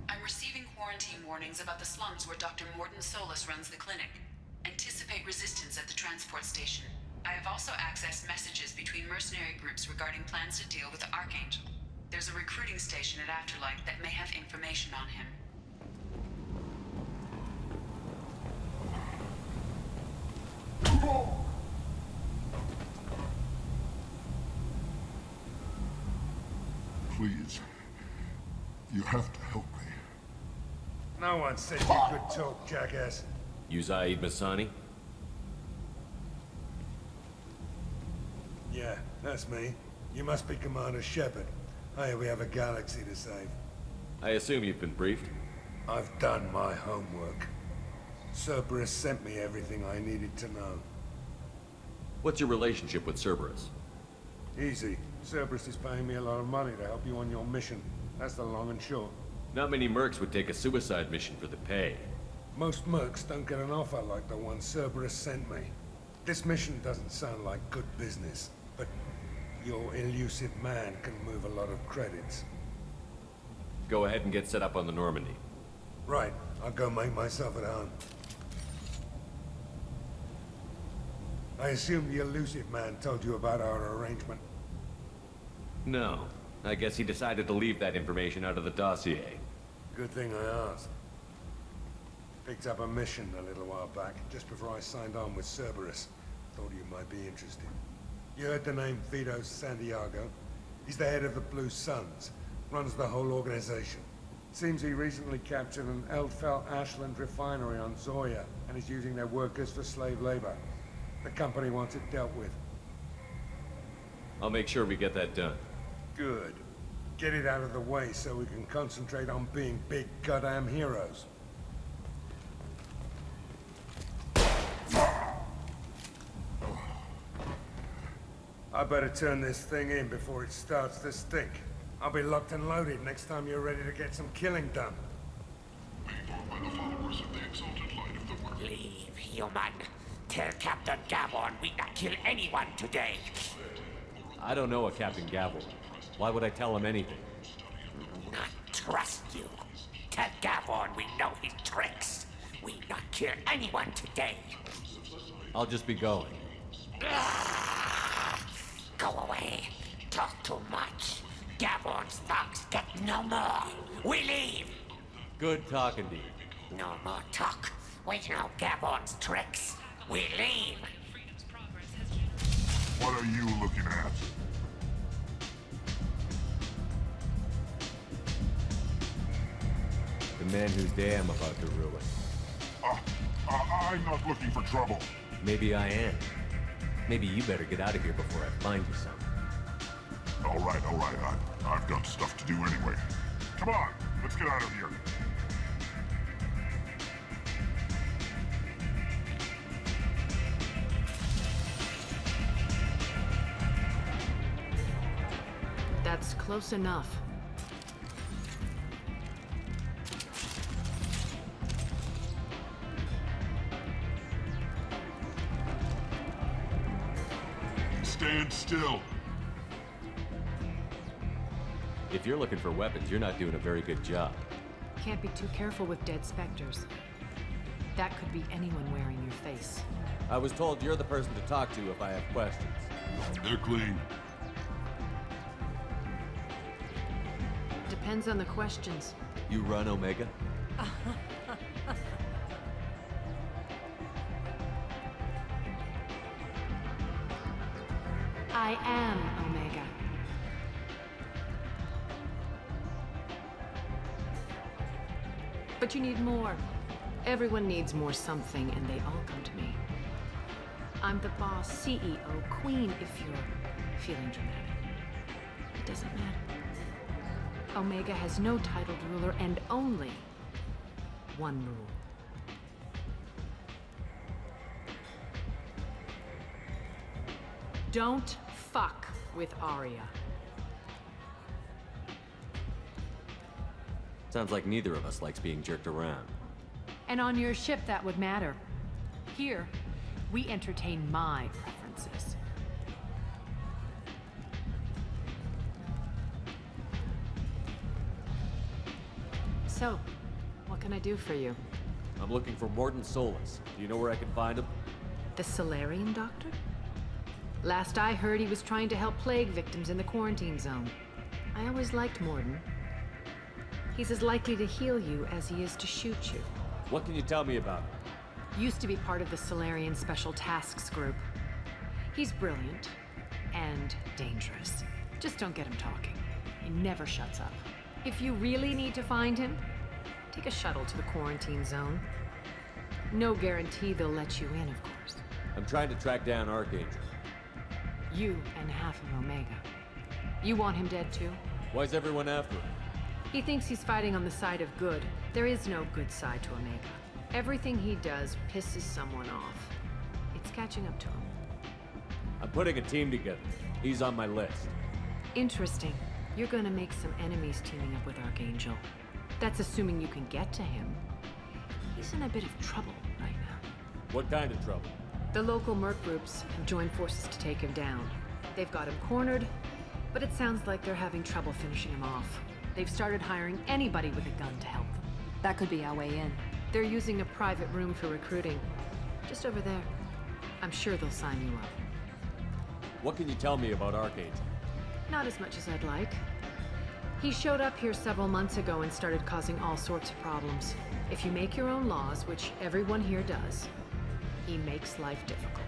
I'm receiving quarantine warnings about the slums where Dr. Morden Solus runs the clinic. Anticipate resistance at the transport station. I have also accessed messages between mercenary groups regarding plans to deal with the Archangel. There's a recruiting station at Afterlife that may have information on him. Please. You have to help me. No one said you could talk, jackass. You Zaid Masani? Yeah, that's me. You must be Commander Shepard. Hey, we have a galaxy to save. I assume you've been briefed? I've done my homework. Cerberus sent me everything I needed to know. What's your relationship with Cerberus? Easy. Cerberus is paying me a lot of money to help you on your mission. That's the long and short. Not many mercs would take a suicide mission for the pay. Most mercs don't get an offer like the one Cerberus sent me. This mission doesn't sound like good business, but your elusive man can move a lot of credits. Go ahead and get set up on the Normandy. Right. I'll go make myself at home. I assume the elusive man told you about our arrangement. No. I guess he decided to leave that information out of the dossier. Good thing I asked. Picked up a mission a little while back, just before I signed on with Cerberus. Thought you might be interested. You heard the name Vito Santiago? He's the head of the Blue Suns. Runs the whole organization. Seems he recently captured an Eldfell Ashland refinery on Zoya, and is using their workers for slave labor. The company wants it dealt with. I'll make sure we get that done. Good. Get it out of the way so we can concentrate on being big goddamn heroes. I better turn this thing in before it starts to stink. I'll be locked and loaded next time you're ready to get some killing done. Leave, human. Tell Captain Gavon we not kill anyone today. I don't know a Captain Gavel. Why would I tell him anything? Not trust you. Tell Gavon we know his tricks. We not kill anyone today. I'll just be going. Go away. Talk too much. Gavon's thugs get no more. We leave. Good talking to you. No more talk. We know Gavon's tricks. We leave. What are you looking at? The man whose day I'm about to ruin. I'm not looking for trouble. Maybe I am. Maybe you better get out of here before I find you something. All right. I've got stuff to do anyway. Come on, let's get out of here. That's close enough. Stand still. If you're looking for weapons, you're not doing a very good job. Can't be too careful with dead specters. That could be anyone wearing your face. I was told you're the person to talk to if I have questions. They're clean. Depends on the questions. You run, Omega? I am Omega. But you need more. Everyone needs more something, and they all come to me. I'm the boss, CEO, queen, if you're feeling dramatic. It doesn't matter. Omega has no titled ruler and only one rule. Don't fuck with Aria. Sounds like neither of us likes being jerked around. And on your ship, that would matter. Here, we entertain my preferences. So, what can I do for you? I'm looking for Morton Solus. Do you know where I can find him? The Solarian doctor? Last I heard, he was trying to help plague victims in the quarantine zone. I always liked Morton. He's as likely to heal you as he is to shoot you. What can you tell me about him? Used to be part of the Solarian Special Tasks Group. He's brilliant and dangerous. Just don't get him talking. He never shuts up. If you really need to find him, take a shuttle to the quarantine zone. No guarantee they'll let you in, of course. I'm trying to track down Archangel. You and half of Omega. You want him dead too? Why's everyone after him? He thinks he's fighting on the side of good. There is no good side to Omega. Everything he does pisses someone off. It's catching up to him. I'm putting a team together. He's on my list. Interesting. You're gonna make some enemies teaming up with Archangel. That's assuming you can get to him. He's in a bit of trouble right now. What kind of trouble? The local merc groups have joined forces to take him down. They've got him cornered, but it sounds like they're having trouble finishing him off. They've started hiring anybody with a gun to help them. That could be our way in. They're using a private room for recruiting. Just over there. I'm sure they'll sign you up. What can you tell me about Archangel? Not as much as I'd like. He showed up here several months ago and started causing all sorts of problems. If you make your own laws, which everyone here does, he makes life difficult.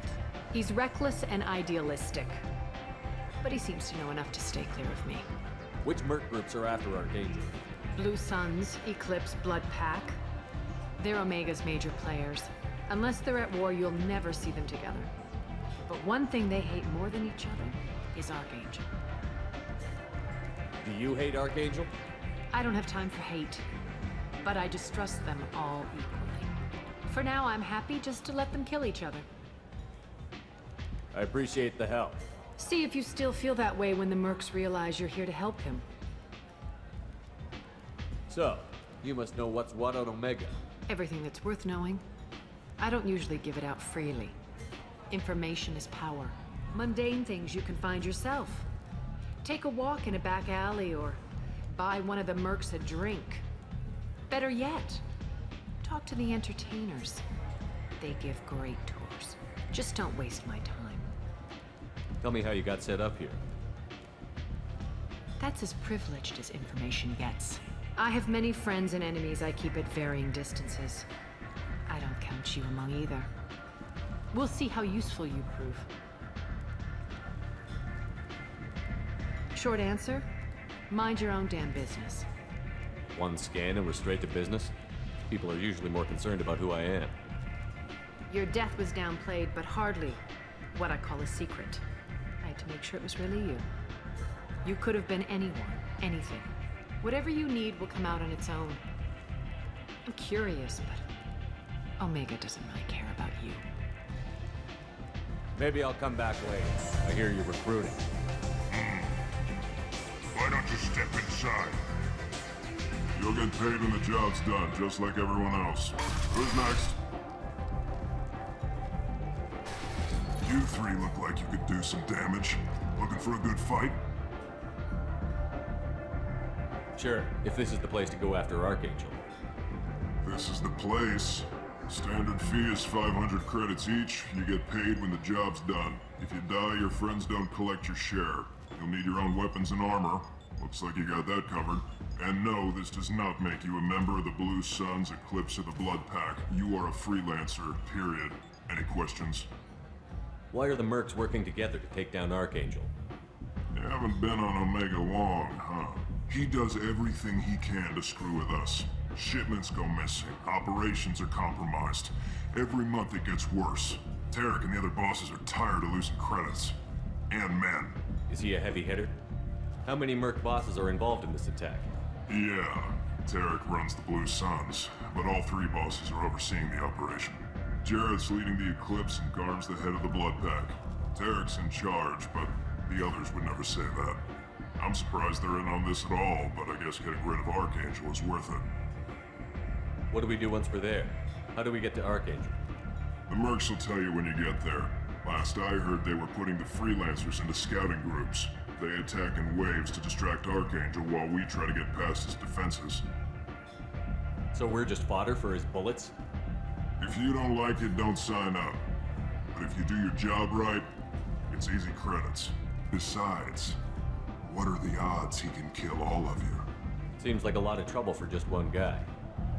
He's reckless and idealistic. But he seems to know enough to stay clear of me. Which merc groups are after Archangel? Blue Suns, Eclipse, Blood Pack. They're Omega's major players. Unless they're at war, you'll never see them together. But one thing they hate more than each other is Archangel. Do you hate Archangel? I don't have time for hate, but I distrust them all equally. For now, I'm happy just to let them kill each other. I appreciate the help. See if you still feel that way when the mercs realize you're here to help him. So, you must know what's what on Omega. Everything that's worth knowing. I don't usually give it out freely. Information is power. Mundane things you can find yourself. Take a walk in a back alley or buy one of the mercs a drink. Better yet, talk to the entertainers. They give great tours. Just don't waste my time. Tell me how you got set up here. That's as privileged as information gets. I have many friends and enemies I keep at varying distances. I don't count you among either. We'll see how useful you prove. Short answer, mind your own damn business. One scan and we're straight to business? People are usually more concerned about who I am. Your death was downplayed, but hardly what I call a secret. I had to make sure it was really you. You could have been anyone, anything. Whatever you need will come out on its own. I'm curious, but Omega doesn't really care about you. Maybe I'll come back later. I hear you're recruiting. Why don't you step inside? You'll get paid when the job's done, just like everyone else. Who's next? You three look like you could do some damage. Looking for a good fight? Sure, if this is the place to go after Archangel. This is the place. Standard fee is 500 credits each. You get paid when the job's done. If you die, your friends don't collect your share. You'll need your own weapons and armor. Looks like you got that covered. And no, this does not make you a member of the Blue Suns, Eclipse, or the Blood Pack. You are a freelancer, period. Any questions? Why are the mercs working together to take down Archangel? You haven't been on Omega long, huh? He does everything he can to screw with us. Shipments go missing. Operations are compromised. Every month it gets worse. Tarek and the other bosses are tired of losing credits. And men. Is he a heavy hitter? How many merc bosses are involved in this attack? Yeah. Tarek runs the Blue Suns, but all three bosses are overseeing the operation. Jarrett's leading the Eclipse and Garb's the head of the Blood Pack. Tarek's in charge, but the others would never say that. I'm surprised they're in on this at all, but I guess getting rid of Archangel is worth it. What do we do once we're there? How do we get to Archangel? The mercs will tell you when you get there. Last I heard, they were putting the freelancers into scouting groups. They attack in waves to distract Archangel while we try to get past his defenses. So we're just fodder for his bullets? If you don't like it, don't sign up. But if you do your job right, it's easy credits. Besides, what are the odds he can kill all of you? Seems like a lot of trouble for just one guy.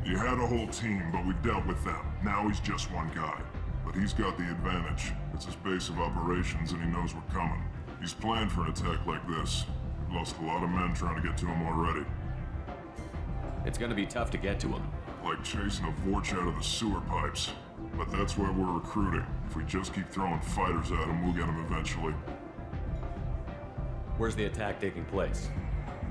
You had a whole team, but we've dealt with them. Now he's just one guy. But he's got the advantage. It's his base of operations and he knows we're coming. He's planned for an attack like this. We've lost a lot of men trying to get to him already. It's gonna be tough to get to him. Like chasing a Vorch out of the sewer pipes. But that's why we're recruiting. If we just keep throwing fighters at him, we'll get him eventually. Where's the attack taking place?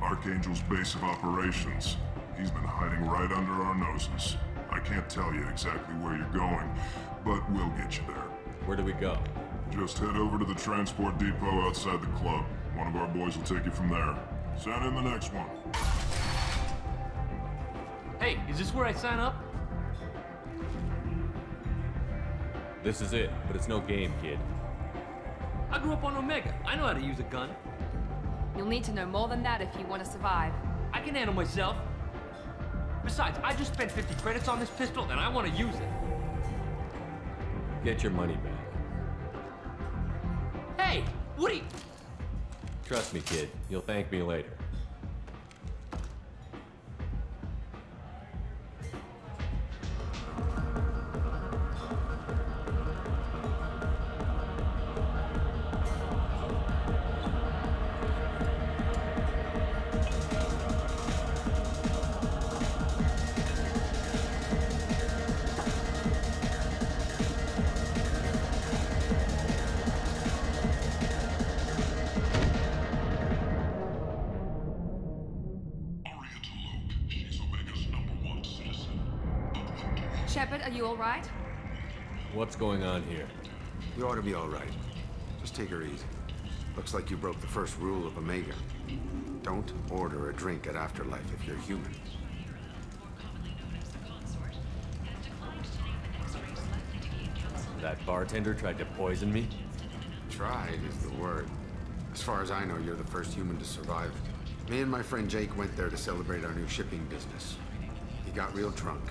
Archangel's base of operations. He's been hiding right under our noses. I can't tell you exactly where you're going, but we'll get you there. Where do we go? Just head over to the transport depot outside the club. One of our boys will take you from there. Send in the next one. Hey, is this where I sign up? This is it, but it's no game, kid. I grew up on Omega. I know how to use a gun. You'll need to know more than that if you want to survive. I can handle myself. Besides, I just spent 50 credits on this pistol, and I want to use it. Get your money back. Hey, Woody! Trust me, kid. You'll thank me later. Shepard, are you all right? What's going on here? You ought to be all right. Just take her easy. Looks like you broke the first rule of Omega. Don't order a drink at Afterlife if you're human. That bartender tried to poison me? Tried is the word. As far as I know, you're the first human to survive. Me and my friend Jake went there to celebrate our new shipping business. He got real drunk,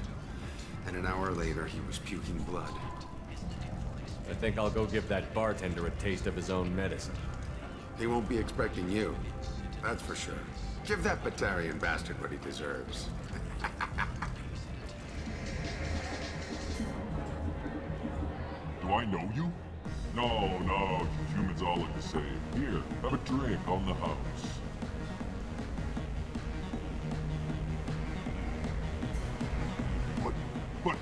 and an hour later he was puking blood. I think I'll go give that bartender a taste of his own medicine. He won't be expecting you, that's for sure. Give that Batarian bastard what he deserves. Do I know you? No, you humans all look the same. Here, have a drink on the house. But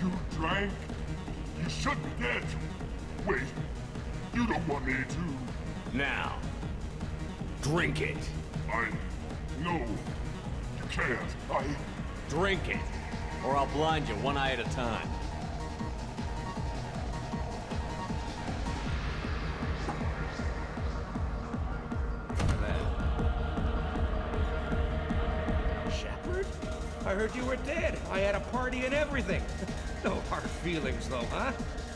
you drank? You should be dead. Wait, you don't want me to... Now, drink it. No, you can't. Drink it, or I'll blind you one eye at a time. Shepard? I heard you were dead. I had a party and everything. No hard feelings, though, huh?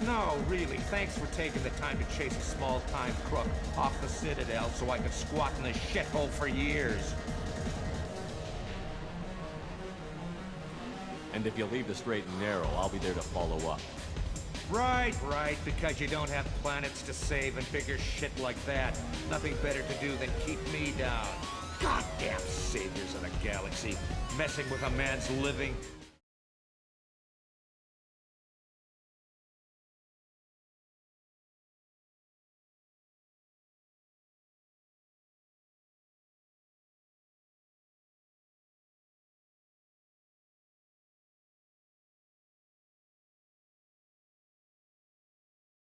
No, really. Thanks for taking the time to chase a small-time crook off the Citadel so I could squat in this shithole for years. And if you leave the straight and narrow, I'll be there to follow up. Right, because you don't have planets to save and bigger shit like that. Nothing better to do than keep me down. Goddamn saviors of the galaxy, messing with a man's living.